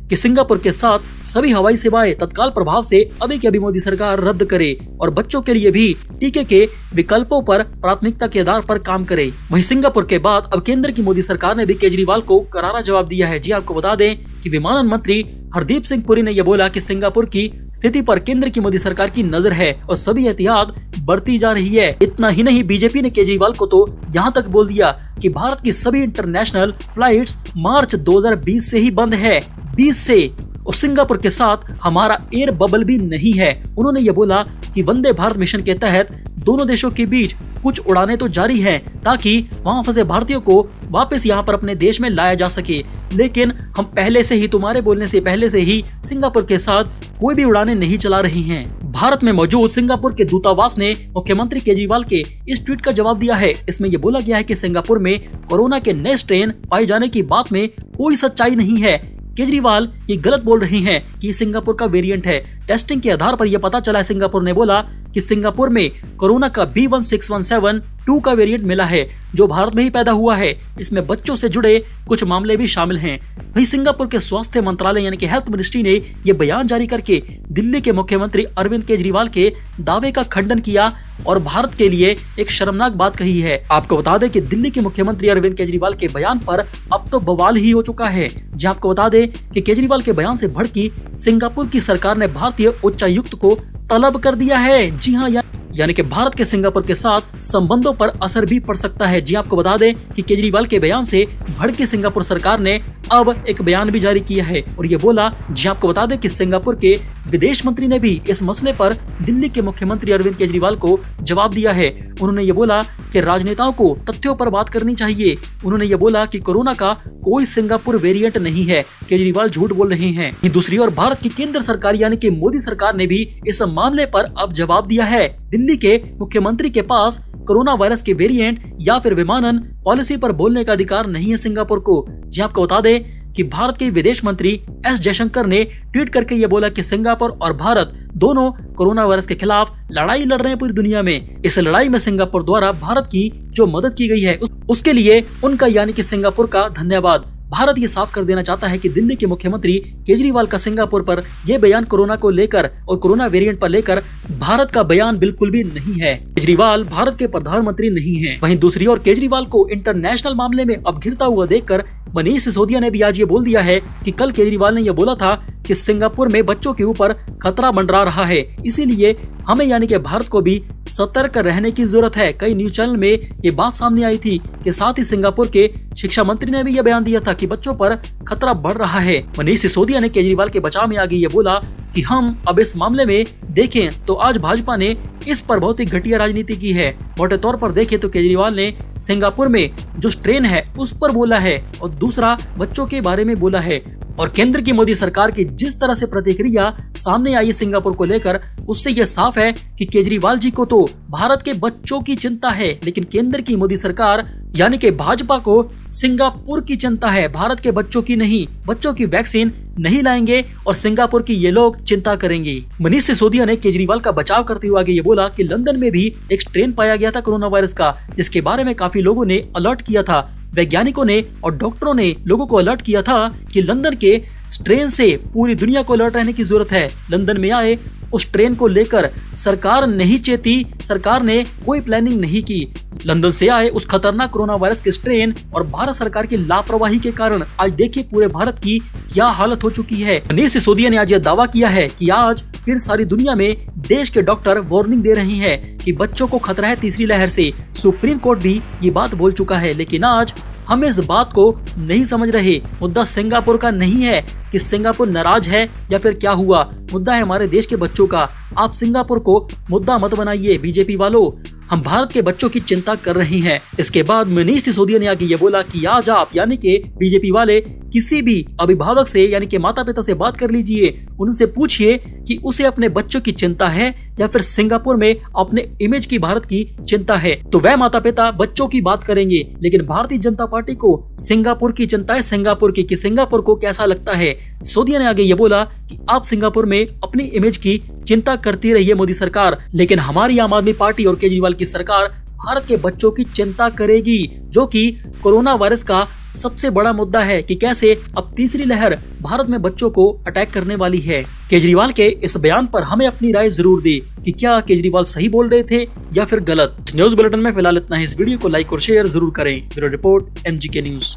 कि सिंगापुर के साथ सभी हवाई सेवाएं तत्काल प्रभाव से अभी की अभी मोदी सरकार रद्द करे और बच्चों के लिए भी टीके के विकल्पों पर प्राथमिकता के आधार पर काम करे। वहीं सिंगापुर के बाद अब केंद्र की मोदी सरकार ने भी केजरीवाल को करारा जवाब दिया है। जी आपको बता दें कि विमानन मंत्री हरदीप सिंह पुरी ने यह बोला कि सिंगापुर की स्थिति पर केंद्र की मोदी सरकार की नजर है और सभी एहतियात बढ़ती जा रही है। इतना ही नहीं, बीजेपी ने केजरीवाल को तो यहाँ तक बोल दिया कि भारत की सभी इंटरनेशनल फ्लाइट्स मार्च 2020 से ही बंद है, 20 से, और सिंगापुर के साथ हमारा एयर बबल भी नहीं है। उन्होंने ये बोला कि वंदे भारत मिशन के तहत दोनों देशों के बीच कुछ उड़ानें तो जारी हैं ताकि वहां फंसे भारतीयों को वापस यहां पर अपने देश में लाया जा सके, लेकिन हम पहले से ही, तुम्हारे बोलने से पहले से ही सिंगापुर के साथ कोई भी उड़ानें नहीं चला रही हैं। भारत में मौजूद सिंगापुर के दूतावास ने मुख्यमंत्री केजरीवाल के इस ट्वीट का जवाब दिया है। इसमें यह बोला गया है कि सिंगापुर में कोरोना के नए स्ट्रेन पाए जाने की बात में कोई सच्चाई नहीं है। केजरीवाल ये गलत बोल रही हैं कि सिंगापुर का वेरिएंट है। टेस्टिंग के आधार पर यह पता चला है, सिंगापुर ने बोला कि सिंगापुर में कोरोना का B16172 का वेरिएंट मिला है जो भारत में ही पैदा हुआ है। इसमें बच्चों से जुड़े कुछ मामले भी शामिल हैं। वहीं सिंगापुर के स्वास्थ्य मंत्रालय यानी कि हेल्थ मिनिस्ट्री ने यह बयान जारी करके दिल्ली के मुख्यमंत्री अरविंद केजरीवाल के दावे का खंडन किया और भारत के लिए एक शर्मनाक बात कही है। आपको बता दें कि दिल्ली के मुख्यमंत्री अरविंद केजरीवाल के बयान पर अब तो बवाल ही हो चुका है। जी आपको बता दें कि केजरीवाल के बयान से भड़की सिंगापुर की सरकार ने भारतीय उच्चायुक्त को तलब कर दिया है। जी हाँ, यानी कि भारत के सिंगापुर के साथ संबंधों पर असर भी पड़ सकता है। जी आपको बता दें कि केजरीवाल के बयान से भड़की सिंगापुर सरकार ने अब एक बयान भी जारी किया है और ये बोला, जी आपको बता दें कि सिंगापुर के विदेश मंत्री ने भी इस मसले पर दिल्ली के मुख्यमंत्री अरविंद केजरीवाल को जवाब दिया है। उन्होंने ये बोला कि राजनेताओं को तथ्यों पर बात करनी चाहिए। उन्होंने ये बोला कि कोरोना का कोई सिंगापुर वेरिएंट नहीं है, केजरीवाल झूठ बोल रहे हैं। दूसरी ओर भारत की केंद्र सरकार यानी कि मोदी सरकार ने भी इस मामले पर अब जवाब दिया है। दिल्ली के मुख्यमंत्री के पास कोरोना वायरस के वेरिएंट या फिर विमानन पॉलिसी पर बोलने का अधिकार नहीं है सिंगापुर को। जी आपको बता दें कि भारत के विदेश मंत्री एस जयशंकर ने ट्वीट करके ये बोला कि सिंगापुर और भारत दोनों कोरोना वायरस के खिलाफ लड़ाई लड़ रहे हैं पूरी दुनिया में। इस लड़ाई में सिंगापुर द्वारा भारत की जो मदद की गई है उसके लिए उनका यानी कि सिंगापुर का धन्यवाद। भारत ये साफ कर देना चाहता है कि दिल्ली के मुख्यमंत्री केजरीवाल का सिंगापुर पर यह बयान कोरोना को लेकर और कोरोना वेरिएंट पर लेकर भारत का बयान बिल्कुल भी नहीं है। केजरीवाल भारत के प्रधानमंत्री नहीं हैं। वहीं दूसरी ओर केजरीवाल को इंटरनेशनल मामले में अब घिरता हुआ देखकर मनीष सिसोदिया ने भी आज ये बोल दिया है कि कल केजरीवाल ने यह बोला था कि सिंगापुर में बच्चों के ऊपर खतरा मंडरा रहा है, इसीलिए हमें यानी कि भारत को भी सतर्क रहने की जरूरत है। कई न्यूज चैनल में ये बात सामने आई थी कि साथ ही सिंगापुर के शिक्षा मंत्री ने भी यह बयान दिया था कि बच्चों पर खतरा बढ़ रहा है। मनीष सिसोदिया ने केजरीवाल के बचाव में आगे ये बोला कि हम अब इस मामले में देखें तो आज भाजपा ने इस पर बहुत ही घटिया राजनीति की है। मोटे तौर पर देखें तो केजरीवाल ने सिंगापुर में जो स्ट्रेन है उस पर बोला है और दूसरा बच्चों के बारे में बोला है। और केंद्र की मोदी सरकार की जिस तरह से प्रतिक्रिया सामने आई है सिंगापुर को लेकर, उससे यह साफ है कि केजरीवाल जी को तो भारत के बच्चों की चिंता है, लेकिन केंद्र की मोदी सरकार यानी कि भाजपा को सिंगापुर की चिंता है, भारत के बच्चों की नहीं। बच्चों की वैक्सीन नहीं लाएंगे और सिंगापुर की ये लोग चिंता करेंगे। मनीष सिसोदिया ने केजरीवाल का बचाव करते हुए आगे ये बोला कि लंदन में भी एक स्ट्रेन पाया गया था कोरोना वायरस का, जिसके बारे में काफी लोगों ने अलर्ट किया था। वैज्ञानिकों ने और डॉक्टरों ने लोगों को अलर्ट किया था कि लंदन के स्ट्रेन से पूरी दुनिया को अलर्ट रहने की जरूरत है। लंदन में आए उस ट्रेन को लेकर सरकार नहीं चेती, सरकार ने कोई प्लानिंग नहीं की। लंदन से आए उस खतरनाक कोरोना वायरस के स्ट्रेन और भारत सरकार की लापरवाही के कारण आज देखिए पूरे भारत की क्या हालत हो चुकी है। मनीष सिसोदिया ने आज यह दावा किया है कि आज फिर सारी दुनिया में देश के डॉक्टर वार्निंग दे रहे हैं कि बच्चों को खतरा है तीसरी लहर से। सुप्रीम कोर्ट भी ये बात बोल चुका है, लेकिन आज हम इस बात को नहीं समझ रहे। मुद्दा सिंगापुर का नहीं है कि सिंगापुर नाराज है या फिर क्या हुआ, मुद्दा है हमारे देश के बच्चों का। आप सिंगापुर को मुद्दा मत बनाइए बीजेपी वालों, हम भारत के बच्चों की चिंता कर रहे हैं। इसके बाद मनीष सिसोदिया ने आगे ये बोला कि आज आप यानी कि बीजेपी वाले किसी भी अभिभावक से यानी कि माता पिता से बात कर लीजिए, उनसे पूछिए कि उसे अपने बच्चों की चिंता है या फिर सिंगापुर में अपने इमेज की भारत की चिंता है, तो वह माता पिता बच्चों की बात करेंगे। लेकिन भारतीय जनता पार्टी को सिंगापुर की चिंता है, सिंगापुर की कि सिंगापुर को कैसा लगता है। सिसोदिया ने आगे ये बोला कि आप सिंगापुर में अपनी इमेज की चिंता करती रही है मोदी सरकार, लेकिन हमारी आम आदमी पार्टी और केजरीवाल की सरकार भारत के बच्चों की चिंता करेगी, जो कि कोरोना वायरस का सबसे बड़ा मुद्दा है कि कैसे अब तीसरी लहर भारत में बच्चों को अटैक करने वाली है। केजरीवाल के इस बयान पर हमें अपनी राय जरूर दी कि क्या केजरीवाल सही बोल रहे थे या फिर गलत। इस न्यूज बुलेटिन में फिलहाल इतना ही। इस वीडियो को लाइक और शेयर जरूर करें। Bureau report MGK news.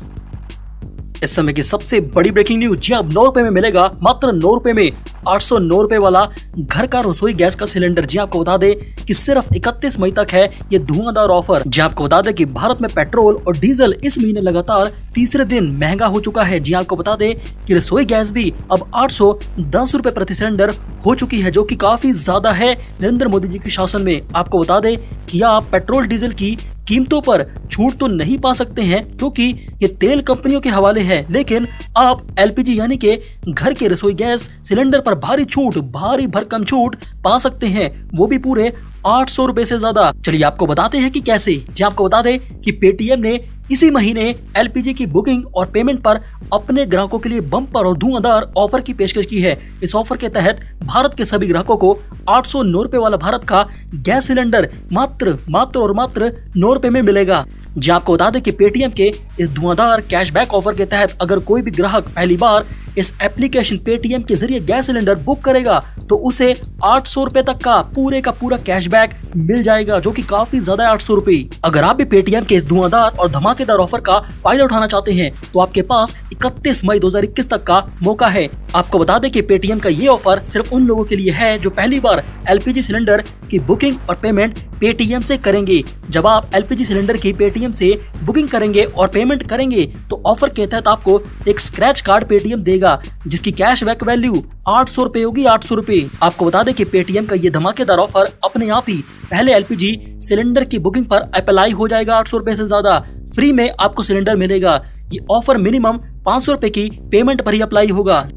इस समय की सबसे बड़ी ब्रेकिंग न्यूज, जी अब 9 रुपए में मिलेगा, मात्र 9 रुपए में 809 रुपए वाला घर का रसोई गैस का सिलेंडर। जी आपको बता दें कि सिर्फ 31 मई तक है ये धुआंधार ऑफर। जी आपको बता दें कि भारत में पेट्रोल और डीजल इस महीने लगातार तीसरे दिन महंगा हो चुका है। जी आपको बता दें कि रसोई गैस भी अब 810 रुपए प्रति सिलेंडर हो चुकी है, जो कि काफी ज्यादा है नरेंद्र मोदी जी के शासन में। आपको बता दें कि आप पेट्रोल डीजल की कीमतों पर छूट तो नहीं पा सकते हैं क्योंकि ये तेल कंपनियों के हवाले है, लेकिन आप LPG यानी कि घर के रसोई गैस सिलेंडर पर भारी छूट, भारी भरकम छूट पा सकते हैं, वो भी पूरे 800 रुपए से ज्यादा। चलिए आपको बताते हैं कि कैसे। जी आपको बता दें कि पेटीएम ने इसी महीने LPG की बुकिंग और पेमेंट पर अपने ग्राहकों के लिए बम्पर और धुआंधार ऑफर की पेशकश की है। इस ऑफर के तहत भारत के सभी ग्राहकों को 809 रुपए वाला भारत का गैस सिलेंडर मात्र 9 रुपए में मिलेगा। जी आपको बता दें कि पेटीएम के इस धुआंधार कैशबैक ऑफर के तहत अगर कोई भी ग्राहक पहली बार इस एप्लीकेशन पेटीएम के जरिए गैस सिलेंडर बुक करेगा तो उसे 800 रुपए तक का पूरा कैशबैक मिल जाएगा, जो कि काफी ज्यादा है, 800 रुपए। अगर आप भी पेटीएम के इस धुआंधार और धमाकेदार ऑफर का फायदा उठाना चाहते हैं तो आपके पास 31 मई 2021 तक का मौका है। आपको बता दें कि पेटीएम का ये ऑफर सिर्फ उन लोगों के लिए है जो पहली बार एलपीजी सिलेंडर की बुकिंग और पेमेंट पेटीएम से करेंगे। जब आप एलपीजी सिलेंडर की पेटीएम से बुकिंग करेंगे और पेमेंट करेंगे तो ऑफर के तहत आपको एक स्क्रैच कार्ड पेटीएम देगा, जिसकी कैशबैक वैल्यू 800 रुपए होगी। 800 रुपए। आपको बता दें कि पेटीएम का ये धमाकेदार ऑफर अपने आप ही पहले एलपीजी सिलेंडर की बुकिंग पर अप्लाई हो जाएगा। 800 रुपए से ज्यादा फ्री में आपको सिलेंडर मिलेगा। ये ऑफर मिनिमम 500 रुपए की पेमेंट पर ही अप्लाई होगा।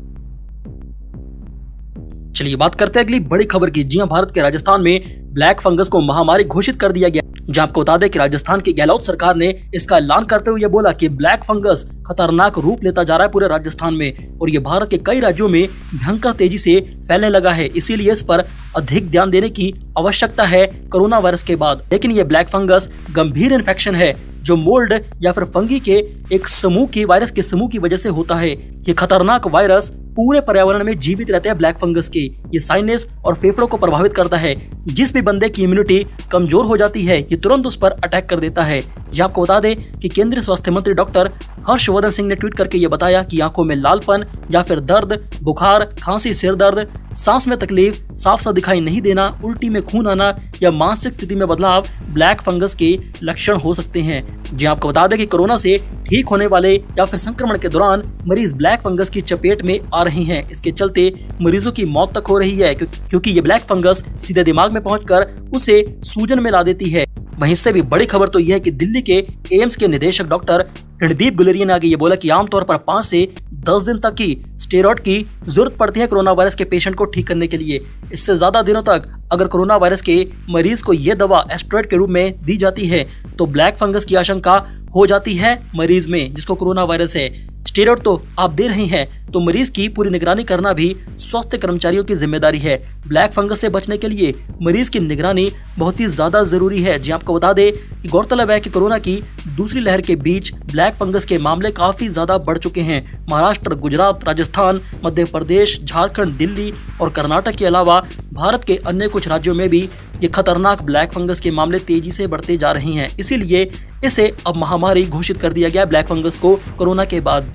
चलिए बात करते हैं अगली बड़ी खबर की। जी हां, भारत के राजस्थान में ब्लैक फंगस को महामारी घोषित कर दिया गया। जहां आपको बता दें कि राजस्थान की गहलोत सरकार ने इसका ऐलान करते हुए बोला कि ब्लैक फंगस खतरनाक रूप लेता जा रहा है पूरे राजस्थान में और ये भारत के कई राज्यों में भयंकर तेजी से फैलने लगा है। इसीलिए इस पर अधिक ध्यान देने की आवश्यकता है कोरोना वायरस के बाद। लेकिन ये ब्लैक फंगस गंभीर इन्फेक्शन है जो मोल्ड या फिर फंगी के एक समूह की वायरस के समूह की वजह से होता है। ये खतरनाक वायरस पूरे पर्यावरण में जीवित रहते हैं ब्लैक फंगस के। ये साइनस और फेफड़ों को प्रभावित करता है। जिस भी बंदे की इम्यूनिटी कमजोर हो जाती है ये तुरंत उस पर अटैक कर देता है। जी आपको बता दें कि केंद्रीय स्वास्थ्य मंत्री डॉक्टर हर्षवर्धन सिंह ने ट्वीट करके ये बताया कि आंखों में लालपन या फिर दर्द, बुखार, खांसी, सिर दर्द, सांस में तकलीफ, साफ सा दिखाई नहीं देना, उल्टी में खून आना या मानसिक स्थिति में बदलाव ब्लैक फंगस के लक्षण हो सकते हैं। जी आपको बता दें कि कोरोना से ठीक होने वाले या फिर संक्रमण के दौरान मरीज ब्लैक फंगस की चपेट में आ रहे हैं। इसके चलते मरीजों की मौत तक हो रही है क्योंकि ये ब्लैक फंगस सीधे दिमाग में पहुंचकर उसे सूजन में ला देती है। वहीं इससे भी बड़ी खबर तो यह है कि दिल्ली के एम्स के निदेशक डॉक्टर रणदीप गुलेरिया ने आगे ये बोला कि आमतौर पर 5 से 10 दिन तक की स्टेरॉइड की जरूरत पड़ती है कोरोना वायरस के पेशेंट को ठीक करने के लिए। इससे ज्यादा दिनों तक अगर कोरोना वायरस के मरीज को यह दवा एस्टेरॉइड के रूप में दी जाती है तो ब्लैक फंगस की आशंका हो जाती है मरीज में जिसको कोरोना वायरस है। स्टेरॉइड तो आप दे रहे हैं तो मरीज की पूरी निगरानी करना भी स्वास्थ्य कर्मचारियों की जिम्मेदारी है। ब्लैक फंगस से बचने के लिए मरीज की निगरानी बहुत ही ज्यादा जरूरी है। जी आपको बता दें कि गौरतलब है कि कोरोना की दूसरी लहर के बीच ब्लैक फंगस के मामले काफी ज्यादा बढ़ चुके हैं। महाराष्ट्र, गुजरात, राजस्थान, मध्य प्रदेश, झारखंड, दिल्ली और कर्नाटक के अलावा भारत के अन्य कुछ राज्यों में भी ये खतरनाक ब्लैक फंगस के मामले तेजी से बढ़ते जा रहे हैं। इसीलिए इसे अब महामारी घोषित कर दिया गया ब्लैक फंगस को कोरोना के बाद।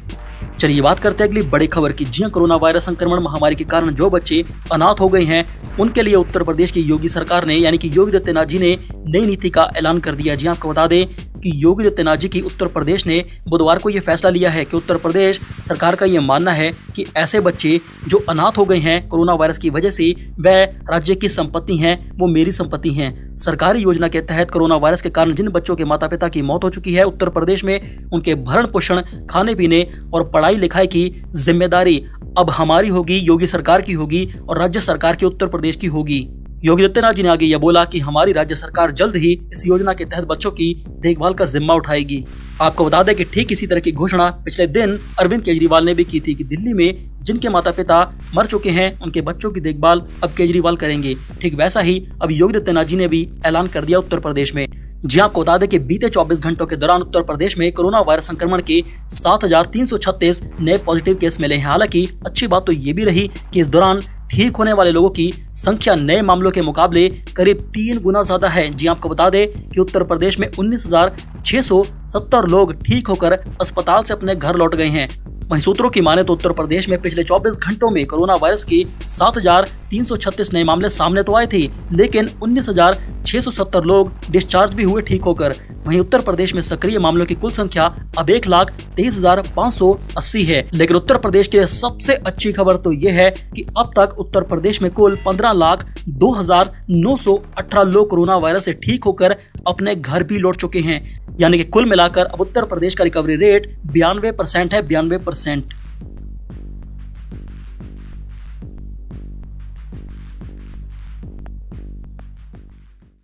चलिए बात करते हैं अगली बड़ी खबर की। जी कोरोना वायरस संक्रमण महामारी के कारण जो बच्चे अनाथ हो गए हैं उनके लिए उत्तर प्रदेश की योगी सरकार ने यानी कि योगी आदित्यनाथ जी ने नई नीति का ऐलान कर दिया। जी आपको बता दें कि योगी आदित्यनाथ जी की उत्तर प्रदेश ने बुधवार को यह फैसला लिया है कि उत्तर प्रदेश सरकार का यह मानना है कि ऐसे बच्चे जो अनाथ हो गए हैं कोरोना वायरस की वजह से वह राज्य की संपत्ति हैं, वो मेरी संपत्ति हैं। सरकारी योजना के तहत कोरोना वायरस के कारण जिन बच्चों के माता पिता की मौत हो चुकी है उत्तर प्रदेश में उनके भरण पोषण, खाने पीने और पढ़ाई लिखाई की जिम्मेदारी अब हमारी होगी, योगी सरकार की होगी और राज्य सरकार की उत्तर प्रदेश की होगी। योगी आदित्यनाथ जी ने आगे यह बोला कि हमारी राज्य सरकार जल्द ही इस योजना के तहत बच्चों की देखभाल का जिम्मा उठाएगी। आपको बता दें कि ठीक इसी तरह की घोषणा पिछले दिन अरविंद केजरीवाल ने भी की थी कि दिल्ली में जिनके माता पिता मर चुके हैं उनके बच्चों की देखभाल अब केजरीवाल करेंगे। ठीक वैसा ही अब योगी आदित्यनाथ जी ने भी ऐलान कर दिया उत्तर प्रदेश में। जी आपको बता दें कि बीते 24 घंटों के दौरान उत्तर प्रदेश में कोरोना वायरस संक्रमण के 7,336 नए पॉजिटिव केस मिले हैं। हालांकि अच्छी बात तो ये भी रही कि इस दौरान ठीक होने वाले लोगों की संख्या नए मामलों के मुकाबले करीब 3 गुना ज्यादा है। जी आपको बता दें कि उत्तर प्रदेश में 19,670 लोग ठीक होकर अस्पताल से अपने घर लौट गए हैं। वहीं सूत्रों की माने तो उत्तर प्रदेश में पिछले 24 घंटों में कोरोना वायरस के 7,336 नए मामले सामने तो आए थे, लेकिन 19,670 लोग डिस्चार्ज भी हुए ठीक होकर। वहीं उत्तर प्रदेश में सक्रिय मामलों की कुल संख्या अब 1,23,580 है। लेकिन उत्तर प्रदेश की सबसे अच्छी खबर तो ये है कि अब तक उत्तर प्रदेश में कुल 15,02,918 लोग कोरोना वायरस से ठीक होकर अपने घर भी लौट चुके हैं। यानी कि कुल मिलाकर अब उत्तर प्रदेश का रिकवरी रेट 92% है। 92%।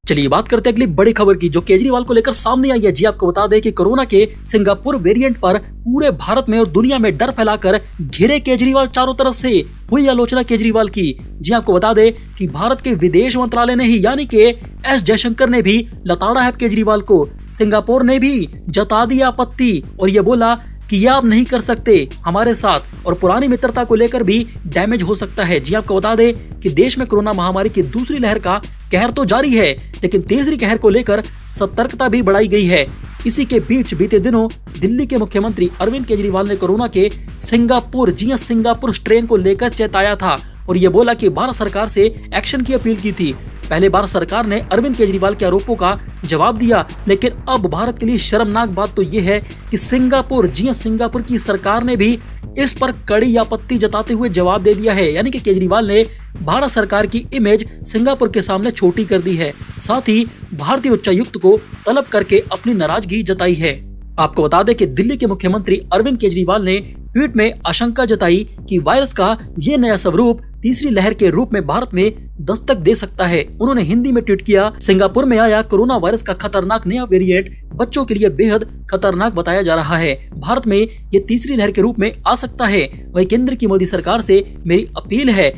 चलिए बात करते हैं अगली बड़ी खबर की जो केजरीवाल को लेकर सामने आई है। जी आपको बता दें कि कोरोना के सिंगापुर वेरिएंट पर पूरे भारत में और दुनिया में डर फैलाकर घिरे केजरीवाल चारों तरफ से हुई आलोचना केजरीवाल की। जी आपको बता दें कि भारत के विदेश मंत्रालय ने ही यानी कि एस जयशंकर ने भी लताड़ा है केजरीवाल को। सिंगापुर ने भी जता दी आपत्ति और ये बोला कि ये आप नहीं कर सकते हमारे साथ और पुरानी मित्रता को लेकर भी डैमेज हो सकता है। जी आपको बता दें कि देश में कोरोना महामारी की दूसरी लहर का कहर तो जारी है, लेकिन तीसरी कहर को लेकर सतर्कता भी बढ़ाई गई है। इसी के बीच बीते दिनों दिल्ली के मुख्यमंत्री अरविंद केजरीवाल ने कोरोना के सिंगापुर सिंगापुर स्ट्रेन को लेकर चेताया था और ये बोला कि भारत सरकार से एक्शन की अपील की थी। पहले भारत सरकार ने अरविंद केजरीवाल के आरोपों का जवाब दिया, लेकिन अब भारत के लिए शर्मनाक बात तो ये है कि सिंगापुर की सरकार ने भी इस पर कड़ी आपत्ति जताते हुए जवाब दे दिया है। यानी कि केजरीवाल ने भारत सरकार की इमेज सिंगापुर के सामने छोटी कर दी है। साथ ही भारतीय उच्चायुक्त को तलब करके अपनी नाराजगी जताई है। आपको बता दें कि दिल्ली के मुख्यमंत्री अरविंद केजरीवाल ने ट्वीट में आशंका जताई कि वायरस का ये नया स्वरूप तीसरी लहर के रूप में भारत में दस्तक दे सकता है। उन्होंने हिंदी में ट्वीट किया, सिंगापुर में आया कोरोना वायरस का खतरनाक नया वेरिएंट बच्चों के लिए बेहद खतरनाक बताया जा रहा है। भारत में ये तीसरी लहर के रूप में आ सकता है। वहीं केंद्र की मोदी सरकार से मेरी अपील है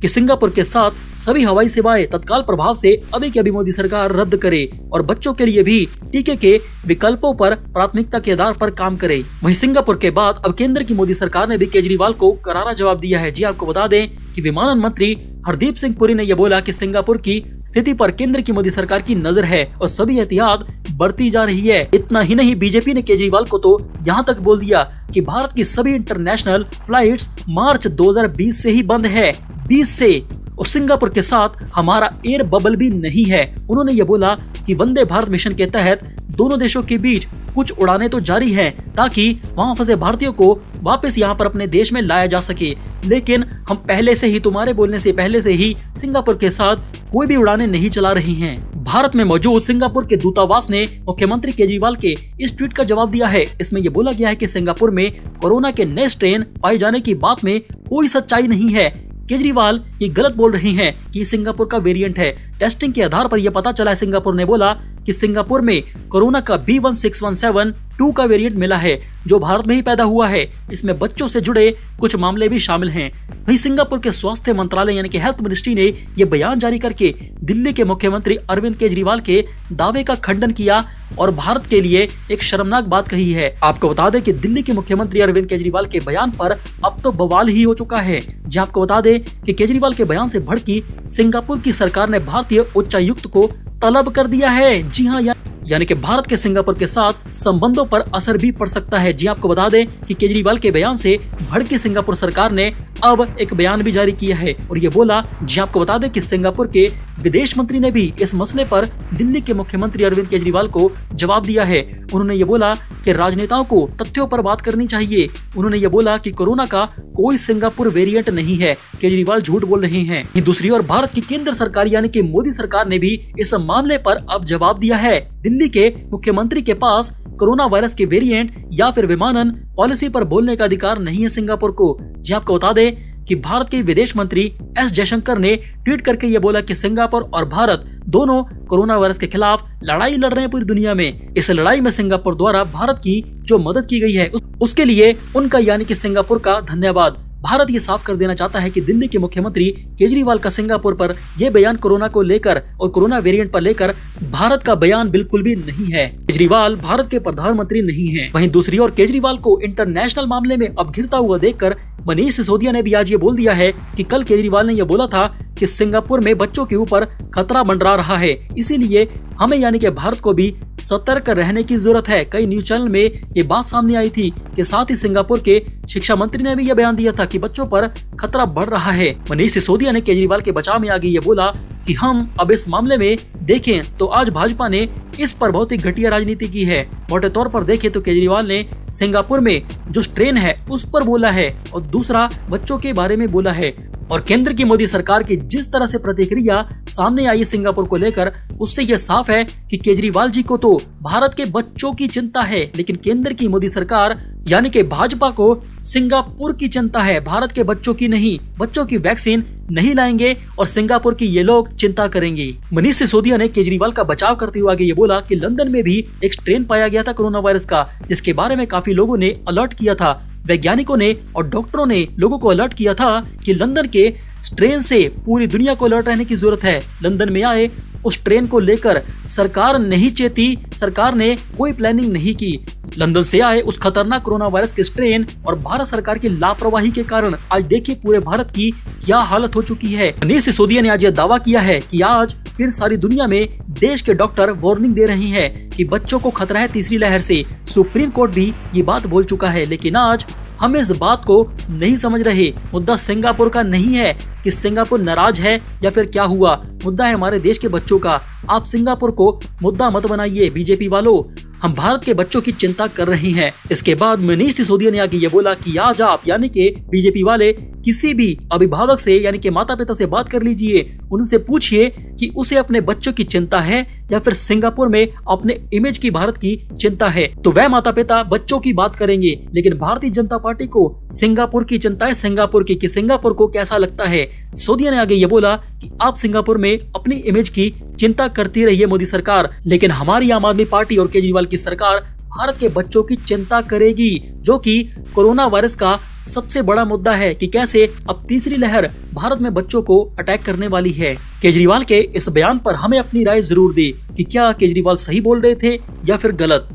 कि सिंगापुर के साथ सभी हवाई सेवाएं तत्काल प्रभाव से अभी के अभी मोदी सरकार रद्द करे और बच्चों के लिए भी टीके के विकल्पों पर प्राथमिकता के आधार पर काम करे। वहीं सिंगापुर के बाद अब केंद्र की मोदी सरकार ने भी केजरीवाल को करारा जवाब दिया है। जी आपको बता दें कि विमानन मंत्री हरदीप सिंह पुरी ने यह बोला कि सिंगापुर की स्थिति पर केंद्र की मोदी सरकार की नजर है और सभी एहतियात बढ़ती जा रही है। इतना ही नहीं, बीजेपी ने केजरीवाल को तो यहाँ तक बोल दिया कि भारत की सभी इंटरनेशनल फ्लाइट्स मार्च 2020 से ही बंद है, 20 से, और सिंगापुर के साथ हमारा एयर बबल भी नहीं है। उन्होंने ये बोला कि वंदे भारत मिशन के तहत दोनों देशों के बीच कुछ उड़ानें तो जारी हैं ताकि वहां फंसे भारतीयों को वापस यहां पर अपने देश में लाया जा सके, लेकिन हम पहले से ही, तुम्हारे बोलने से पहले से ही सिंगापुर के साथ कोई भी उड़ानें नहीं चला रही हैं। भारत में मौजूद सिंगापुर के दूतावास ने मुख्यमंत्री केजरीवाल के इस ट्वीट का जवाब दिया है। इसमें यह बोला गया है कि सिंगापुर में कोरोना के नए स्ट्रेन पाए जाने की बात में कोई सच्चाई नहीं है। केजरीवाल ये गलत बोल रहे हैं कि सिंगापुर का वेरिएंट है। टेस्टिंग के आधार पर यह पता चला है, सिंगापुर ने बोला कि सिंगापुर में कोरोना का B16172 का वेरिएंट मिला है जो भारत में ही पैदा हुआ है। इसमें बच्चों से जुड़े कुछ मामले भी शामिल हैं। वहीं सिंगापुर के स्वास्थ्य मंत्रालय यानी कि हेल्थ मिनिस्ट्री ने यह बयान जारी करके दिल्ली के मुख्यमंत्री अरविंद केजरीवाल के दावे का खंडन किया और भारत के लिए एक शर्मनाक बात कही है। आपको बता दें कि दिल्ली के मुख्यमंत्री अरविंद केजरीवाल के बयान पर अब तो बवाल ही हो चुका है। जी आपको बता दें कि केजरीवाल के बयान से भड़की सिंगापुर की सरकार ने भारतीय उच्चायुक्त को तलब कर दिया है। जी हाँ, यानी कि भारत के सिंगापुर के साथ संबंधों पर असर भी पड़ सकता है। जी आपको बता दें कि केजरीवाल के बयान से भड़की सिंगापुर सरकार ने अब एक बयान भी जारी किया है और ये बोला, जी आपको बता दें कि सिंगापुर के विदेश मंत्री ने भी इस मसले पर दिल्ली के मुख्यमंत्री अरविंद केजरीवाल को जवाब दिया है। उन्होंने ये बोला कि राजनेताओं को तथ्यों पर बात करनी चाहिए। उन्होंने ये बोला कि कोरोना का कोई सिंगापुर वेरिएंट नहीं है, केजरीवाल झूठ बोल रहे हैं। दूसरी ओर भारत की केंद्र सरकार यानी कि मोदी सरकार ने भी इस मामले पर अब जवाब दिया है। दिल्ली के मुख्यमंत्री के पास कोरोना वायरस के वेरिएंट या फिर विमानन पॉलिसी पर बोलने का अधिकार नहीं है सिंगापुर को। जी आपको बता दें कि भारत के विदेश मंत्री एस जयशंकर ने ट्वीट करके ये बोला कि सिंगापुर और भारत दोनों कोरोना वायरस के खिलाफ लड़ाई लड़ रहे हैं पूरी दुनिया में। इस लड़ाई में सिंगापुर द्वारा भारत की जो मदद की गई है उसके लिए उनका यानी कि सिंगापुर का धन्यवाद। भारत ये साफ कर देना चाहता है कि दिल्ली के मुख्यमंत्री केजरीवाल का सिंगापुर पर यह बयान कोरोना को लेकर और कोरोना वेरिएंट पर लेकर भारत का बयान बिल्कुल भी नहीं है। केजरीवाल भारत के प्रधानमंत्री नहीं है। वहीं दूसरी ओर केजरीवाल को इंटरनेशनल मामले में अब घिरता हुआ देखकर मनीष सिसोदिया ने भी आज ये बोल दिया है कि कल केजरीवाल ने यह बोला था कि सिंगापुर में बच्चों के ऊपर खतरा मंडरा रहा है, इसीलिए हमें यानी कि भारत को भी सतर्क रहने की जरूरत है। कई न्यूज चैनल में ये बात सामने आई थी कि साथ ही सिंगापुर के शिक्षा मंत्री ने भी यह बयान दिया था कि बच्चों पर खतरा बढ़ रहा है। मनीष सिसोदिया ने केजरीवाल के बचाव में आगे ये बोला कि हम अब इस मामले में देखें तो आज भाजपा ने इस पर बहुत ही घटिया राजनीति की है। मोटे तौर पर देखें तो केजरीवाल ने सिंगापुर में जो स्ट्रेन है उस पर बोला है और दूसरा बच्चों के बारे में बोला है। और केंद्र की मोदी सरकार की जिस तरह से प्रतिक्रिया सामने आई सिंगापुर को लेकर, उससे यह साफ है कि केजरीवाल जी को तो भारत के बच्चों की चिंता है, लेकिन केंद्र की मोदी सरकार यानी कि भाजपा को सिंगापुर की चिंता है, भारत के बच्चों की नहीं। बच्चों की वैक्सीन नहीं लाएंगे और सिंगापुर की ये लोग चिंता करेंगे। मनीष सिसोदिया ने केजरीवाल का बचाव करते हुए आगे ये बोला कि लंदन में भी एक स्ट्रेन पाया गया था कोरोना वायरस का, जिसके बारे में काफी लोगों ने अलर्ट किया था। वैज्ञानिकों ने और डॉक्टरों ने लोगों को अलर्ट किया था कि लंदन के स्ट्रेन से पूरी दुनिया को अलर्ट रहने की जरूरत है। लंदन में आए उस ट्रेन को लेकर सरकार नहीं चेती, सरकार ने कोई प्लानिंग नहीं की। लंदन से आए उस खतरनाक कोरोना वायरस के स्ट्रेन और भारत सरकार की लापरवाही के कारण आज देखिए पूरे भारत की क्या हालत हो चुकी है। मनीष सिसोदिया ने आज यह दावा किया है कि आज फिर सारी दुनिया में देश के डॉक्टर वार्निंग दे रहे हैं कि बच्चों को खतरा है तीसरी लहर से। सुप्रीम कोर्ट भी ये बात बोल चुका है, लेकिन आज हम इस बात को नहीं समझ रहे। मुद्दा सिंगापुर का नहीं है कि सिंगापुर नाराज है या फिर क्या हुआ, मुद्दा है हमारे देश के बच्चों का। आप सिंगापुर को मुद्दा मत बनाइए बीजेपी वालों, हम भारत के बच्चों की चिंता कर रहे हैं। इसके बाद मनीष सिसोदिया ने आगे ये बोला कि आज आप यानी कि बीजेपी वाले किसी भी अभिभावक से यानी कि माता पिता से बात कर लीजिए, उनसे पूछिए कि उसे अपने बच्चों की चिंता है या फिर सिंगापुर में अपने इमेज की भारत की चिंता है। तो वह माता पिता बच्चों की बात करेंगे, लेकिन भारतीय जनता पार्टी को सिंगापुर की चिंता है, सिंगापुर की कि सिंगापुर को कैसा लगता है। सिसोदिया ने आगे ये बोला कि आप सिंगापुर में अपनी इमेज की चिंता करती रहिए मोदी सरकार, लेकिन हमारी आम आदमी पार्टी और केजरीवाल की सरकार भारत के बच्चों की चिंता करेगी, जो कि कोरोना वायरस का सबसे बड़ा मुद्दा है कि कैसे अब तीसरी लहर भारत में बच्चों को अटैक करने वाली है। केजरीवाल के इस बयान पर हमें अपनी राय जरूर दी कि क्या केजरीवाल सही बोल रहे थे या फिर गलत।